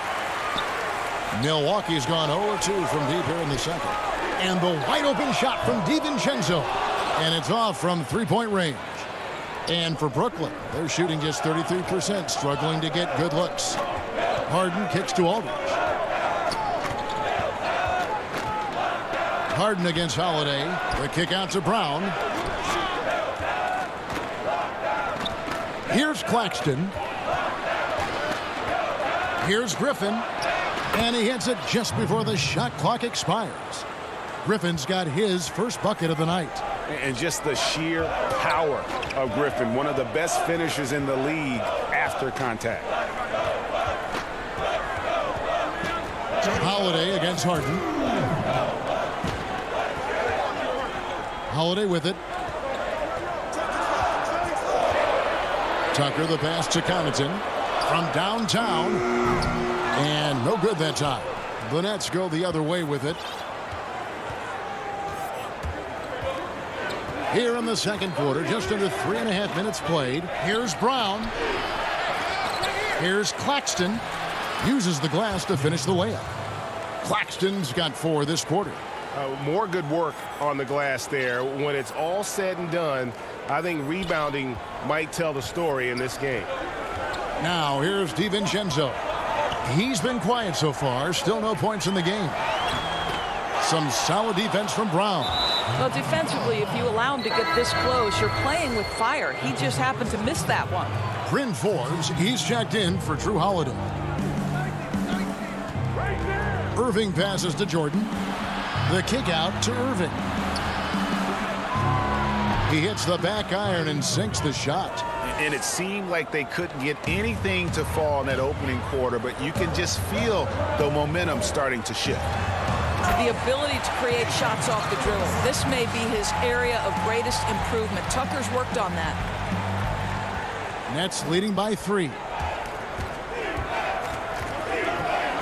Milwaukee's gone 0-2 from deep here in the second. And the wide open shot from DiVincenzo. And it's off from three-point range. And for Brooklyn, they're shooting just 33%, struggling to get good looks. Harden kicks to Aldridge. Harden against Holiday. The kick out to Brown. Here's Claxton. Here's Griffin. And he hits it just before the shot clock expires. Griffin's got his first bucket of the night. And just the sheer power of Griffin, one of the best finishers in the league after contact. Holiday against Harden. Holiday with it. Tucker the pass to Connaughton from downtown. And no good that time. The Nets go the other way with it. Here in the second quarter, just under 3.5 minutes played. Here's Brown. Here's Claxton. Uses the glass to finish the layup. Claxton's got 4 this quarter. More good work on the glass there. When it's all said and done, I think rebounding might tell the story in this game. Now here's DiVincenzo. He's been quiet so far. Still no points in the game. Some solid defense from Brown. Well, defensively, if you allow him to get this close, you're playing with fire. He just happened to miss that one. Bryn Forbes, he's checked in for Drew Holiday. Irving passes to Jordan. The kick out to Irving. He hits the back iron and sinks the shot. And it seemed like they couldn't get anything to fall in that opening quarter, but you can just feel the momentum starting to shift. The ability to create shots off the dribble. This may be his area of greatest improvement. Tucker's worked on that. Nets leading by 3.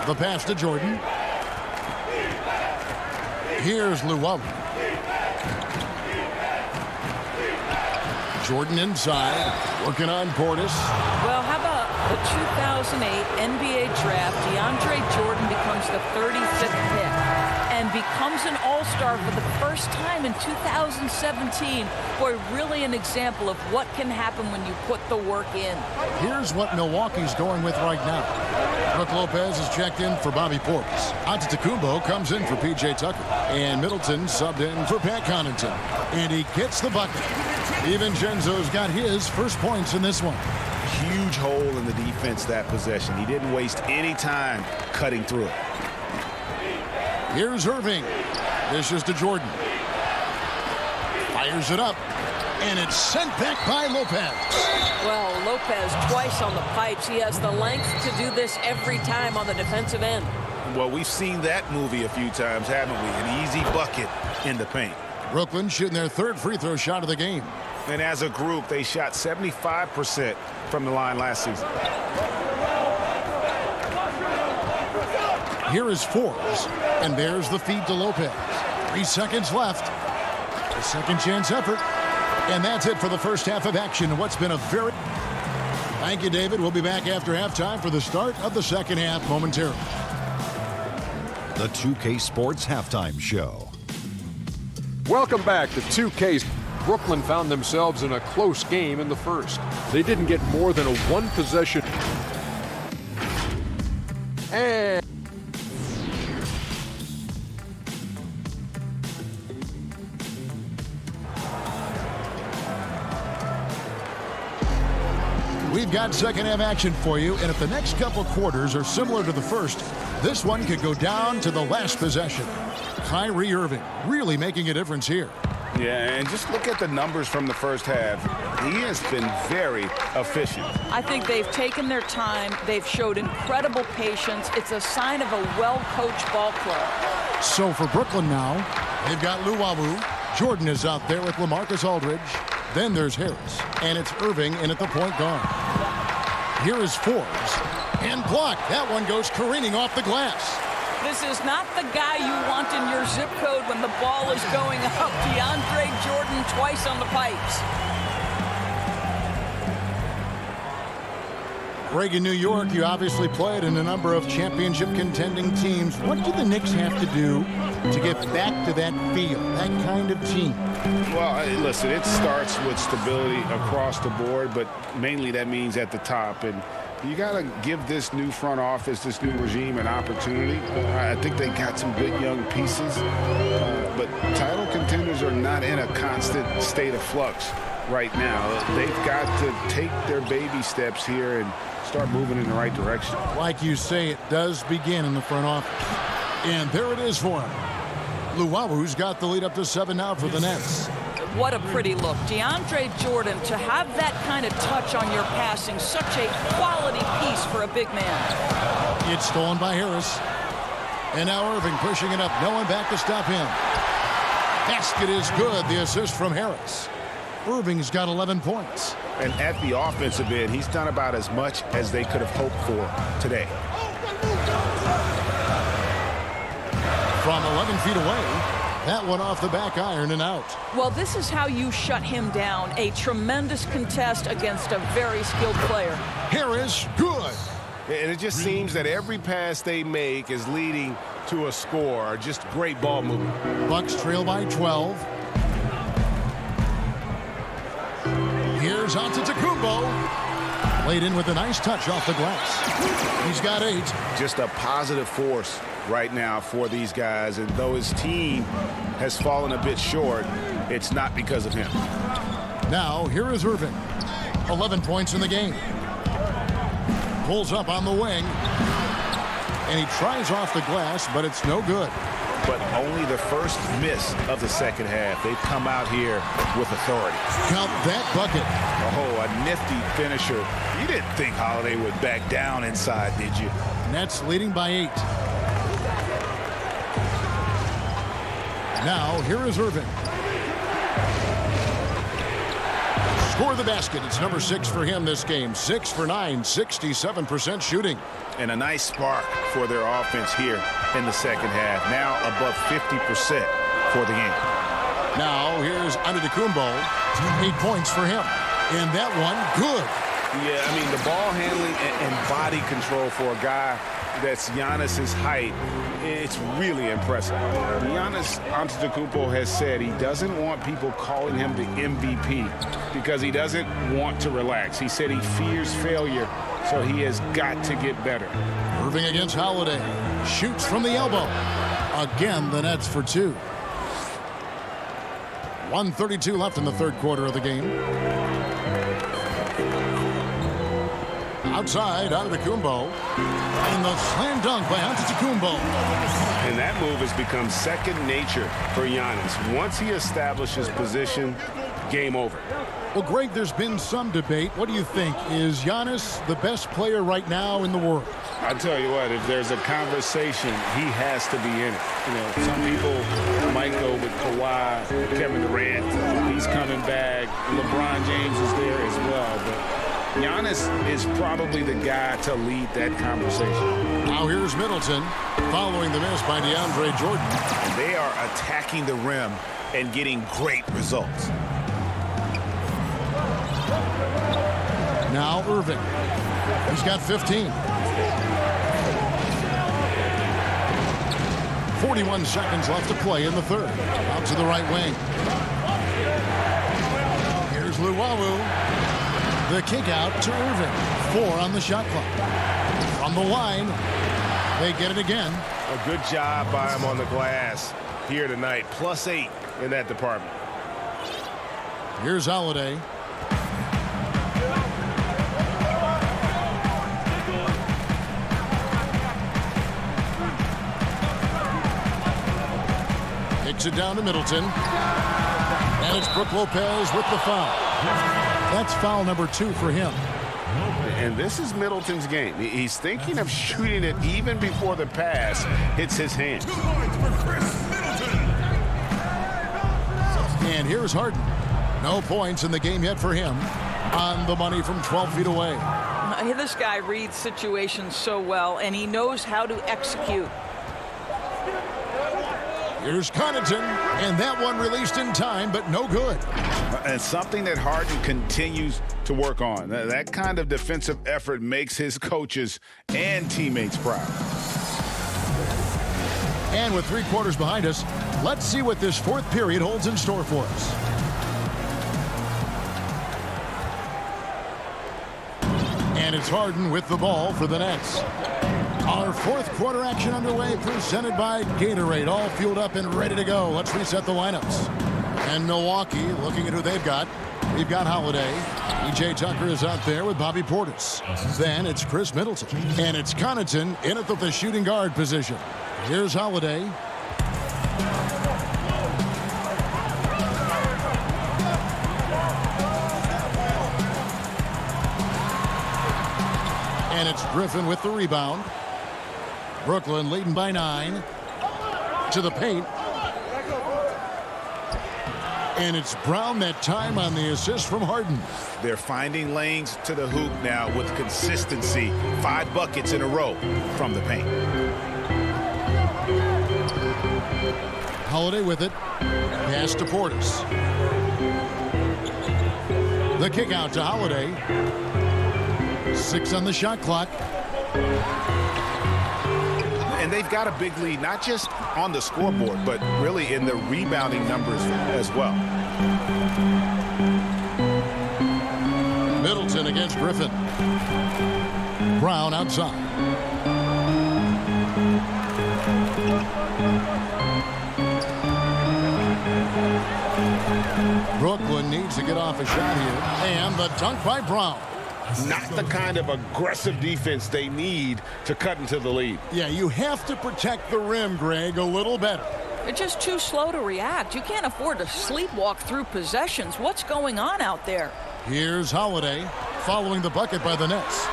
The pass to Jordan. Here's Llewellyn. Jordan inside, working on Portis. Well, how about the 2008 NBA draft? DeAndre Jordan becomes the 35th pick and becomes an all-star for the first time in 2017. Boy, really an example of what can happen when you put the work in. Here's what Milwaukee's going with right now. Brook Lopez is checked in for Bobby Portis. Antetokounmpo comes in for P.J. Tucker. And Middleton subbed in for Pat Connaughton. And he gets the bucket. DiVincenzo's got his first points in this one. Huge hole in the defense that possession. He didn't waste any time cutting through it. Here's Irving. Dishes to Jordan. Fires it up. And it's sent back by Lopez. Well, Lopez twice on the pipes. He has the length to do this every time on the defensive end. Well, we've seen that movie a few times, haven't we? An easy bucket in the paint. Brooklyn shooting their third free throw shot of the game. And as a group, they shot 75% from the line last season. Here is Forbes, and there's the feed to Lopez. 3 seconds left. A second chance effort. And that's it for the first half of action in what's been a very... Thank you, David. We'll be back after halftime for the start of the second half momentarily. The 2K Sports Halftime Show. Welcome back to 2K. Brooklyn found themselves in a close game in the first. They didn't get more than a one possession. And we've got second half action for you, and if the next couple quarters are similar to the first, this one could go down to the last possession. Kyrie Irving really making a difference here. Yeah, and just look at the numbers from the first half. He has been very efficient. I think they've taken their time. They've showed incredible patience. It's a sign of a well-coached ball club. So for Brooklyn now, they've got Luwawu. Jordan is out there with LaMarcus Aldridge. Then there's Harris, and it's Irving in at the point guard. Here is Forbes, and blocked. That one goes careening off the glass. This is not the guy you want in your zip code when the ball is going up. DeAndre Jordan twice on the pipes. Greg, in New York, you obviously played in a number of championship contending teams. What do the Knicks have to do to get back to that feel, that kind of team? Well, listen, it starts with stability across the board, but mainly that means at the top. And you got to give this new front office, this new regime, an opportunity. I think they got some good young pieces, but title contenders are not in a constant state of flux right now. They've got to take their baby steps here and start moving in the right direction. Like you say, it does begin in the front office. And there it is for him. Luwawu's got the lead up to 7 now for the Nets. What a pretty look. DeAndre Jordan, to have that kind of touch on your passing, such a quality piece for a big man. It's stolen by Harris. And now Irving pushing it up. No one back to stop him. Basket is good. The assist from Harris. Irving's got 11 points. And at the offensive end, he's done about as much as they could have hoped for today. From 11 feet away, that one off the back iron and out. Well, this is how you shut him down. A tremendous contest against a very skilled player. Harris, good. And it just seems that every pass they make is leading to a score. Just great ball movement. Bucks trail by 12. Here's Antetokounmpo. Laid in with a nice touch off the glass. He's got 8. Just a positive force right now for these guys. And though his team has fallen a bit short, it's not because of him. Now, here is Irving. 11 points in the game. Pulls up on the wing. And he tries off the glass, but it's no good. But only the first miss of the second half. They've come out here with authority. Count that bucket. Oh, a nifty finisher. You didn't think Holiday would back down inside, did you? Nets leading by 8. Now, here is Irving. Score the basket. It's number 6 for him this game. 6 for 9, 67% shooting. And a nice spark for their offense here in the second half. Now above 50% for the game. Now here's Antetokounmpo. 8 points for him. And that one, good. Yeah, I mean, the ball handling and body control for a guy that's Giannis's height, it's really impressive. Giannis Antetokounmpo has said he doesn't want people calling him the MVP because he doesn't want to relax. He said he fears failure, so he has got to get better. Irving against Holiday. Shoots from the elbow. Again, the Nets for 2. 1:32 left in the third quarter of the game. Outside, Antetokounmpo. And the slam dunk by Antetokounmpo. And that move has become second nature for Giannis. Once he establishes position, game over. Well, Greg, there's been some debate. What do you think? Is Giannis the best player right now in the world? I tell you what, if there's a conversation, he has to be in it. You know, some people might go with Kawhi, Kevin Durant. He's coming back. LeBron James is there as well. But Giannis is probably the guy to lead that conversation. Now here's Middleton following the miss by DeAndre Jordan. And they are attacking the rim and getting great results. Now Irving. He's got 15. 41 seconds left to play in the third. Out to the right wing. Here's Luwawu. The kick out to Irving. 4 on the shot clock. From the line, they get it again. A good job by him on the glass here tonight. +8 in that department. Here's Holiday. Kicks it down to Middleton. And it's Brook Lopez with the foul. That's foul number 2 for him. And this is Middleton's game. He's thinking of shooting it even before the pass hits his hands. And here's Harden. No points in the game yet for him. On the money from 12 feet away. This guy reads situations so well, and he knows how to execute. Here's Connaughton, and that one released in time, but no good. And something that Harden continues to work on. That kind of defensive effort makes his coaches and teammates proud. And with 3 quarters behind us, let's see what this fourth period holds in store for us. And it's Harden with the ball for the Nets. Our fourth quarter action underway, presented by Gatorade, all fueled up and ready to go. Let's reset the lineups. And Milwaukee, looking at who they've got. We've got Holiday. E.J. Tucker is out there with Bobby Portis. Then it's Chris Middleton. And it's Connaughton in at the shooting guard position. Here's Holiday. And it's Griffin with the rebound. Brooklyn leading by 9. To the paint. And it's Brown that time on the assist from Harden. They're finding lanes to the hoop now with consistency. 5 buckets in a row from the paint. Holiday with it. Pass to Portis. The kick out to Holiday. 6 on the shot clock. And they've got a big lead, not just on the scoreboard, but really in the rebounding numbers as well. Middleton against Griffin. Brown outside. Brooklyn needs to get off a shot here. And the dunk by Brown. Not the kind of aggressive defense they need to cut into the lead. Yeah, you have to protect the rim, Greg, a little better. They're just too slow to react. You can't afford to sleepwalk through possessions. What's going on out there? Here's Holiday following the bucket by the Nets.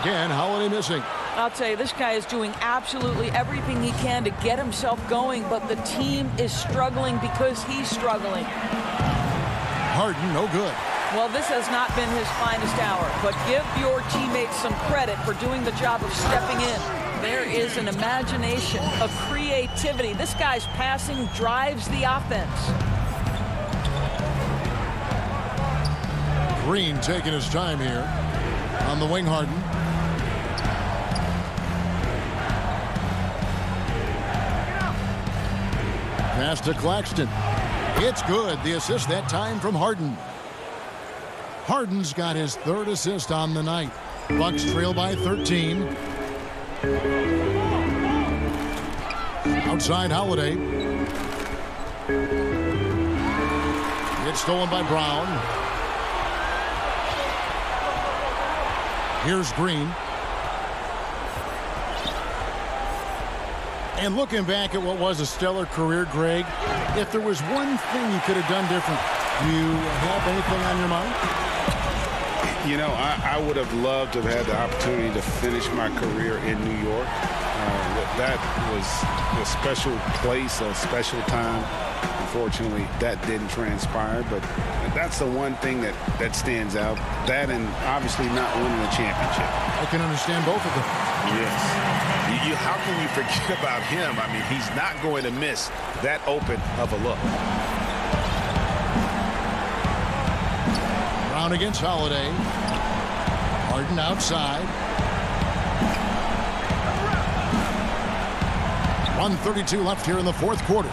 Again, Holiday missing. I'll tell you, this guy is doing absolutely everything he can to get himself going, but the team is struggling because he's struggling. Harden, no good. Well, this has not been his finest hour, but give your teammates some credit for doing the job of stepping in. There is an imagination, a creativity. This guy's passing drives the offense. Green taking his time here on the wing. Harden. Pass to Claxton. It's good. The assist that time from Harden. Harden's got his 3rd assist on the night. Bucks trail by 13. Outside Holiday. It's stolen by Brown. Here's Green. And looking back at what was a stellar career, Greg, if there was one thing you could have done different, do you have anything on your mind? You know, I would have loved to have had the opportunity to finish my career in New York. That was a special place, a special time. Unfortunately, that didn't transpire, but that's the one thing that stands out. That and obviously not winning a championship. I can understand both of them. Yes. How can you forget about him? I mean, he's not going to miss that open of a look. Brown against Holiday. Harden outside. 1:32 left here in the 4th quarter.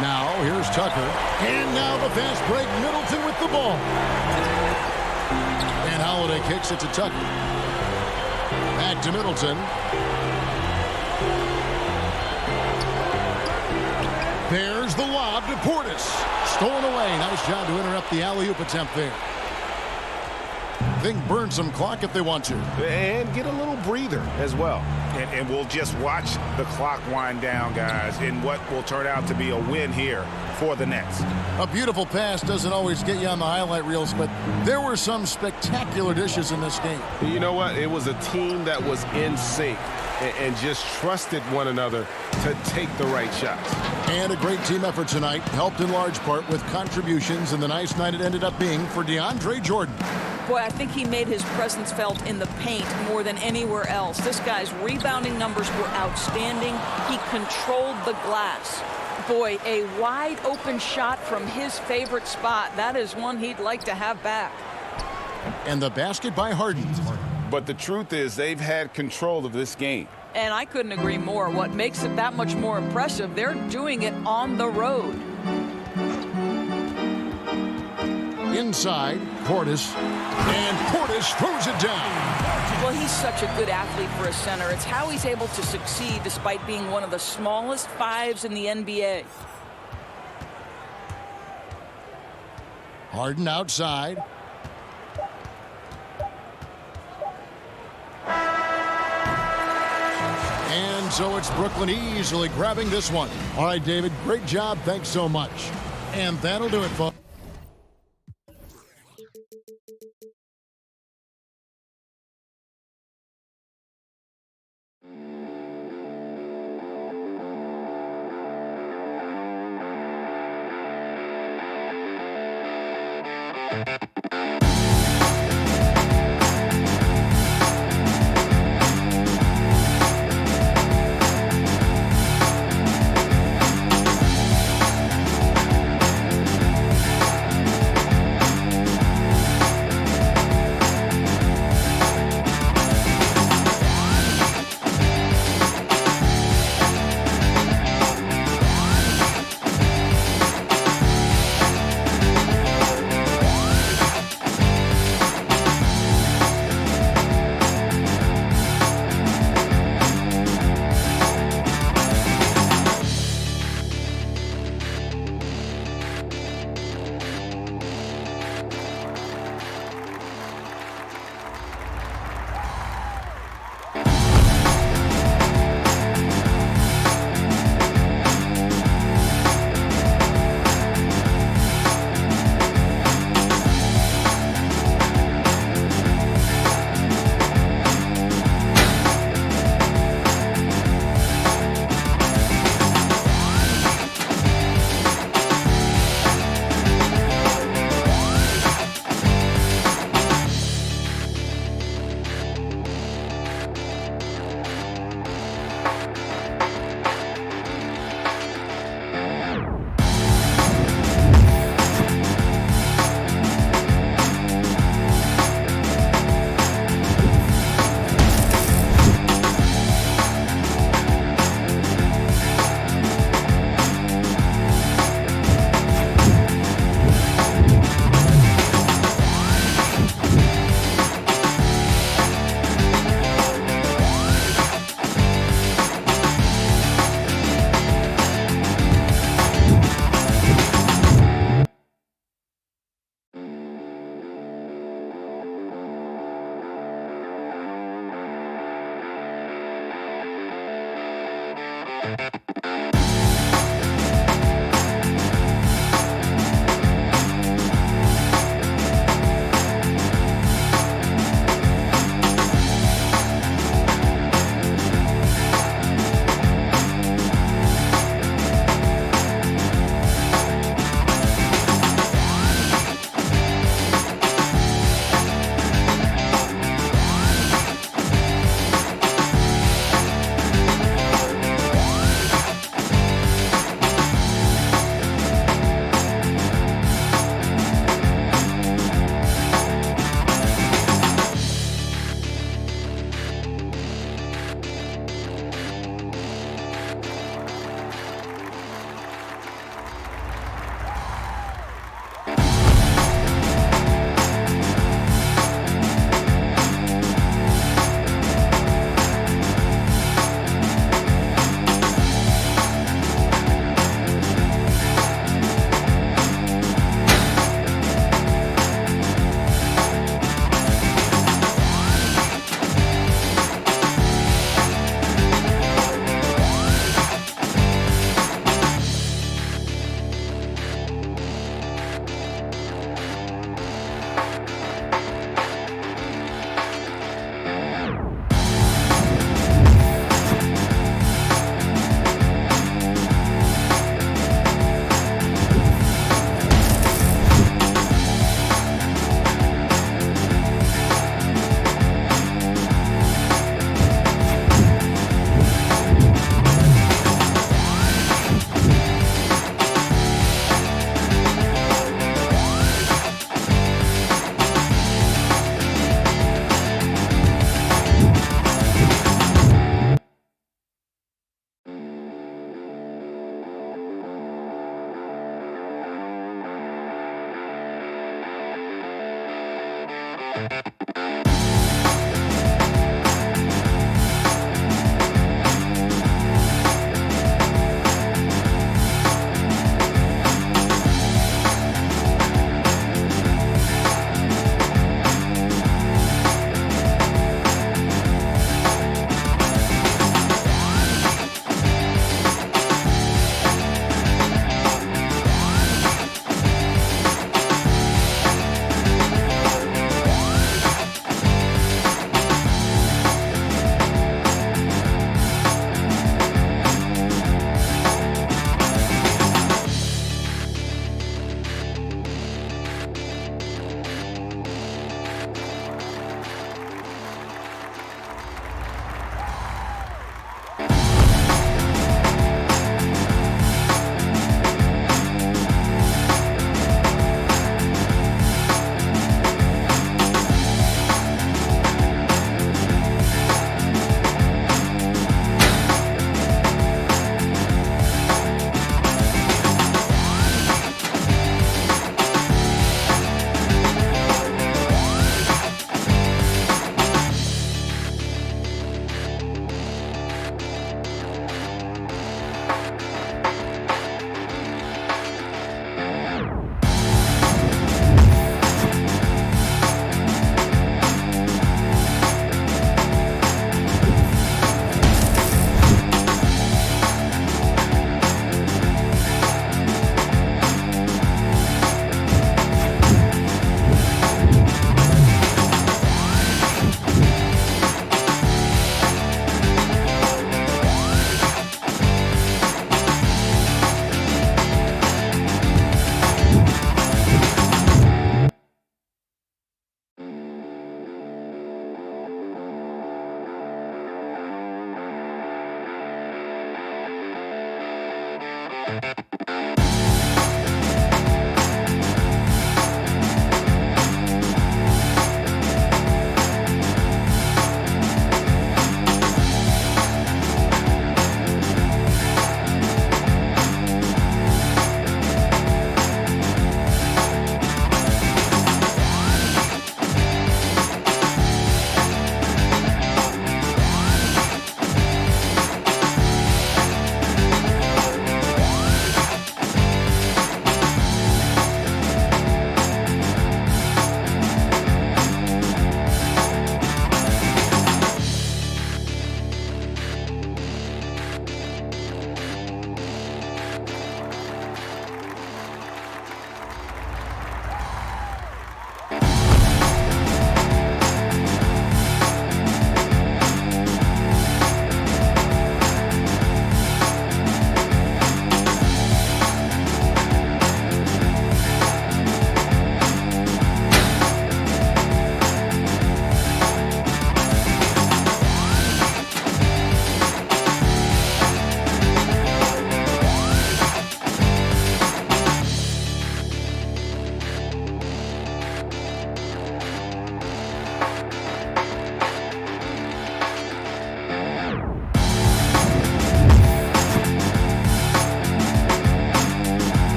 Now here's Tucker. And now the fast break. Middleton with the ball. And Holiday kicks it to Tucker. Back to Middleton. There's the lob to Portis. Stolen away. Nice job to interrupt the alley-oop attempt there. They can burn some clock if they want to. And get a little breather as well. And we'll just watch the clock wind down, guys, in what will turn out to be a win here for the Nets. A beautiful pass doesn't always get you on the highlight reels, but there were some spectacular dishes in this game. You know what? It was a team that was in sync and just trusted one another to take the right shots. And a great team effort tonight, helped in large part with contributions, and the nice night it ended up being for DeAndre Jordan. Boy, I think he made his presence felt in the paint more than anywhere else. This guy's rebounding numbers were outstanding. He controlled the glass. Boy, a wide open shot from his favorite spot. That is one he'd like to have back. And the basket by Harden. But the truth is they've had control of this game. And I couldn't agree more. What makes it that much more impressive, they're doing it on the road. Inside, Portis. And Portis throws it down. Well, he's such a good athlete for a center. It's how he's able to succeed despite being one of the smallest 5s in the NBA. Harden outside. And so it's Brooklyn easily grabbing this one. All right, David, great job. Thanks so much. And that'll do it, folks.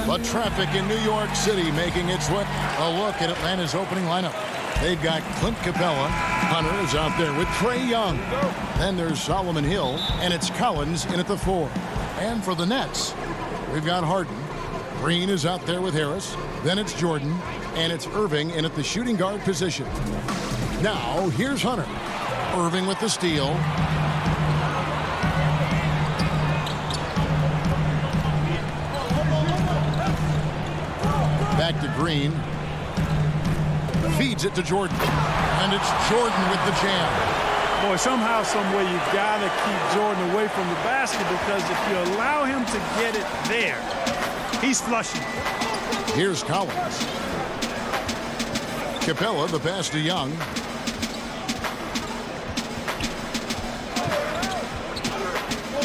But traffic in New York City making its way. A look at Atlanta's opening lineup. They've got Clint Capella. Hunter is out there with Trae Young. Then there's Solomon Hill, and it's Collins in at the 4. And for the Nets, we've got Harden. Green is out there with Harris. Then it's Jordan, and it's Irving in at the shooting guard position. Now, here's Hunter. Irving with the steal. Back to Green. Feeds it to Jordan. And it's Jordan with the jam. Boy, somehow, some way, you got to keep Jordan away from the basket, because if you allow him to get it there, he's flushing. Here's Collins. Capella, the pass to Young.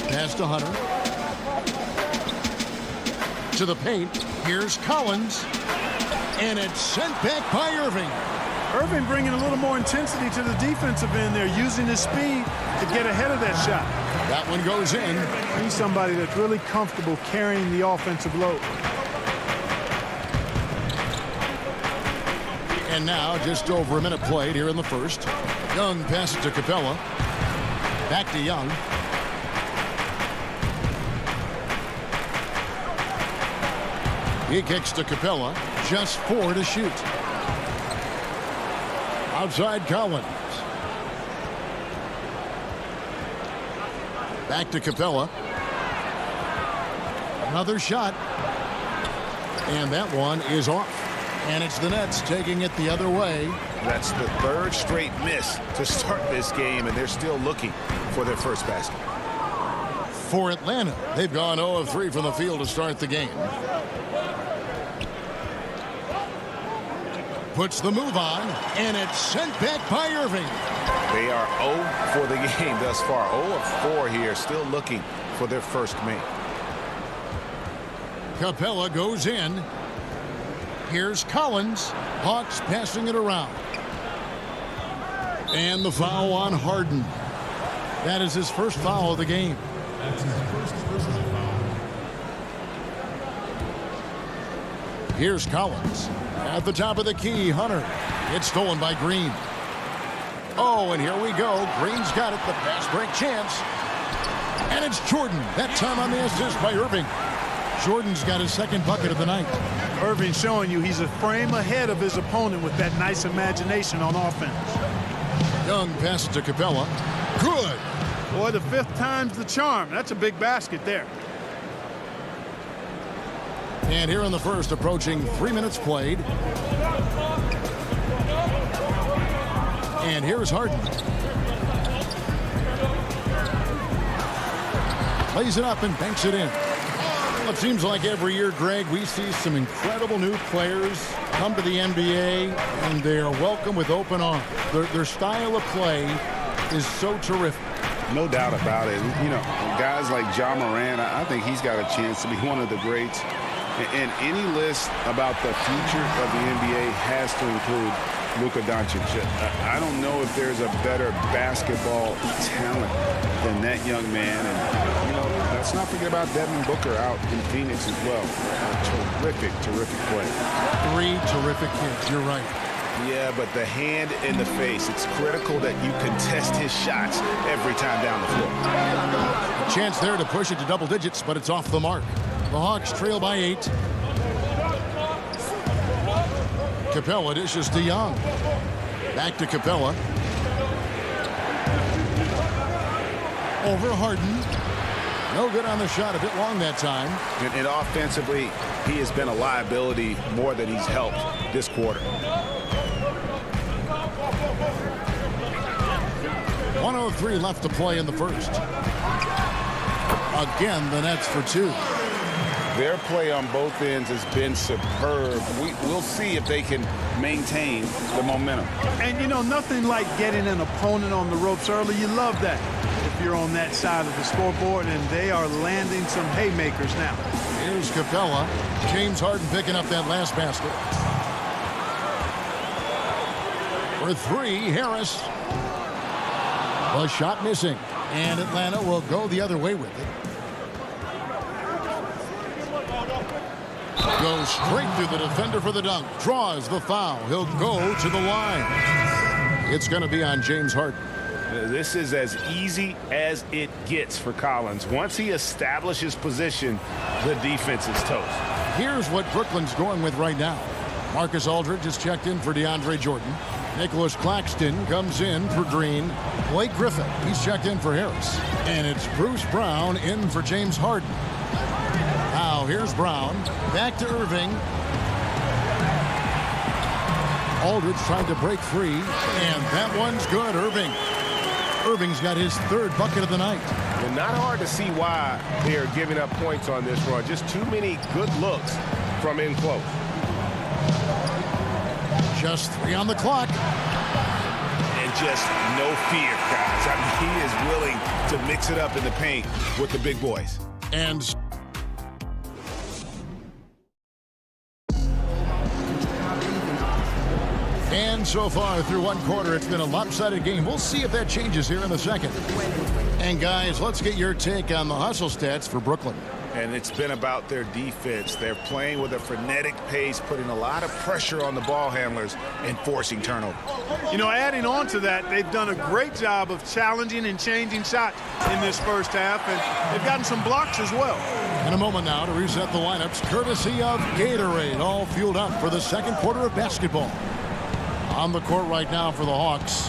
Pass to Hunter. To the paint. Here's Collins. And it's sent back by Irving. Irving bringing a little more intensity to the defensive end there, using his speed to get ahead of that shot. That one goes in. He's somebody that's really comfortable carrying the offensive load. And now just over a minute played here in the first. Young passes to Capella. Back to Young. He kicks to Capella. Just 4 to shoot. Outside Collins. Back to Capella. Another shot. And that one is off. And it's the Nets taking it the other way. That's the 3rd straight miss to start this game, and they're still looking for their first basket. For Atlanta, they've gone 0 of 3 from the field to start the game. Puts the move on, and it's sent back by Irving. They are 0 for the game thus far. 0 of 4 here, still looking for their first make. Capella goes in. Here's Collins. Hawks passing it around. And the foul on Harden. That is his first foul of the game. That's his first personal foul. Here's Collins. At the top of the key, Hunter. It's stolen by Green. Oh, and here we go. Green's got it. The pass break chance. And it's Jordan. That time on the assist by Irving. Jordan's got his second bucket of the night. Irving showing you he's a frame ahead of his opponent with that nice imagination on offense. Young passes to Capella. Good. Boy, the 5th time's the charm. That's a big basket there. And here in the first, approaching 3 minutes played. And here's Harden. Lays it up and banks it in. It seems like every year, Greg, we see some incredible new players come to the NBA, and they are welcome with open arms. Their style of play is so terrific. No doubt about it. You know, guys like Ja Morant, I think he's got a chance to be one of the greats. And any list about the future of the NBA has to include Luka Doncic. I don't know if there's a better basketball talent than that young man. And, you know, let's not forget about Devin Booker out in Phoenix as well. A terrific, terrific play. 3 terrific kids. You're right. Yeah, but the hand in the face, it's critical that you contest his shots every time down the floor. A chance there to push it to double digits, but it's off the mark. The Hawks trail by 8. Capella dishes to Young. Back to Capella. Over Harden. No good on the shot. A bit long that time. And offensively, he has been a liability more than he's helped this quarter. 1:03 left to play in the first. Again, the Nets for 2. Their play on both ends has been superb. We'll see if they can maintain the momentum. And, you know, nothing like getting an opponent on the ropes early. You love that if you're on that side of the scoreboard, and they are landing some haymakers now. Here's Capella. James Harden picking up that last basket. For 3, Harris. The shot missing. And Atlanta will go the other way with it. Goes straight through the defender for the dunk. Draws the foul. He'll go to the line. It's going to be on James Harden. This is as easy as it gets for Collins. Once he establishes position, the defense is toast. Here's what Brooklyn's going with right now. Marcus Aldridge has checked in for DeAndre Jordan. Nicholas Claxton comes in for Green. Blake Griffin, he's checked in for Harris. And it's Bruce Brown in for James Harden. Now here's Brown. Back to Irving. Aldridge tried to break free. And that one's good. Irving's got his 3rd bucket of the night. And not hard to see why they are giving up points on this run. Just too many good looks from in close. Just 3 on the clock. And just no fear, guys. I mean, he is willing to mix it up in the paint with the big boys. And so far through one quarter, it's been a lopsided game. We'll see if that changes here in the second. And guys, let's get your take on the hustle stats for Brooklyn. And it's been about their defense. They're playing with a frenetic pace, putting a lot of pressure on the ball handlers and forcing turnover. You know, adding on to that, they've done a great job of challenging and changing shots in this first half, and they've gotten some blocks as well. In a moment now to reset the lineups, courtesy of Gatorade, all fueled up for the second quarter of basketball. On the court right now for the Hawks,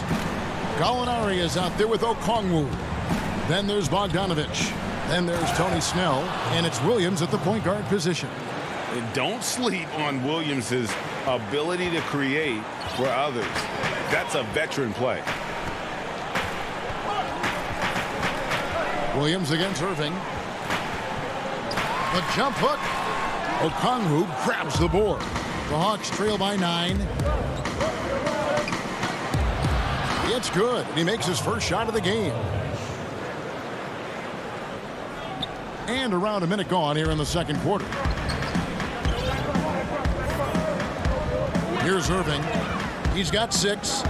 Gallinari is out there with Okongwu. Then there's Bogdanovich. Then there's Tony Snell, and it's Williams at the point guard position. And don't sleep on Williams' ability to create for others. That's a veteran play. Williams against Irving. The jump hook. Okongwu grabs the board. The Hawks trail by 9. It's good. He makes his first shot of the game. And around a minute gone here in the second quarter. Here's Irving. He's got 6.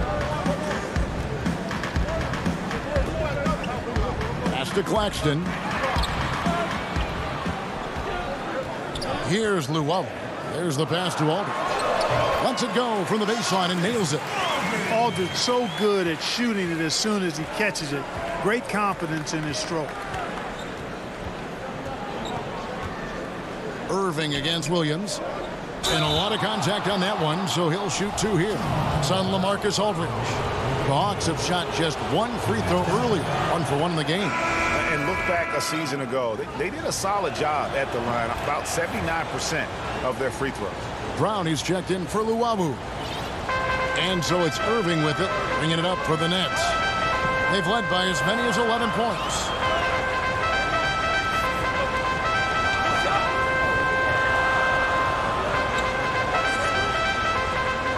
Pass to Claxton. Here's Luau. There's the pass to Aldridge. Lets it go from the baseline and nails it. Aldridge so good at shooting it as soon as he catches it. Great confidence in his stroke. Irving against Williams. And a lot of contact on that one, so he'll shoot 2 here. It's on LaMarcus Aldridge. The Hawks have shot just 1 free throw earlier, 1 for 1 in the game. And look back a season ago. They did a solid job at the line, about 79% of their free throws. Brown, he's checked in for Luavu. And so it's Irving with it, bringing it up for the Nets. They've led by as many as 11 points.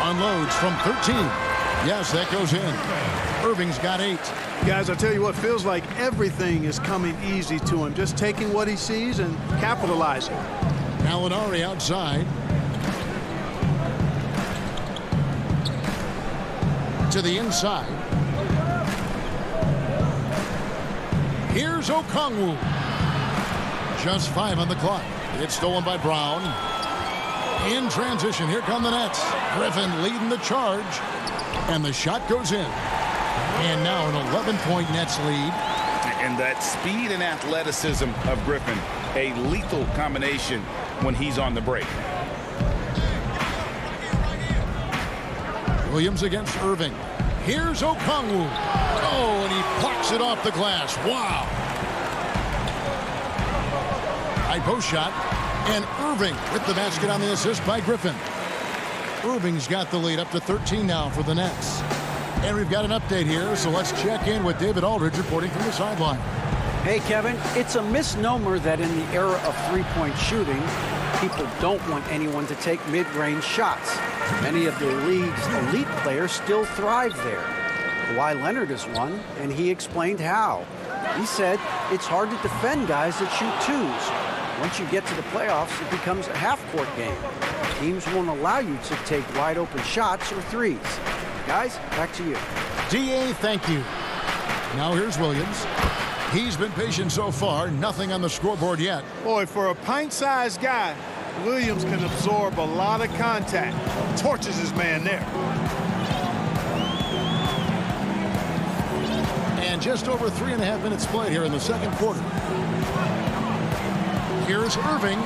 Unloads from 13. Yes, that goes in. Irving's got 8. Guys, I'll tell you what, feels like everything is coming easy to him. Just taking what he sees and capitalizing. Gallinari outside. To the inside. Here's Okongwu. Just 5 on the clock. It's stolen by Brown. In transition, here come the Nets. Griffin leading the charge. And the shot goes in. And now an 11-point Nets lead. And that speed and athleticism of Griffin a lethal combination when he's on the break. Williams against Irving. Here's Okongwu. Oh, and he plucks it off the glass. Wow. High post shot. And Irving with the basket on the assist by Griffin. Irving's got the lead up to 13 now for the Nets. And we've got an update here, so let's check in with David Aldridge reporting from the sideline. Hey, Kevin, it's a misnomer that in the era of three-point shooting, people don't want anyone to take mid-range shots. Many of the league's elite players still thrive there. Kawhi Leonard is one, and he explained how. He said it's hard to defend guys that shoot twos. Once you get to the playoffs, it becomes a half-court game. Teams won't allow you to take wide-open shots or threes. Guys, back to you. D.A., thank you. Now here's Williams. He's been patient so far. Nothing on the scoreboard yet. Boy, for a pint-sized guy, Williams can absorb a lot of contact. Torches his man there. And just over 3.5 minutes played here in the second quarter. Here's Irving.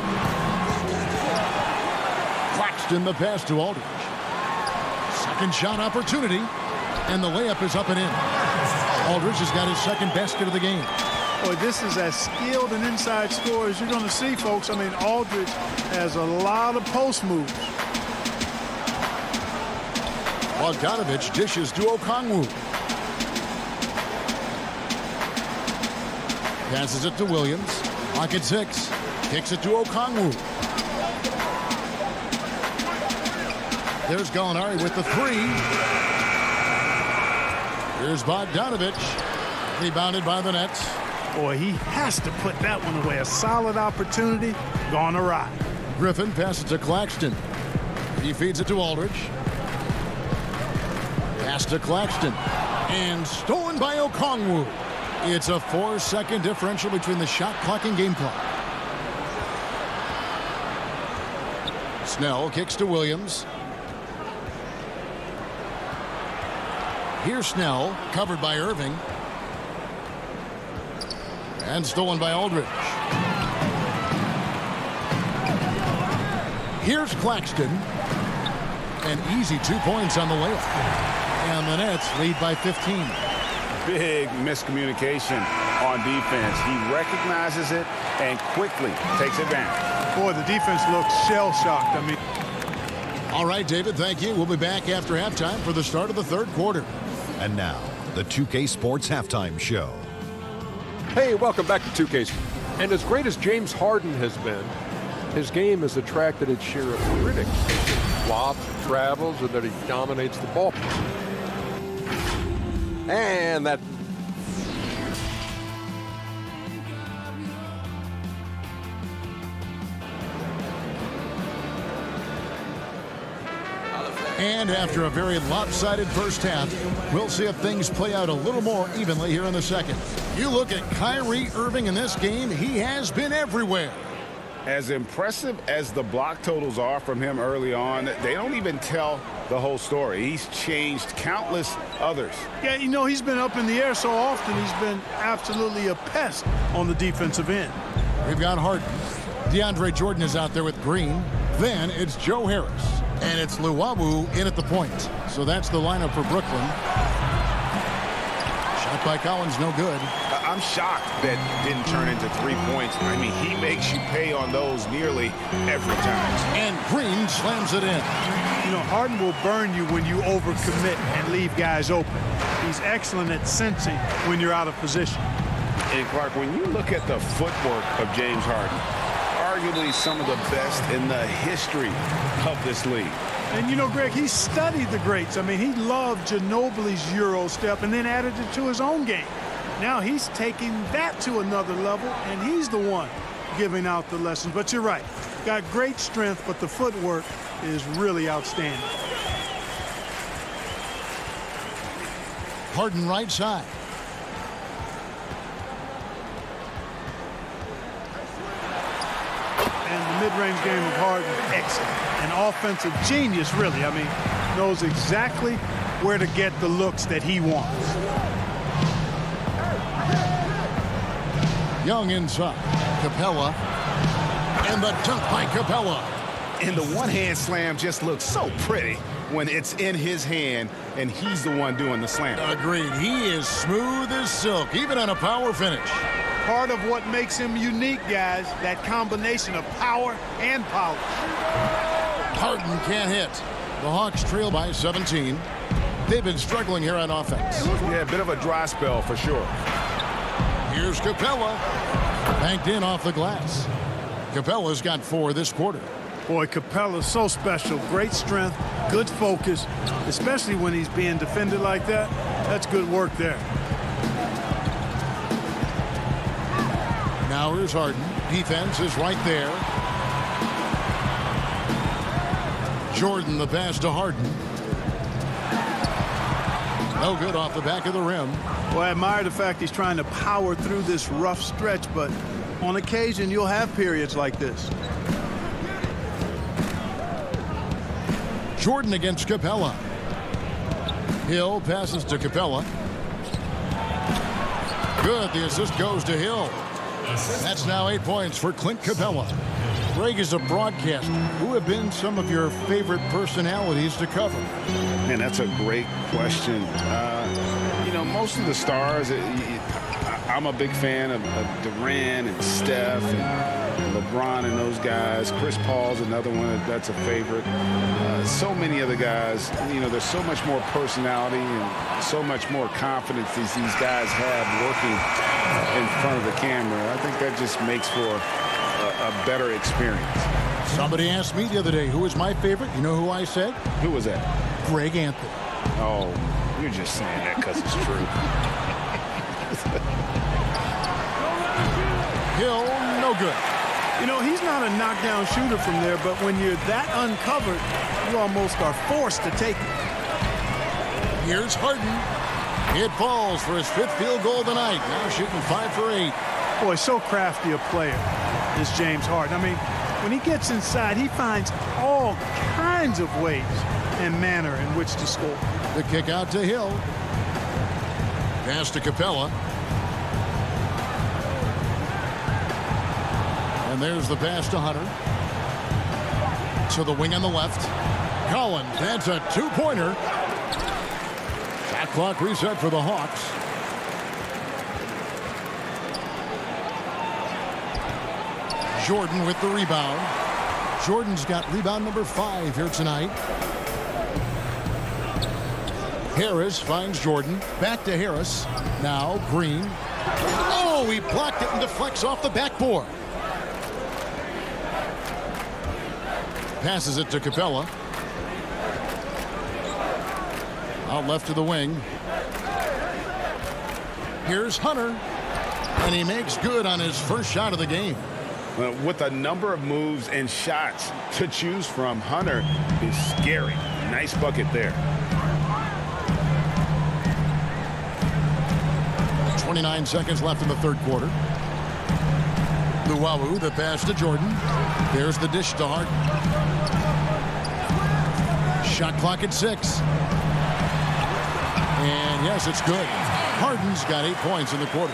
Claxton the pass to Aldridge. Second shot opportunity. And the layup is up and in. Aldridge has got his second basket of the game. Boy, this is as skilled an inside scorer as you're going to see, folks. I mean, Aldridge has a lot of post moves. Bogdanovich dishes to Okongwu. Passes it to Williams. Clock at 6. Kicks it to Okongwu. There's Gallinari with the 3. Here's Bogdanovich. Rebounded by the Nets. Boy, he has to put that one away. A solid opportunity gone awry. Griffin passes to Claxton. He feeds it to Aldridge. Pass to Claxton. And stolen by Okongwu. It's a 4-second differential between the shot clock and game clock. Snell kicks to Williams. Here's Snell, covered by Irving. And stolen by Aldridge. Here's Claxton. An easy 2 points on the layup. And the Nets lead by 15. Big miscommunication on defense. He recognizes it and quickly takes it down. Boy, the defense looks shell-shocked. I mean, all right, David, thank you. We'll be back after halftime for the start of the third quarter. And now, the 2K Sports Halftime Show. Hey, welcome back to 2K. And as great as James Harden has been, his game has attracted its share of critics. Flops, travels, and that he dominates the ball. And that... And after a very lopsided first half, we'll see if things play out a little more evenly here in the second. You look at Kyrie Irving in this game, he has been everywhere. As impressive as the block totals are from him early on, they don't even tell the whole story. He's changed countless others. Yeah, you know, he's been up in the air so often, he's been absolutely a pest on the defensive end. We've got Harden. DeAndre Jordan is out there with Green. Then it's Joe Harris. And it's Luwawu in at the point. So that's the lineup for Brooklyn. Shot by Collins, no good. I'm shocked that didn't turn into 3 points. I mean, he makes you pay on those nearly every time. And Green slams it in. You know, Harden will burn you when you overcommit and leave guys open. He's excellent at sensing when you're out of position. And Clark, when you look at the footwork of James Harden, arguably some of the best in the history of this league. And you know, Greg, he studied the greats. I mean, he loved Ginobili's Euro step and then added it to his own game. Now he's taking that to another level, and he's the one giving out the lessons. But you're right. Got great strength, but the footwork is really outstanding. Harden right side. And the mid-range game of Harden, excellent. An offensive genius, really. I mean, knows exactly where to get the looks that he wants. Young inside. Capella And the dunk by Capella. And the one-hand slam just looks so pretty when it's in his hand and he's the one doing the slam. Agreed. He is smooth as silk, even on a power finish. Part of what makes him unique, guys, that combination of power and polish. Harden can't hit. The Hawks trail by 17. They've been struggling here on offense. Yeah, a bit of a dry spell for sure. Here's Capella. Banked in off the glass. Capella's got 4 this quarter. Boy, Capella's so special. Great strength, good focus, especially when he's being defended like that. That's good work there. Now here's Harden. Defense is right there. Jordan, the pass to Harden. No good off the back of the rim. Well, I admire the fact he's trying to power through this rough stretch, but on occasion you'll have periods like this. Jordan against Capella. Hill passes to Capella. Good. The assist goes to Hill. That's now 8 points for Clint Capella. Greg, is a broadcaster, who have been some of your favorite personalities to cover? Man, that's a great question. You know, most of the stars, I'm a big fan of Durant and Steph and LeBron and those guys. Chris Paul's another one that's a favorite. So many other guys, you know, there's so much more personality and so much more confidence these guys have working in front of the camera. I think that just makes for a better experience. Somebody asked me the other day, who was my favorite? You know who I said? Who was that? Greg Anthony. Oh, you're just saying that because it's true. Hill, no good. You know, he's not a knockdown shooter from there, but when you're that uncovered, you almost are forced to take it. Here's Harden. It falls for his 5th field goal tonight. Now shooting 5 for 8. Boy, so crafty a player is James Harden. I mean, when he gets inside, he finds all kinds of ways and manner in which to score. The kick out to Hill. Pass to Capella. And there's the pass to Hunter. To the wing on the left. Collins, that's a 2-pointer. Shot clock reset for the Hawks. Jordan with the rebound. Jordan's got rebound number 5 here tonight. Harris finds Jordan. Back to Harris. Now Green. Oh, he blocked it and deflects off the backboard. Passes it to Capella. Out left to the wing. Here's Hunter. And he makes good on his first shot of the game. With a number of moves and shots to choose from, Hunter is scary. Nice bucket there. 29 seconds left in the 3rd quarter. Luwawu, the pass to Jordan. There's the dish to Harden. Shot clock at 6. And yes, it's good. Harden's got 8 points in the quarter.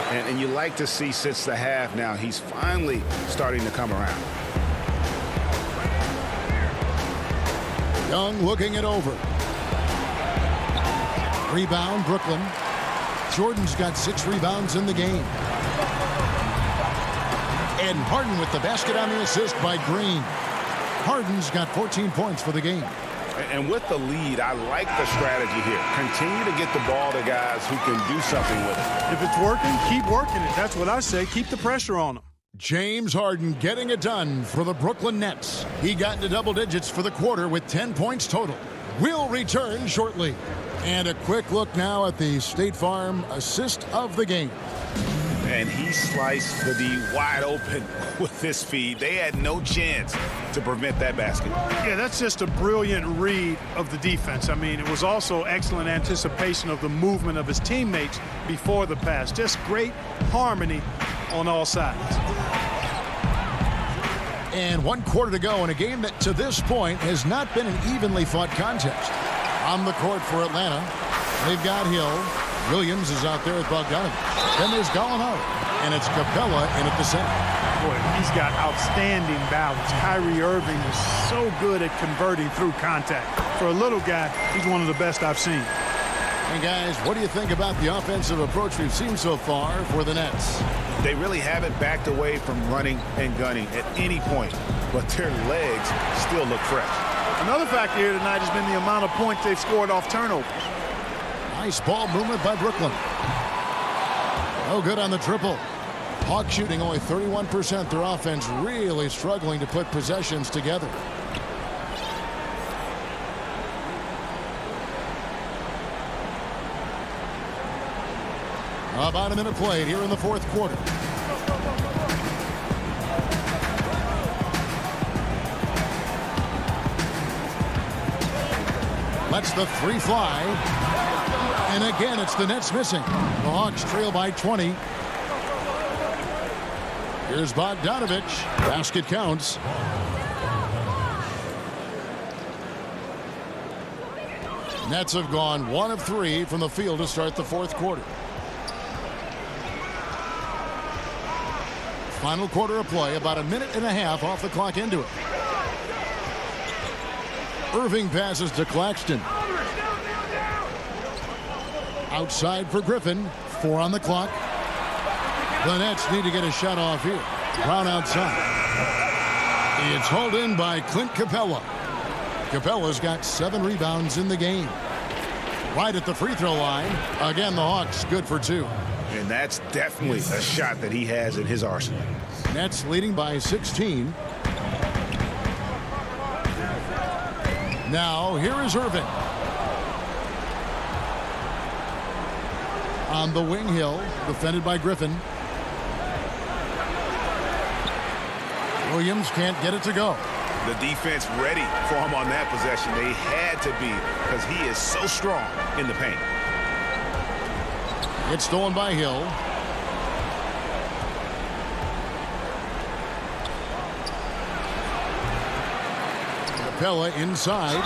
And you like to see since the half now, he's finally starting to come around. Young looking it over. Rebound, Brooklyn. Jordan's got 6 rebounds in the game. And Harden with the basket on the assist by Green. Harden's got 14 points for the game. And with the lead, I like the strategy here. Continue to get the ball to guys who can do something with it. If it's working, keep working it. That's what I say. Keep the pressure on them. James Harden getting it done for the Brooklyn Nets. He got into double digits for the quarter with 10 points total. We'll return shortly. And a quick look now at the State Farm assist of the game. And he sliced the D wide open with this feed. They had no chance to prevent that basket. Yeah, that's just a brilliant read of the defense. I mean, it was also excellent anticipation of the movement of his teammates before the pass. Just great harmony on all sides. And 1 quarter to go in a game that to this point has not been an evenly fought contest. On the court for Atlanta, they've got Hill. Williams is out there with Bogdanovich. Then there's Gallinari, and it's Capella in at the center. Boy, he's got outstanding balance. Kyrie Irving is so good at converting through contact. For a little guy, he's one of the best I've seen. And guys, what do you think about the offensive approach we've seen so far for the Nets? They really haven't backed away from running and gunning at any point, but their legs still look fresh. Another factor here tonight has been the amount of points they've scored off turnovers. Nice ball movement by Brooklyn. No good on the triple. Hawks shooting only 31%. Their offense really struggling to put possessions together. About a minute played here in the fourth quarter. Lets the three fly. And again, it's the Nets missing. The Hawks trail by 20. Here's Bogdanovich. Basket counts. Nets have gone 1 of 3 from the field to start the fourth quarter. Final quarter of play, about a minute and a half off the clock into it. Irving passes to Claxton. Outside for Griffin. 4 on the clock. The Nets need to get a shot off here. Brown outside. It's hauled in by Clint Capella. Capella's got 7 rebounds in the game. Right at the free throw line. Again, the Hawks good for 2. And that's definitely a shot that he has in his arsenal. Nets leading by 16. Now, here is Irving. On the wing hill, defended by Griffin. Williams can't get it to go. The defense ready for him on that possession. They had to be, because he is so strong in the paint. It's stolen by Hill. Capella inside.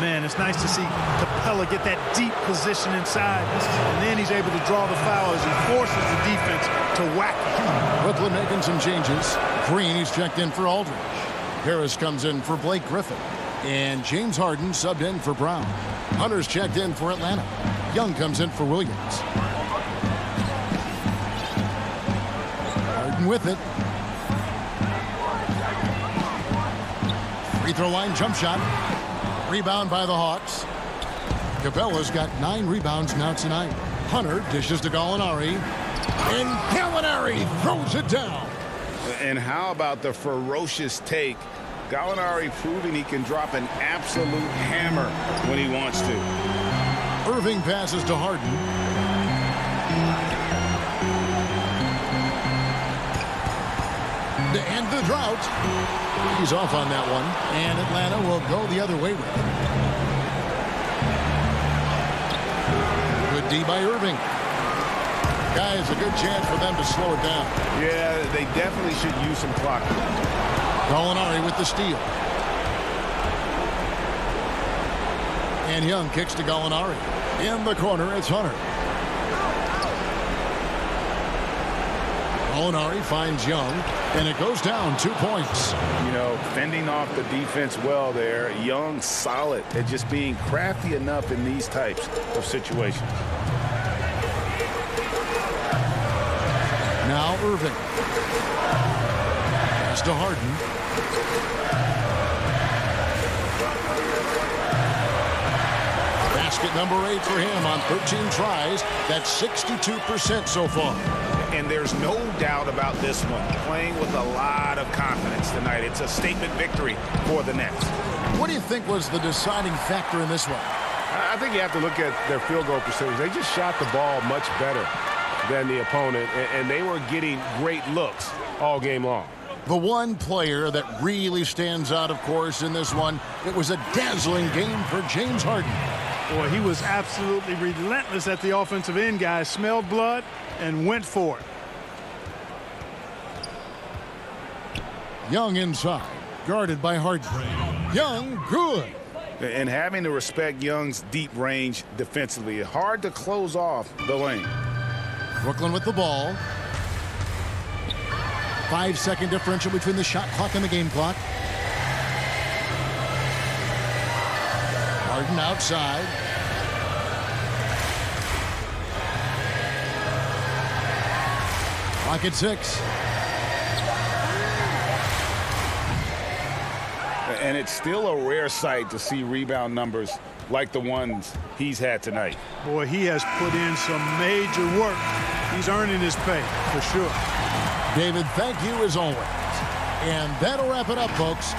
Man, it's nice to see Capella get that deep position inside. And then he's able to draw the foul as he forces the defense to whack him. Brooklyn making some changes. Green, he's checked in for Aldridge. Harris comes in for Blake Griffin. And James Harden subbed in for Brown. Hunter's checked in for Atlanta. Young comes in for Williams. Harden with it. Free throw line jump shot. Rebound by the Hawks. Capella's got 9 rebounds now tonight. Hunter dishes to Gallinari. And Gallinari throws it down. And how about the ferocious take? Gallinari proving he can drop an absolute hammer when he wants to. Irving passes to Harden. To end the drought. He's off on that one. And Atlanta will go the other way with it. Good D by Irving. Guys, a good chance for them to slow it down. Yeah, they definitely should use some clock. Gallinari with the steal. And Young kicks to Gallinari. In the corner, it's Hunter. Gallinari finds Young, and it goes down 2 points. You know, fending off the defense well there. Young solid at just being crafty enough in these types of situations. Now Irving. Pass to Harden. Basket number 8 for him on 13 tries. That's 62% so far. And there's no doubt about this one. Playing with a lot of confidence tonight. It's a statement victory for the Nets. What do you think was the deciding factor in this one? I think you have to look at their field goal percentage. They just shot the ball much better than the opponent, and they were getting great looks all game long. The one player that really stands out, of course, in this one, it was a dazzling game for James Harden. Boy, he was absolutely relentless at the offensive end, guys. Smelled blood and went for it. Young inside, guarded by Harden. Young, good. And having to respect Young's deep range defensively, hard to close off the lane. Brooklyn with the ball. 5-second differential between the shot clock and the game clock. Harden outside. Clock at 6. And it's still a rare sight to see rebound numbers like the ones he's had tonight. Boy, he has put in some major work. He's earning his pay, for sure. David, thank you as always. And that'll wrap it up, folks.